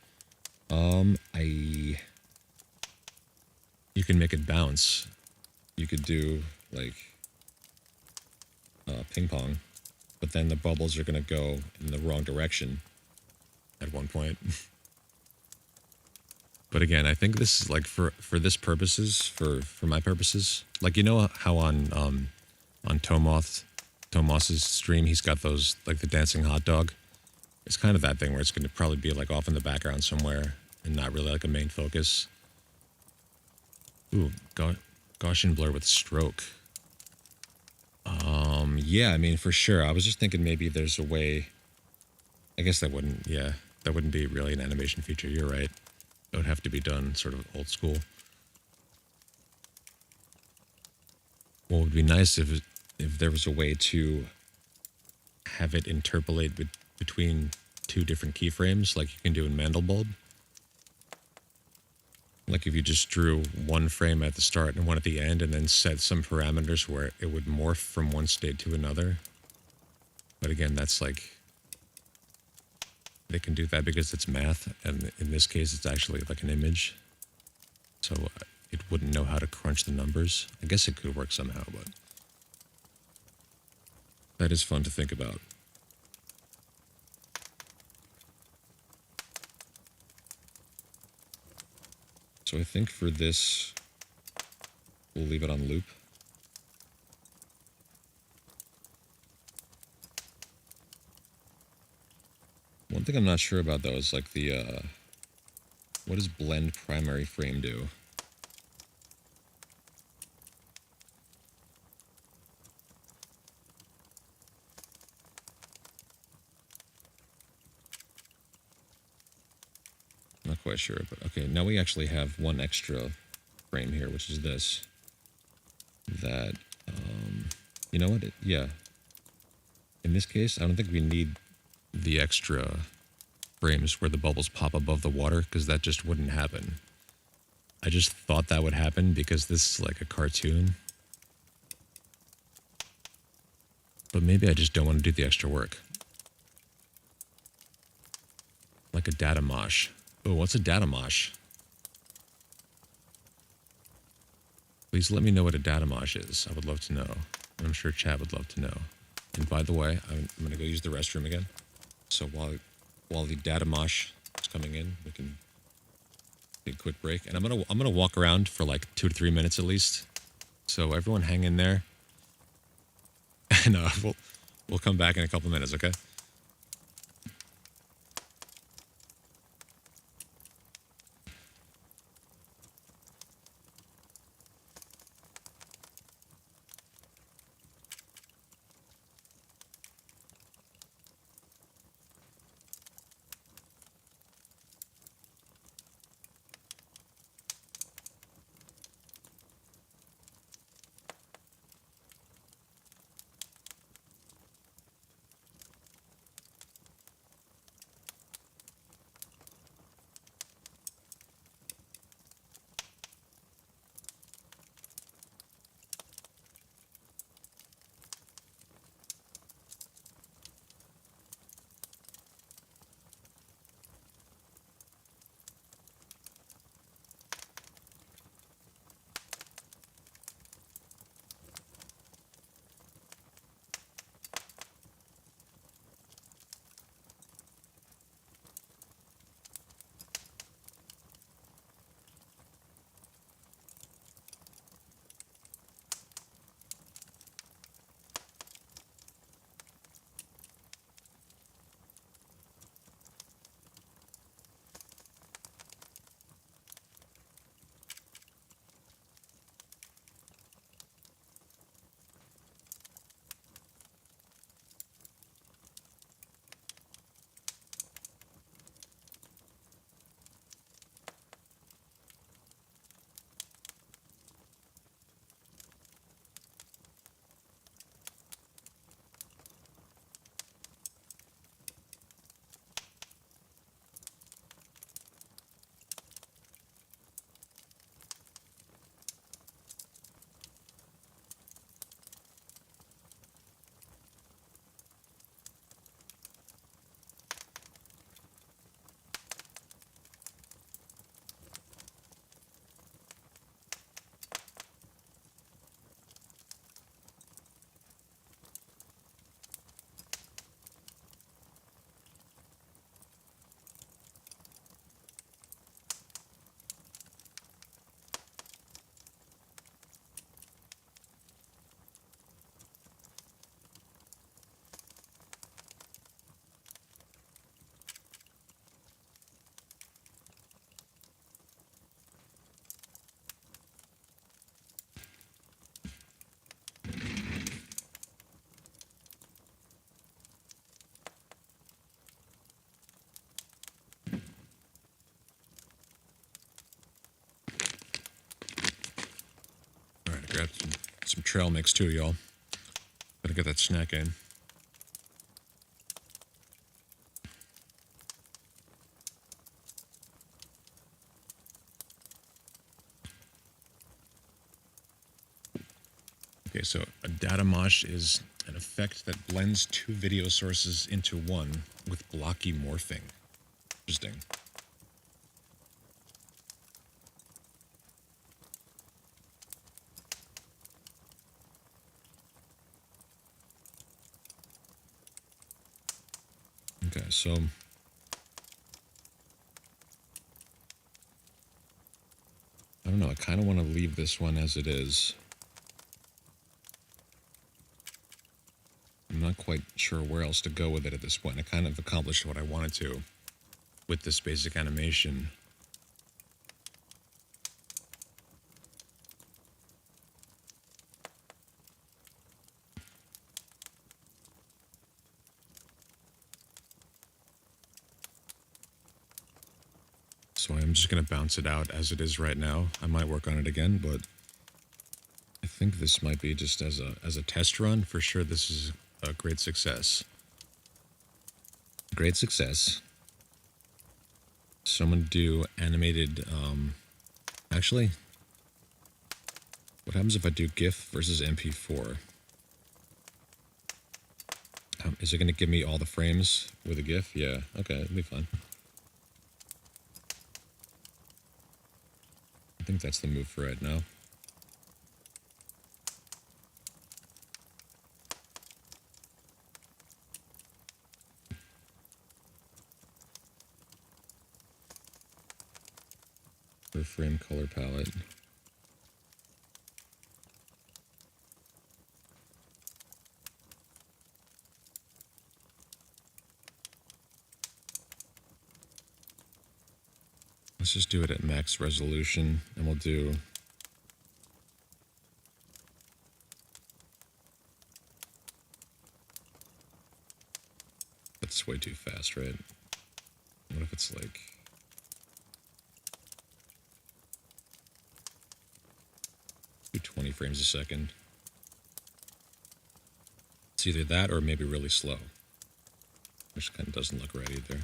You can make it bounce. You could do like ping pong. But then the bubbles are going to go in the wrong direction at one point. But again, I think this is like for this purposes, for my purposes, like, you know how on Tomos's stream, he's got those, like the dancing hot dog. It's kind of that thing where it's going to probably be like off in the background somewhere and not really like a main focus. Ooh, Gaussian blur with stroke. Yeah, I mean, for sure. I was just thinking maybe there's a way. I guess that wouldn't be really an animation feature. You're right. It would have to be done sort of old school. What would be nice if there was a way to have it interpolate between two different keyframes, like you can do in Mandelbulb. Like if you just drew one frame at the start and one at the end and then set some parameters where it would morph from one state to another. But again, that's like, they can do that because it's math, and in this case it's actually like an image. So it wouldn't know how to crunch the numbers. I guess it could work somehow, but that is fun to think about. So I think for this, we'll leave it on loop. One thing I'm not sure about though is like the what does blend primary frame do? Not quite sure, but okay, now we actually have one extra frame here, which is this. That, you know what? Yeah. In this case, I don't think we need the extra frames where the bubbles pop above the water, because that just wouldn't happen. I just thought that would happen because this is like a cartoon. But maybe I just don't want to do the extra work. Like a data mosh. Oh, what's a data mosh? Please let me know what a data mosh is. I would love to know. And I'm sure Chad would love to know. And by the way, I'm going to go use the restroom again. So while the data mosh is coming in, we can take a quick break. And I'm gonna walk around for like 2 to 3 minutes at least. So everyone hang in there. And we'll come back in a couple minutes, okay? All right, I grabbed some trail mix too, y'all. Gotta get that snack in. Okay, so a data mosh is an effect that blends two video sources into one with blocky morphing. Interesting. Okay, so I don't know. I kind of want to leave this one as it is. I'm not quite quite sure where else to go with it at this point. I kind of accomplished what I wanted to with this basic animation. So I'm just going to bounce it out as it is right now. I might work on it again, but I think this might be just as a test run. For sure, this is a great success. Great success. So I'm going to do animated, actually, what happens if I do GIF versus MP4? Is it going to give me all the frames with a GIF? Yeah, okay, it'll be fun. I think that's the move for right now. For frame color palette. Let's just do it at max resolution, and we'll do that's way too fast, right? What if it's like do 20 frames a second? It's either that or maybe really slow, which kind of doesn't look right either.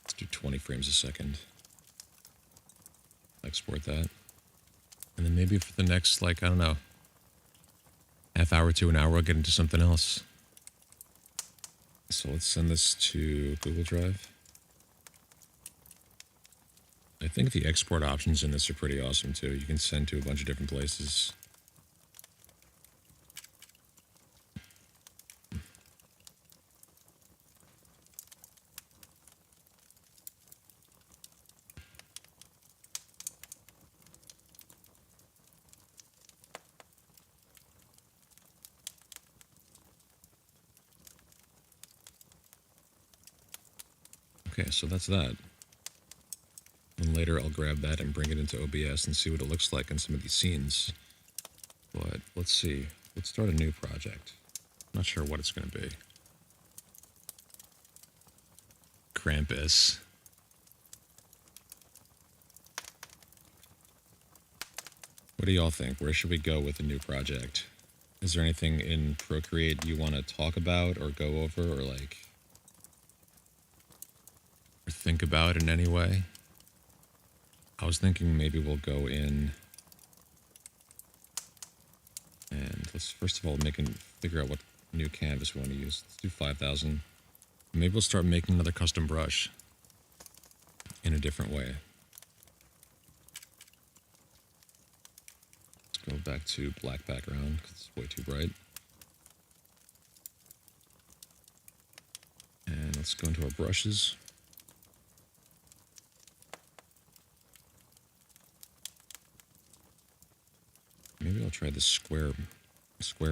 Let's do 20 frames a second. Export that. And then maybe for the next, like, I don't know, half hour to an hour, I'll get into something else. So let's send this to Google Drive. I think the export options in this are pretty awesome too. You can send to a bunch of different places. Okay, so that's that. And later I'll grab that and bring it into OBS and see what it looks like in some of these scenes. But let's see. Let's start a new project. Not sure what it's going to be. Krampus. What do y'all think? Where should we go with a new project? Is there anything in Procreate you want to talk about or go over or like or think about in any way? I was thinking maybe we'll go in and let's first of all figure out what new canvas we want to use. Let's do 5,000. Maybe we'll start making another custom brush in a different way. Let's go back to black background because it's way too bright. And let's go into our brushes. Maybe I'll try this square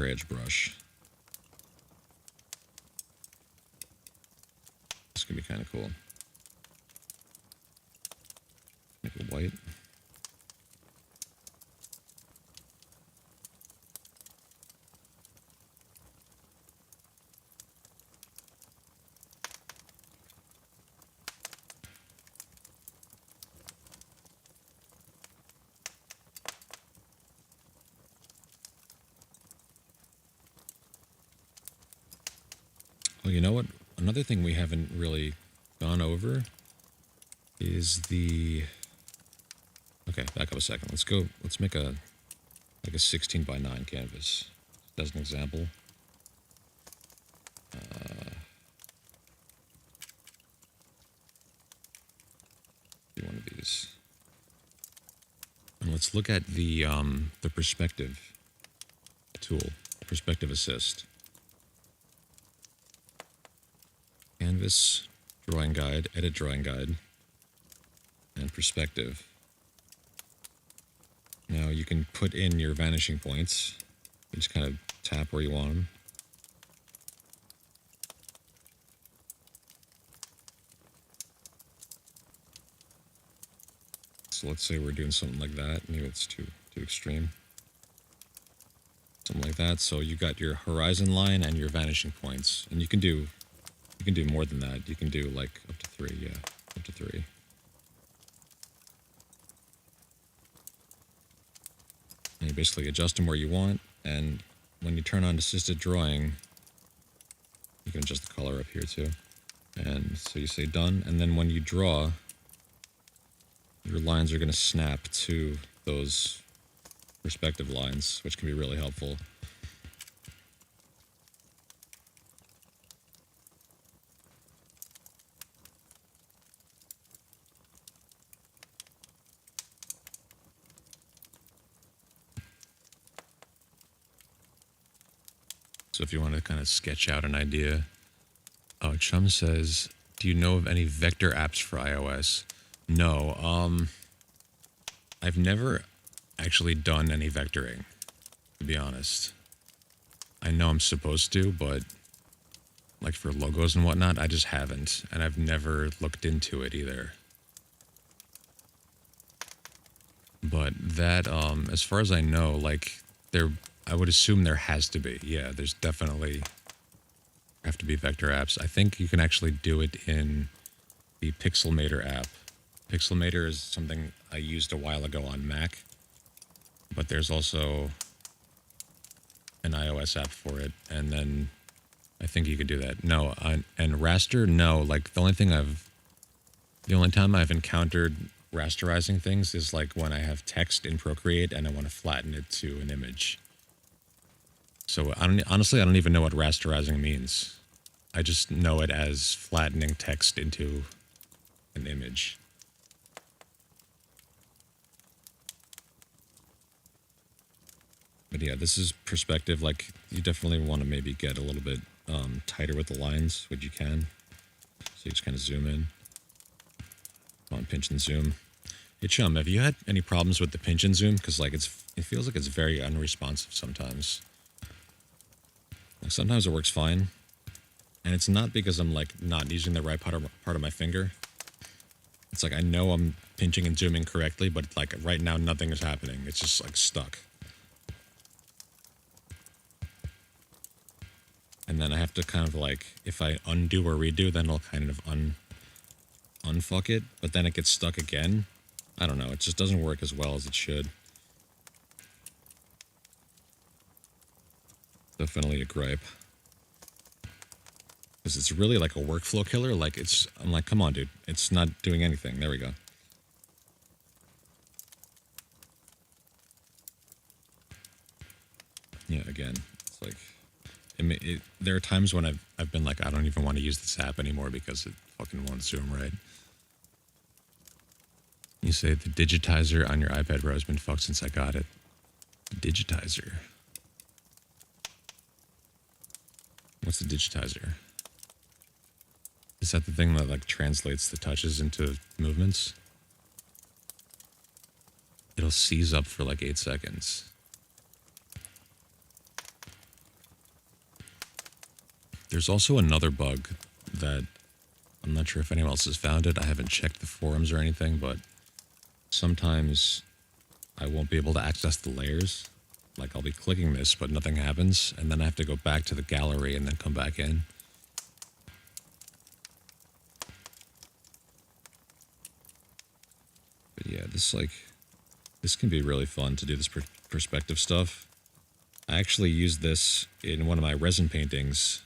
edge brush. This could be kind of cool. Make it white. Well, you know what? Another thing we haven't really gone over is the... Okay, back up a second. Let's make a 16 by 9 canvas as an example. Do one of these. And let's look at the perspective tool, perspective assist. Canvas, drawing guide, edit drawing guide, and perspective. Now you can put in your vanishing points. You just kind of tap where you want them. So let's say we're doing something like that. Maybe it's too extreme. Something like that. So you got your horizon line and your vanishing points, and you can do more than that. You can do like up to 3. Yeah, up to 3. And you basically adjust them where you want, and when you turn on assisted drawing, you can adjust the color up here too. And so you say done, and then when you draw, your lines are going to snap to those perspective lines, which can be really helpful. So if you want to kind of sketch out an idea. Oh, Chum says, do you know of any vector apps for iOS? No. I've never actually done any vectoring, to be honest. I know I'm supposed to, but like for logos and whatnot, I just haven't. And I've never looked into it either. But that, as far as I know, like I would assume there has to be. Yeah, there's definitely have to be vector apps. I think you can actually do it in the Pixelmator app. Pixelmator is something I used a while ago on Mac, but there's also an iOS app for it, and then I think you could do that. No, and raster, no. Like the only time I've encountered rasterizing things is like when I have text in Procreate and I want to flatten it to an image. So honestly, I don't even know what rasterizing means. I just know it as flattening text into an image. But yeah, this is perspective. Like you definitely want to maybe get a little bit tighter with the lines, which you can. So you just kind of zoom in. Come on, pinch and zoom. Hey Chum, have you had any problems with the pinch and zoom? Because like it feels like it's very unresponsive sometimes. Like sometimes it works fine, and it's not because I'm like not using the right part of my finger. It's like I know I'm pinching and zooming correctly, but like right now nothing is happening. It's just like stuck. And then I have to kind of like, if I undo or redo, then I'll kind of unfuck it, but then it gets stuck again. I don't know, it just doesn't work as well as it should. Definitely a gripe. Because it's really like a workflow killer. Like I'm like, come on, dude. It's not doing anything. There we go. Yeah, again, it's like, there are times when I've been like, I don't even want to use this app anymore because it fucking won't zoom right. You say the digitizer on your iPad Pro has been fucked since I got it. Digitizer. What's the digitizer? Is that the thing that like translates the touches into movements? It'll seize up for like 8 seconds. There's also another bug that I'm not sure if anyone else has found it. I haven't checked the forums or anything, but sometimes I won't be able to access the layers. Like I'll be clicking this, but nothing happens, and then I have to go back to the gallery and then come back in. But yeah, this can be really fun to do this perspective stuff. I actually used this in one of my resin paintings,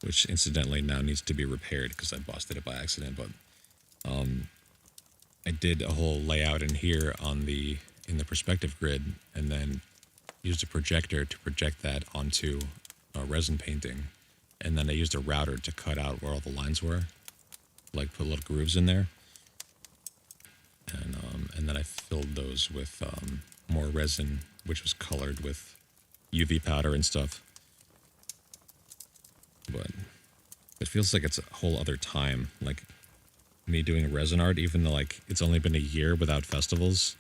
which incidentally now needs to be repaired because I busted it by accident, but I did a whole layout in here in the perspective grid, and then used a projector to project that onto a resin painting, and then I used a router to cut out where all the lines were, like put little grooves in there, and then I filled those with more resin, which was colored with UV powder and stuff. But it feels like it's a whole other time, like me doing resin art, even though like it's only been a year without festivals.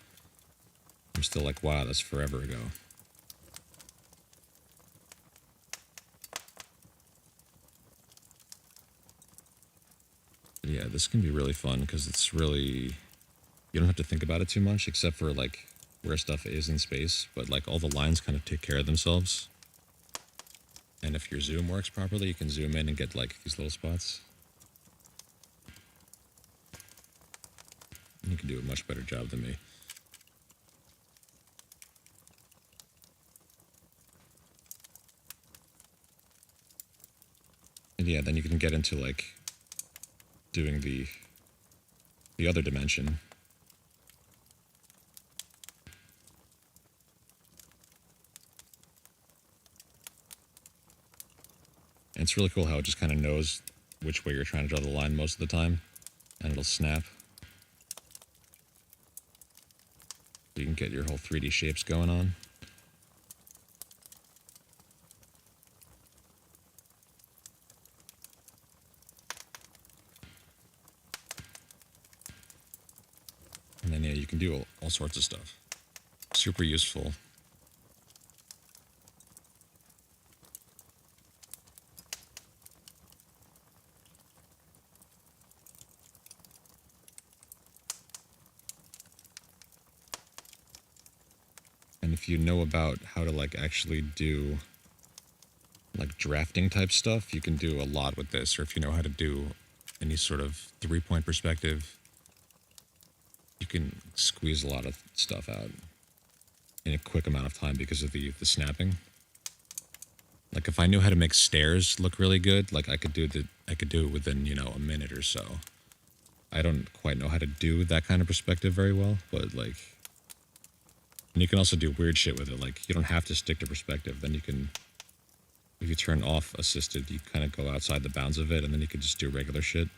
I'm still like, wow, that's forever ago. But yeah, this can be really fun because it's really, you don't have to think about it too much except for like where stuff is in space, but like all the lines kind of take care of themselves. And if your zoom works properly, you can zoom in and get like these little spots. You can do a much better job than me. And yeah, then you can get into like doing the other dimension. And it's really cool how it just kind of knows which way you're trying to draw the line most of the time, and it'll snap. You can get your whole 3D shapes going on. And then yeah, you can do all sorts of stuff. Super useful. And if you know about how to like actually do like drafting type stuff, you can do a lot with this. Or if you know how to do any sort of 3-point perspective, you can squeeze a lot of stuff out in a quick amount of time because of the snapping. Like if I knew how to make stairs look really good, like I could do it within, you know, a minute or so. I don't quite know how to do that kind of perspective very well, but like, and you can also do weird shit with it. Like you don't have to stick to perspective. Then you can, if you turn off assisted, you kind of go outside the bounds of it, and then you can just do regular shit.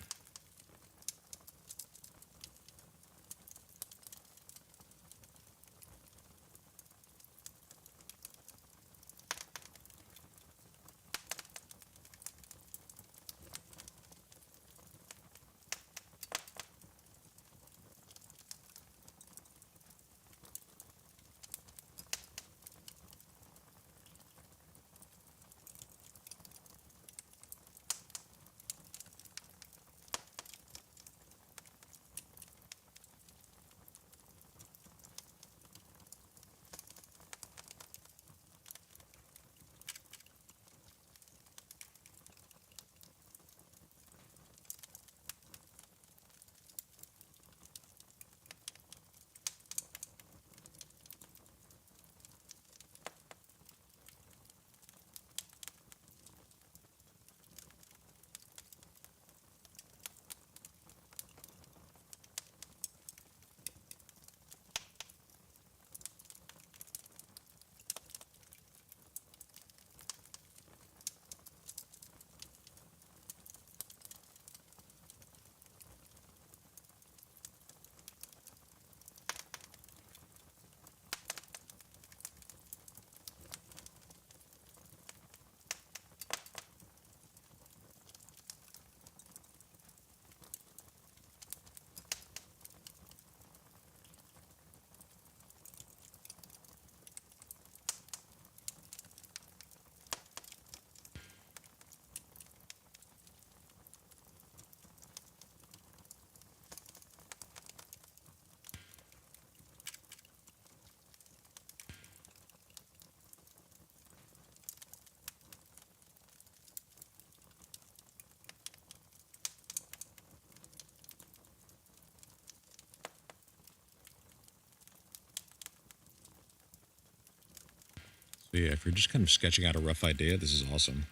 So yeah, if you're just kind of sketching out a rough idea, this is awesome.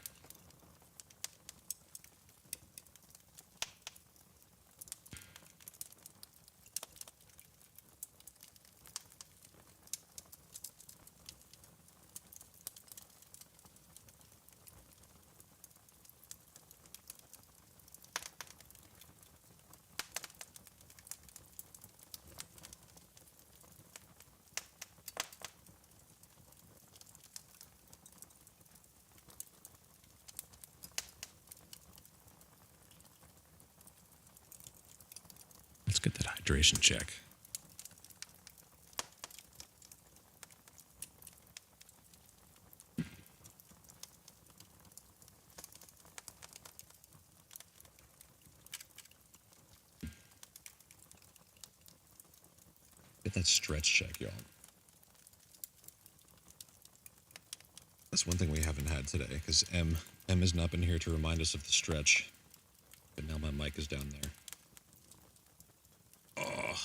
Let's get that hydration check. Get that stretch check, y'all. That's one thing we haven't had today, because M has not been here to remind us of the stretch. But now my mic is down there. Oh.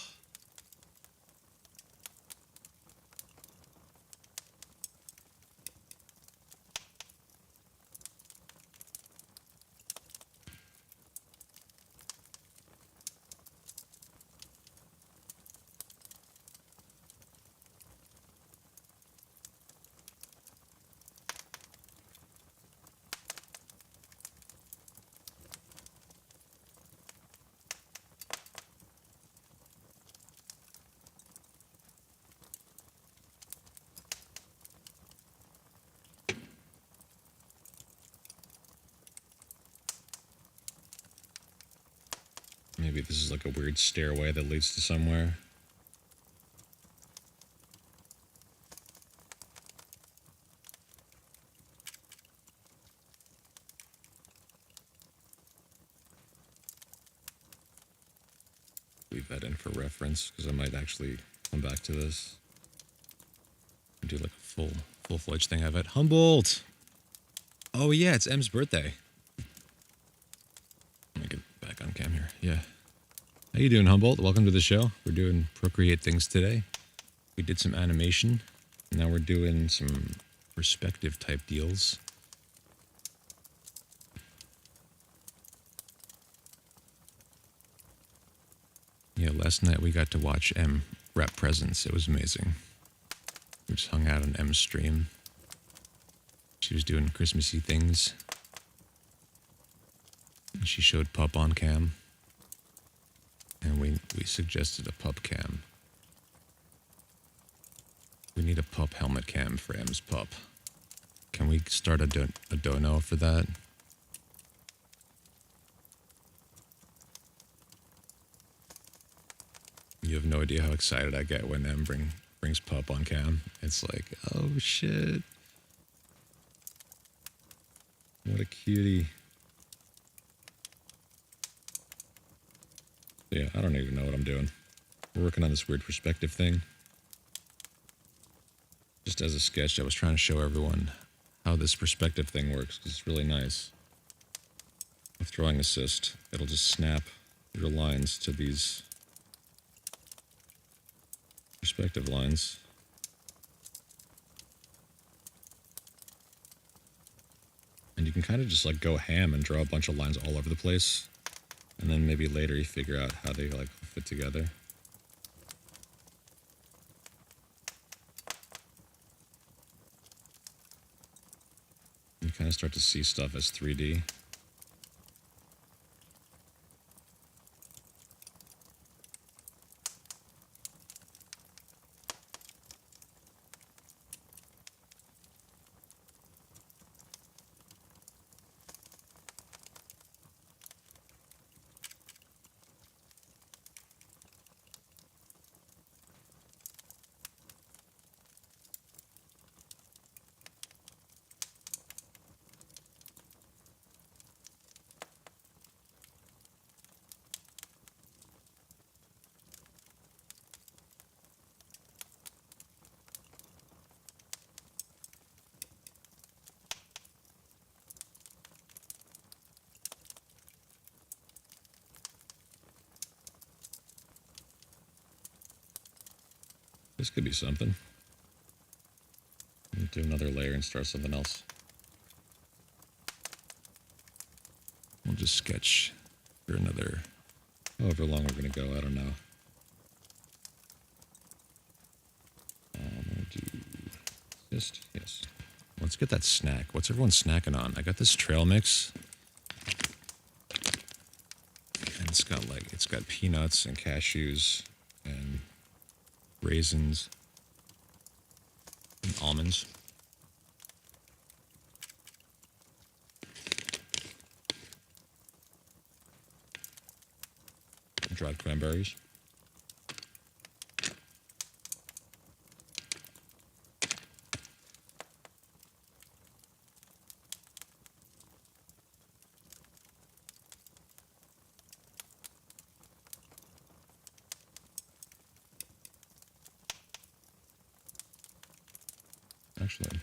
Maybe this is like a weird stairway that leads to somewhere. Leave that in for reference, because I might actually come back to this. Do like a full-fledged thing of it. Humboldt! Oh yeah, it's M's birthday. Let me get back on cam here. Yeah. How you doing, Humboldt? Welcome to the show. We're doing Procreate things today. We did some animation. Now we're doing some perspective type deals. Yeah, last night we got to watch M rep presents. It was amazing. We just hung out on M's stream. She was doing Christmassy things. And she showed pup on cam. And we suggested a pup cam. We need a pup helmet cam for M's pup. Can we start a dono for that? You have no idea how excited I get when M brings pup on cam. It's like, oh shit. What a cutie. Yeah, I don't even know what I'm doing. We're working on this weird perspective thing. Just as a sketch, I was trying to show everyone how this perspective thing works, because it's really nice. With drawing assist, it'll just snap your lines to these perspective lines. And you can kind of just like go ham and draw a bunch of lines all over the place. And then maybe later you figure out how they like fit together. You kind of start to see stuff as 3D. This could be something. Do another layer and start something else. We'll just sketch for another, however long we're going to go, I don't know. I'm going to do this, yes. Let's get that snack. What's everyone snacking on? I got this trail mix. And it's got peanuts and cashews and raisins and almonds. Dried cranberries. Actually,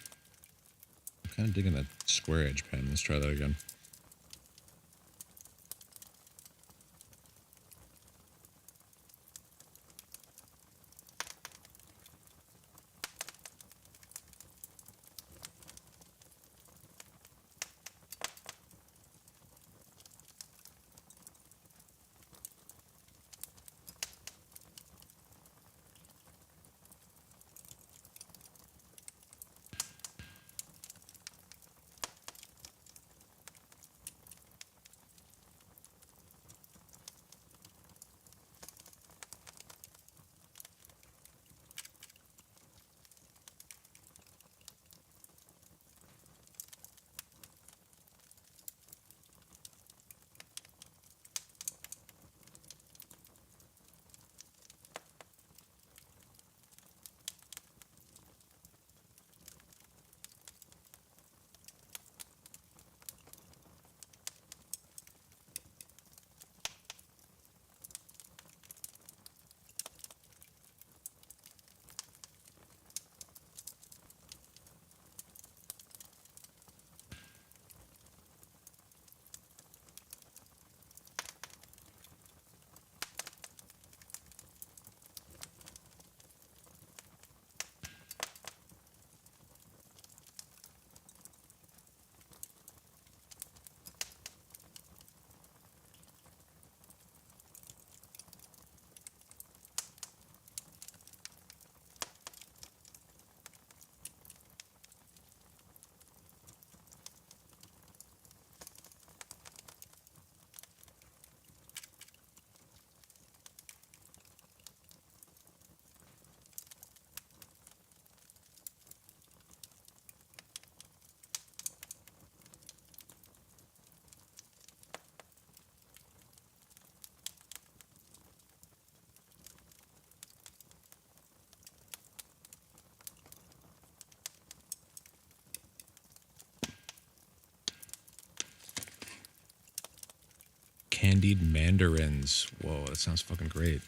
I'm kind of digging that square edge pen. Let's try that again. Candied mandarins. Whoa, that sounds fucking great.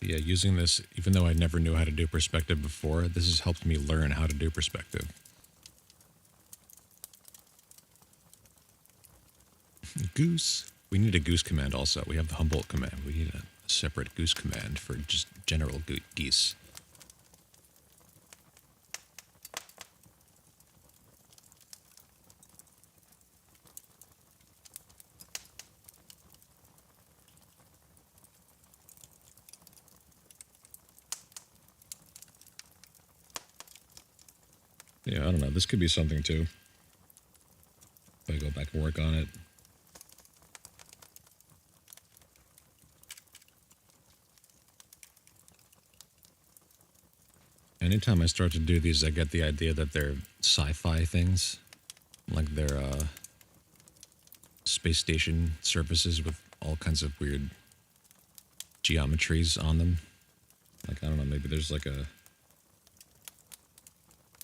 Yeah, using this, even though I never knew how to do perspective before, this has helped me learn how to do perspective. Goose. We need a goose command also. We have the Humboldt command. We need a separate goose command for just general geese. Yeah, I don't know. This could be something too. If I go back and work on it. Anytime I start to do these, I get the idea that they're sci-fi things. Like they're space station surfaces with all kinds of weird geometries on them. Like, I don't know, maybe there's like a...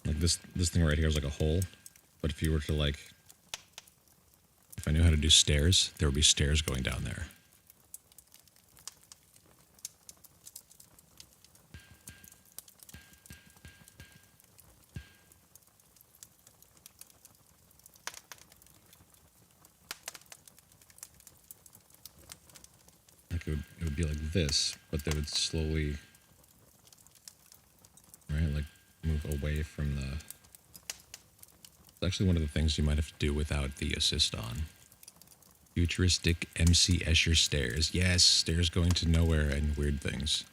Like this thing right here is like a hole. But if you were to like... If I knew how to do stairs, there would be stairs going down there. Like it would be like this, but they would slowly away from the... It's actually one of the things you might have to do without the assist on. Futuristic MC Escher stairs. Yes, stairs going to nowhere and weird things.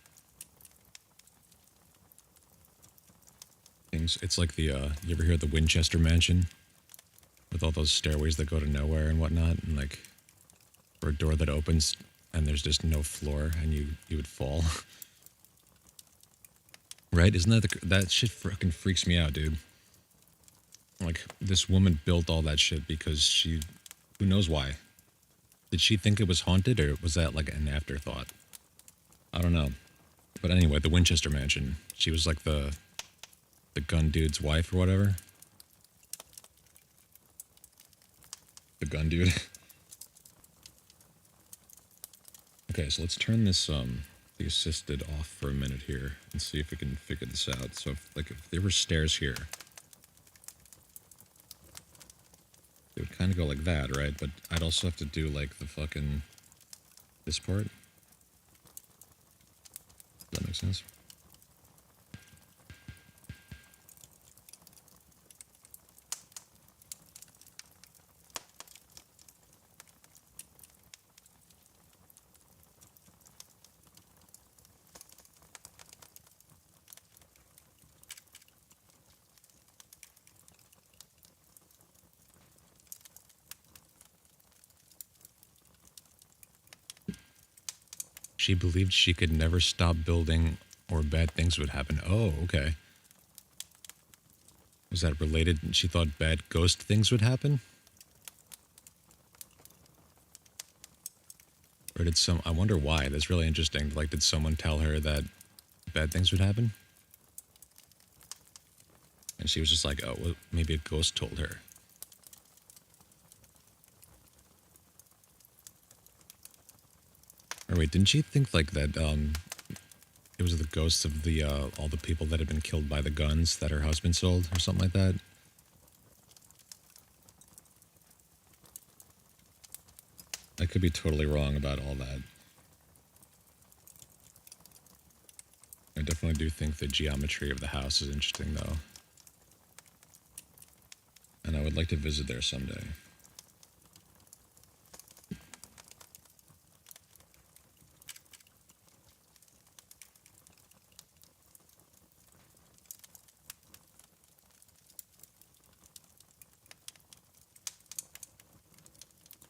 It's like the, you ever hear of the Winchester Mansion? With all those stairways that go to nowhere and whatnot, and like, or a door that opens and there's just no floor and you would fall. Right? Isn't that that shit fucking freaks me out, dude. Like, this woman built all that shit because who knows why? Did she think it was haunted, or was that like an afterthought? I don't know. But anyway, the Winchester Mansion, she was like the gun dude's wife or whatever. The gun dude. Okay, so let's turn this, the assisted off for a minute here and see if we can figure this out. So if there were stairs here, it would kind of go like that, right? But I'd also have to do like the fucking, this part. Does that make sense? She believed she could never stop building or bad things would happen. Oh, okay. Was that related? She thought bad ghost things would happen? Or did I wonder why. That's really interesting. Like, did someone tell her that bad things would happen? And she was just like, oh, well, maybe a ghost told her. Or wait, didn't she think like that, it was the ghosts of the, all the people that had been killed by the guns that her husband sold or something like that? I could be totally wrong about all that. I definitely do think the geometry of the house is interesting, though. And I would like to visit there someday.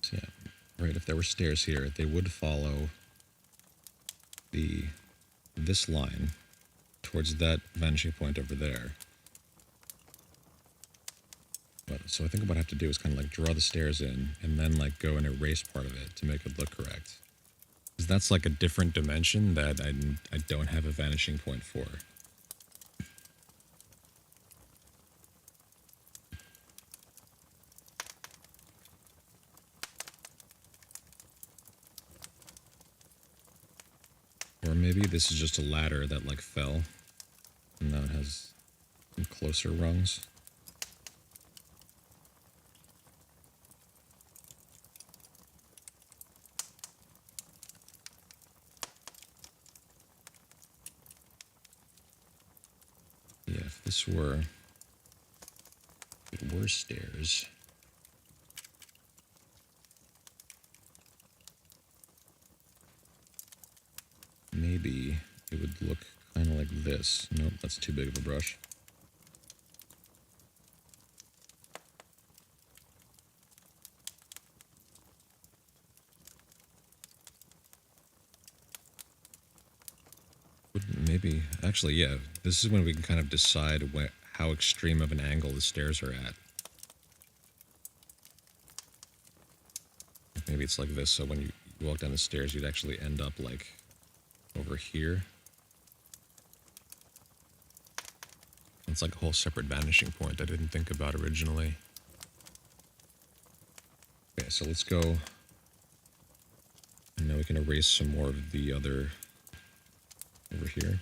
So yeah, right, if there were stairs here, they would follow this line towards that vanishing point over there. But, so I think what I have to do is kind of like draw the stairs in and then like go and erase part of it to make it look correct. Because that's like a different dimension that I don't have a vanishing point for. Or maybe this is just a ladder that like fell and now it has some closer rungs. Yeah, if it were stairs. Maybe it would look kind of like this. Nope, that's too big of a brush. Maybe, actually, yeah, this is when we can kind of decide how extreme of an angle the stairs are at. Maybe it's like this, so when you walk down the stairs, you'd actually end up like over here. It's like a whole separate vanishing point I didn't think about originally. Okay, so let's go. And now we can erase some more of the other over here.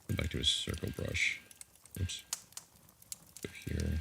Go back to a circle brush. Oops. Go here.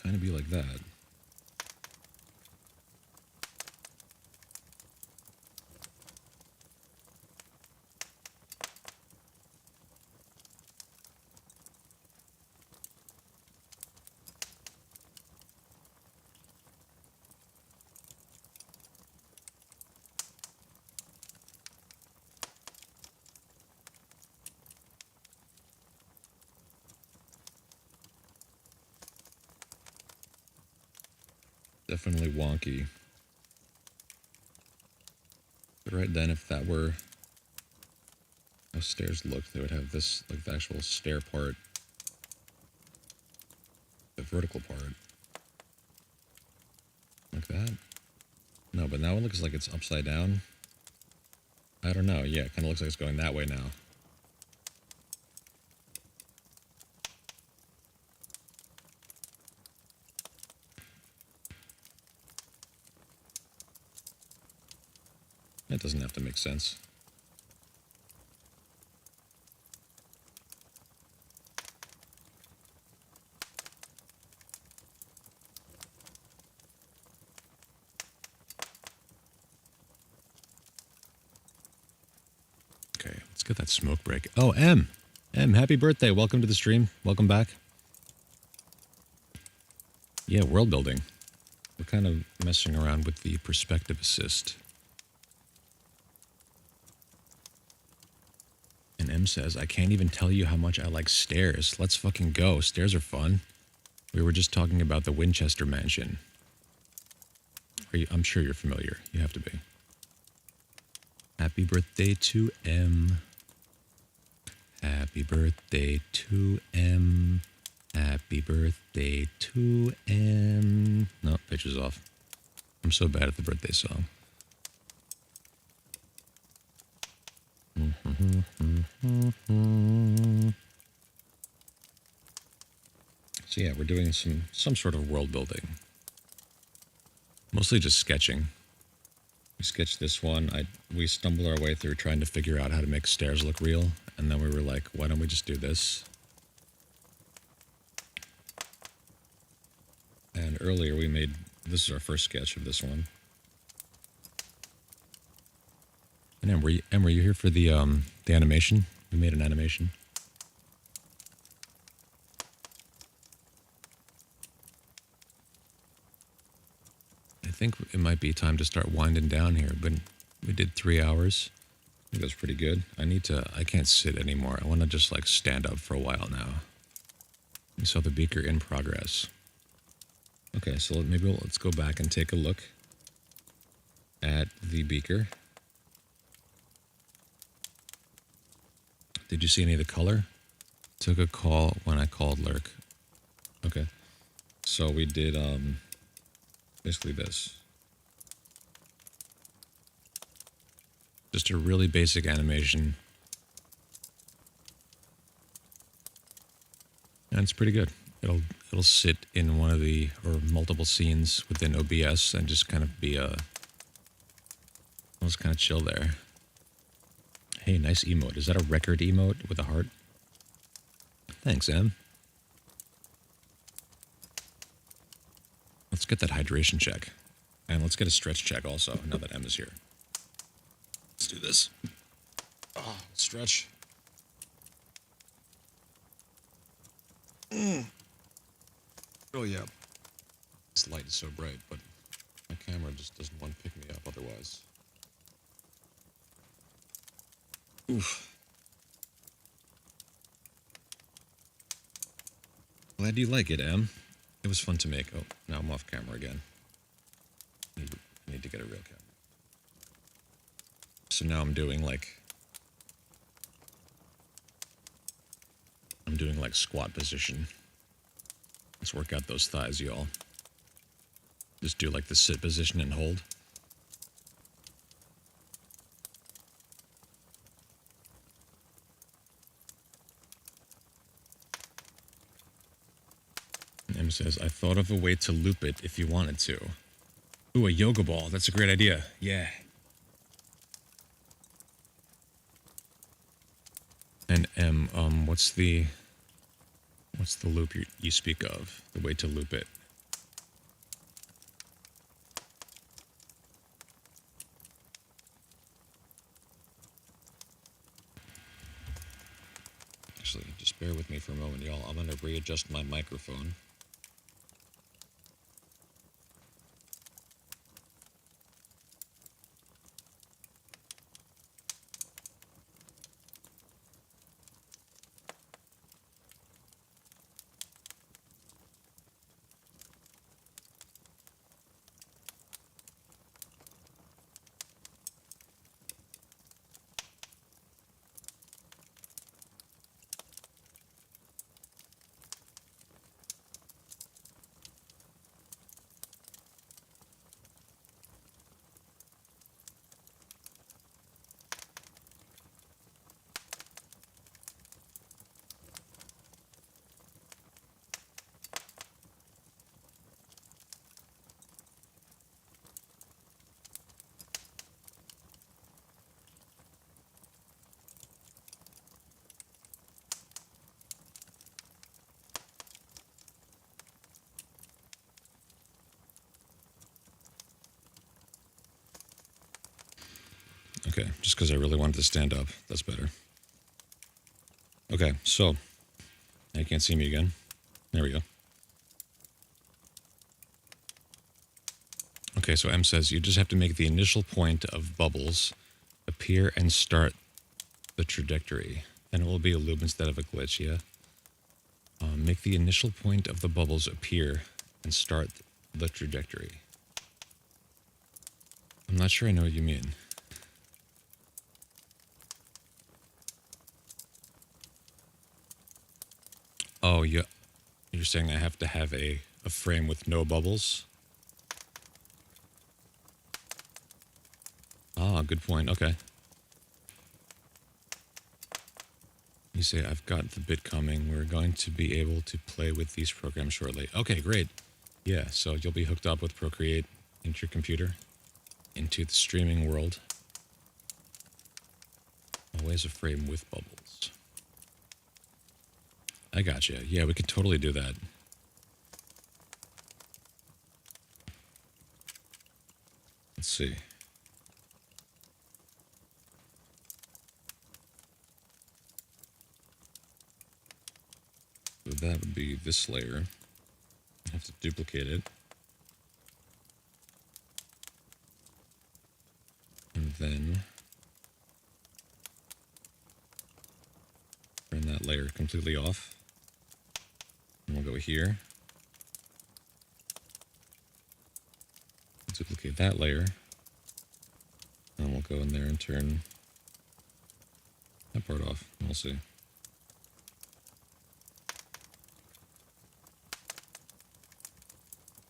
kind of be like that. Definitely wonky. But right then, if that were how stairs look, they would have this, like the actual stair part, the vertical part. Like that? No, but now it looks like it's upside down. I don't know. Yeah, it kind of looks like it's going that way now. That doesn't have to make sense. Okay, let's get that smoke break. Oh, M! M, happy birthday. Welcome to the stream. Welcome back. Yeah, world building. We're kind of messing around with the perspective assist. And M says, I can't even tell you how much I like stairs. Let's fucking go. Stairs are fun. We were just talking about the Winchester Mansion. I'm sure you're familiar. You have to be. Happy birthday to M. Happy birthday to M. Happy birthday to M. No, picture's off. I'm so bad at the birthday song. So yeah, we're doing some sort of world building. Mostly just sketching. We sketched this one. We stumbled our way through trying to figure out how to make stairs look real, and then we were like, why don't we just do this? And earlier we made, this is our first sketch of this one. And Em, were you here for the animation? We made an animation. I think it might be time to start winding down here, but we did 3 hours. I think that's pretty good. I can't sit anymore. I want to just like stand up for a while now. We saw the beaker in progress. Okay, so let's go back and take a look at the beaker. Did you see any of the color? Took a call when I called Lurk. Okay. So we did basically this. Just a really basic animation. And it's pretty good. It'll sit in one of the or multiple scenes within OBS and just kind of be I'll just kind of chill there. Hey, nice emote. Is that a record emote with a heart? Thanks, Em. Let's get that hydration check. And let's get a stretch check also, now that Em is here. Let's do this. Oh, stretch. Oh, yeah. This light is so bright, but my camera just doesn't want to pick me up otherwise. Oof. Glad you like it, Em. It was fun to make. Oh, now I'm off camera again. I need to get a real camera. So now I'm doing like squat position. Let's work out those thighs, y'all. Just do like the sit position and hold. And M says, I thought of a way to loop it if you wanted to. Ooh, a yoga ball. That's a great idea. Yeah. And M, what's the loop you speak of? The way to loop it. for a moment, y'all. I'm going to readjust my microphone. Okay, just because I really wanted to stand up. That's better. Okay, so now you can't see me again. There we go. Okay, so M says you just have to make the initial point of bubbles appear and start the trajectory. Then it will be a loop instead of a glitch, yeah? Make the initial point of the bubbles appear and start the trajectory. I'm not sure I know what you mean. Oh, yeah. You're saying I have to have a frame with no bubbles? Ah, good point. Okay. You say, I've got the bit coming. We're going to be able to play with these programs shortly. Okay, great. Yeah, so you'll be hooked up with Procreate into your computer, into the streaming world. Always a frame with bubbles. I gotcha. Yeah, we could totally do that. Let's see. So that would be this layer. I have to duplicate it. And then turn that layer completely off. And we'll go here. Duplicate that layer. And we'll go in there and turn that part off. We'll see.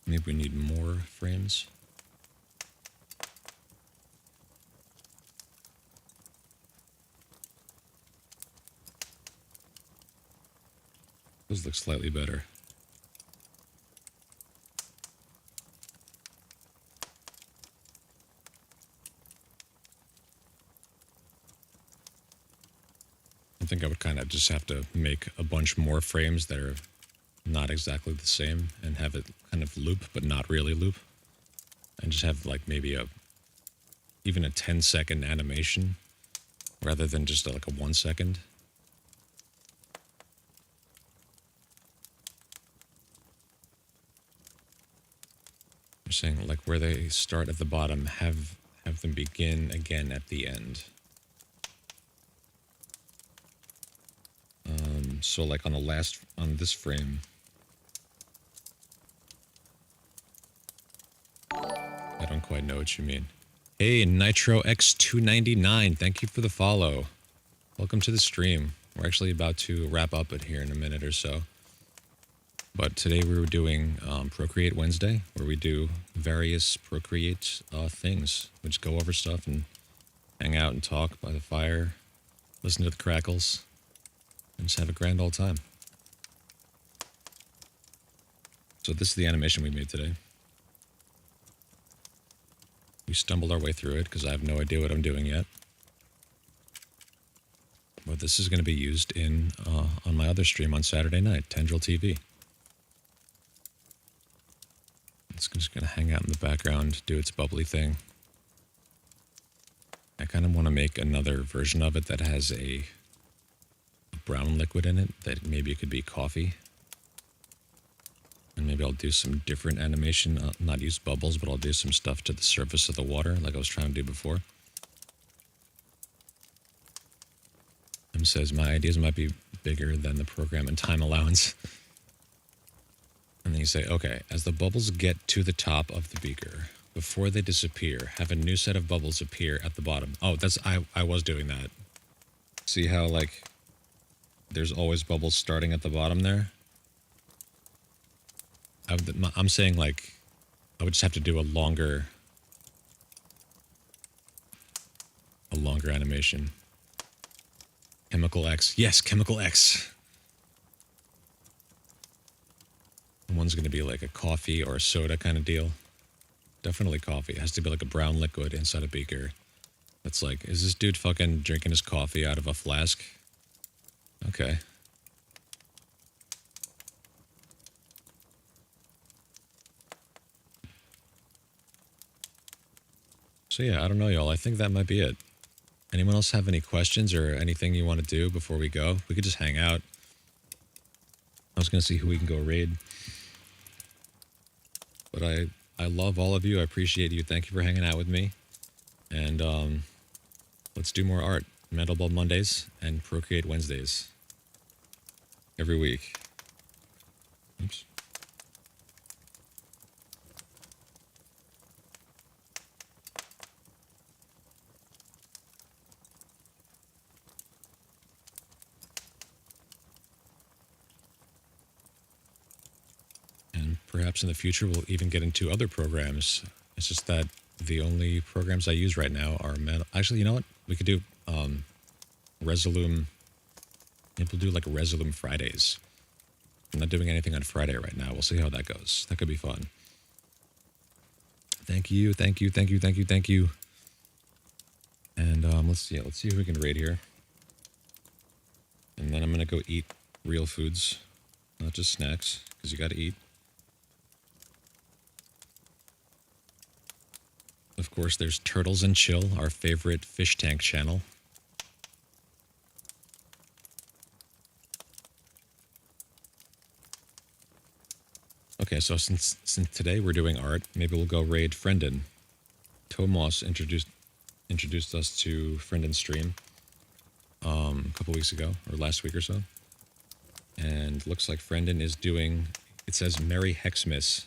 Maybe we need more frames. Those look slightly better. I think I would kind of just have to make a bunch more frames that are not exactly the same and have it kind of loop, but not really loop. And just have like maybe even a 10-second animation rather than just like a 1 second. You're saying like where they start at the bottom, have them begin again at the end. So like on this frame, I don't quite know what you mean. Hey, Nitro X299, thank you for the follow. Welcome to the stream. We're actually about to wrap up it here in a minute or so. But today we were doing Procreate Wednesday, where we do various Procreate things. We just go over stuff and hang out and talk by the fire, listen to the crackles, and just have a grand old time. So this is the animation we made today. We stumbled our way through it because I have no idea what I'm doing yet. But this is going to be used on my other stream on Saturday night, Tendril TV. It's just going to hang out in the background, do its bubbly thing. I kind of want to make another version of it that has a brown liquid in it that maybe it could be coffee. And maybe I'll do some different animation, not use bubbles, but I'll do some stuff to the surface of the water like I was trying to do before. Says my ideas might be bigger than the program and time allowance. And then you say, okay, as the bubbles get to the top of the beaker, before they disappear, have a new set of bubbles appear at the bottom. Oh, I was doing that. See how, like, there's always bubbles starting at the bottom there? I'm saying, like, I would just have to do a longer animation. Chemical X. Yes, Chemical X. One's going to be like a coffee or a soda kind of deal. Definitely coffee. It has to be like a brown liquid inside a beaker. That's like, is this dude fucking drinking his coffee out of a flask? Okay. So yeah, I don't know, y'all. I think that might be it. Anyone else have any questions or anything you want to do before we go? We could just hang out. I was going to see who we can go raid. But I love all of you. I appreciate you. Thank you for hanging out with me. And let's do more art. Metal Bulb Mondays and Procreate Wednesdays. Every week. Oops. Perhaps in the future we'll even get into other programs. It's just that the only programs I use right now are metal. Actually, you know what? We could do Resolume. Maybe we'll do like Resolume Fridays. I'm not doing anything on Friday right now. We'll see how that goes. That could be fun. Thank you, thank you, thank you, thank you, thank you. And let's see if we can raid here. And then I'm gonna go eat real foods, not just snacks, because you gotta eat. Of course, there's Turtles and Chill, our favorite fish tank channel. Okay, so since today we're doing art, maybe we'll go raid Friendin. Tomas introduced us to Friendin's stream a couple weeks ago, or last week or so. And looks like Friendin is doing, it says Merry Hexmas,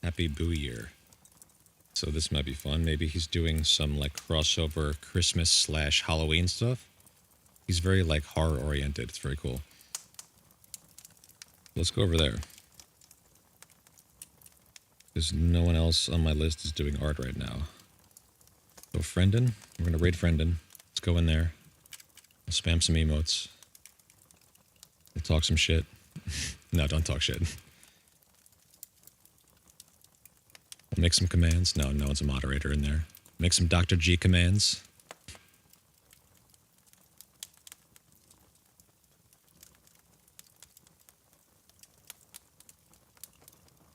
Happy Boo Year. So this might be fun. Maybe he's doing some like crossover Christmas / Halloween stuff. He's very like horror oriented. It's very cool. Let's go over there. Because no one else on my list is doing art right now. So Friendin, we're going to raid Friendin. Let's go in there. I'll spam some emotes. We'll talk some shit. No, don't talk shit. We'll make some commands. No one's a moderator in there. Make some Dr. G commands.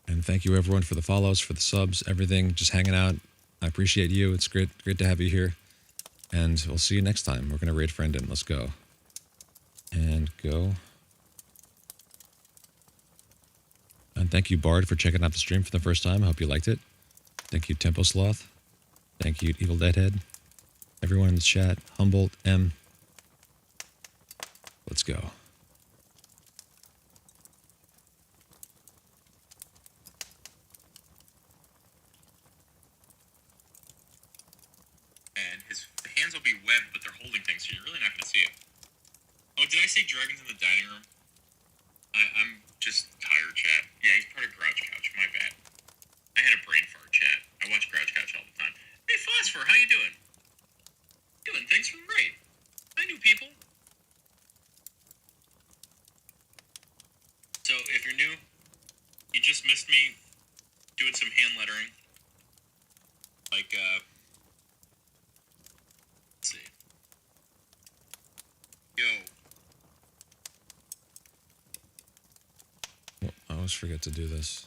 And thank you everyone for the follows, for the subs, everything, just hanging out. I appreciate you. It's great to have you here. And we'll see you next time. We're going to raid Friendin. Let's go. And go. And thank you, Bard, for checking out the stream for the first time. I hope you liked it. Thank you, Tempo Sloth. Thank you, Evil Deadhead. Everyone in the chat. Humboldt M. Let's go. And his hands will be webbed, but they're holding things, so you're really not going to see it. Oh, did I say dragons in the dining room? I'm just tired, chat. Yeah, he's part of Grouch Couch. My bad. I had a brain fart, chat. I watch Grouch Couch all the time. Hey, Phosphor, how you doing? Doing things from great. I knew people. So, if you're new, you just missed me doing some hand lettering. Like, let's see. Yo. Well, I always forget to do this.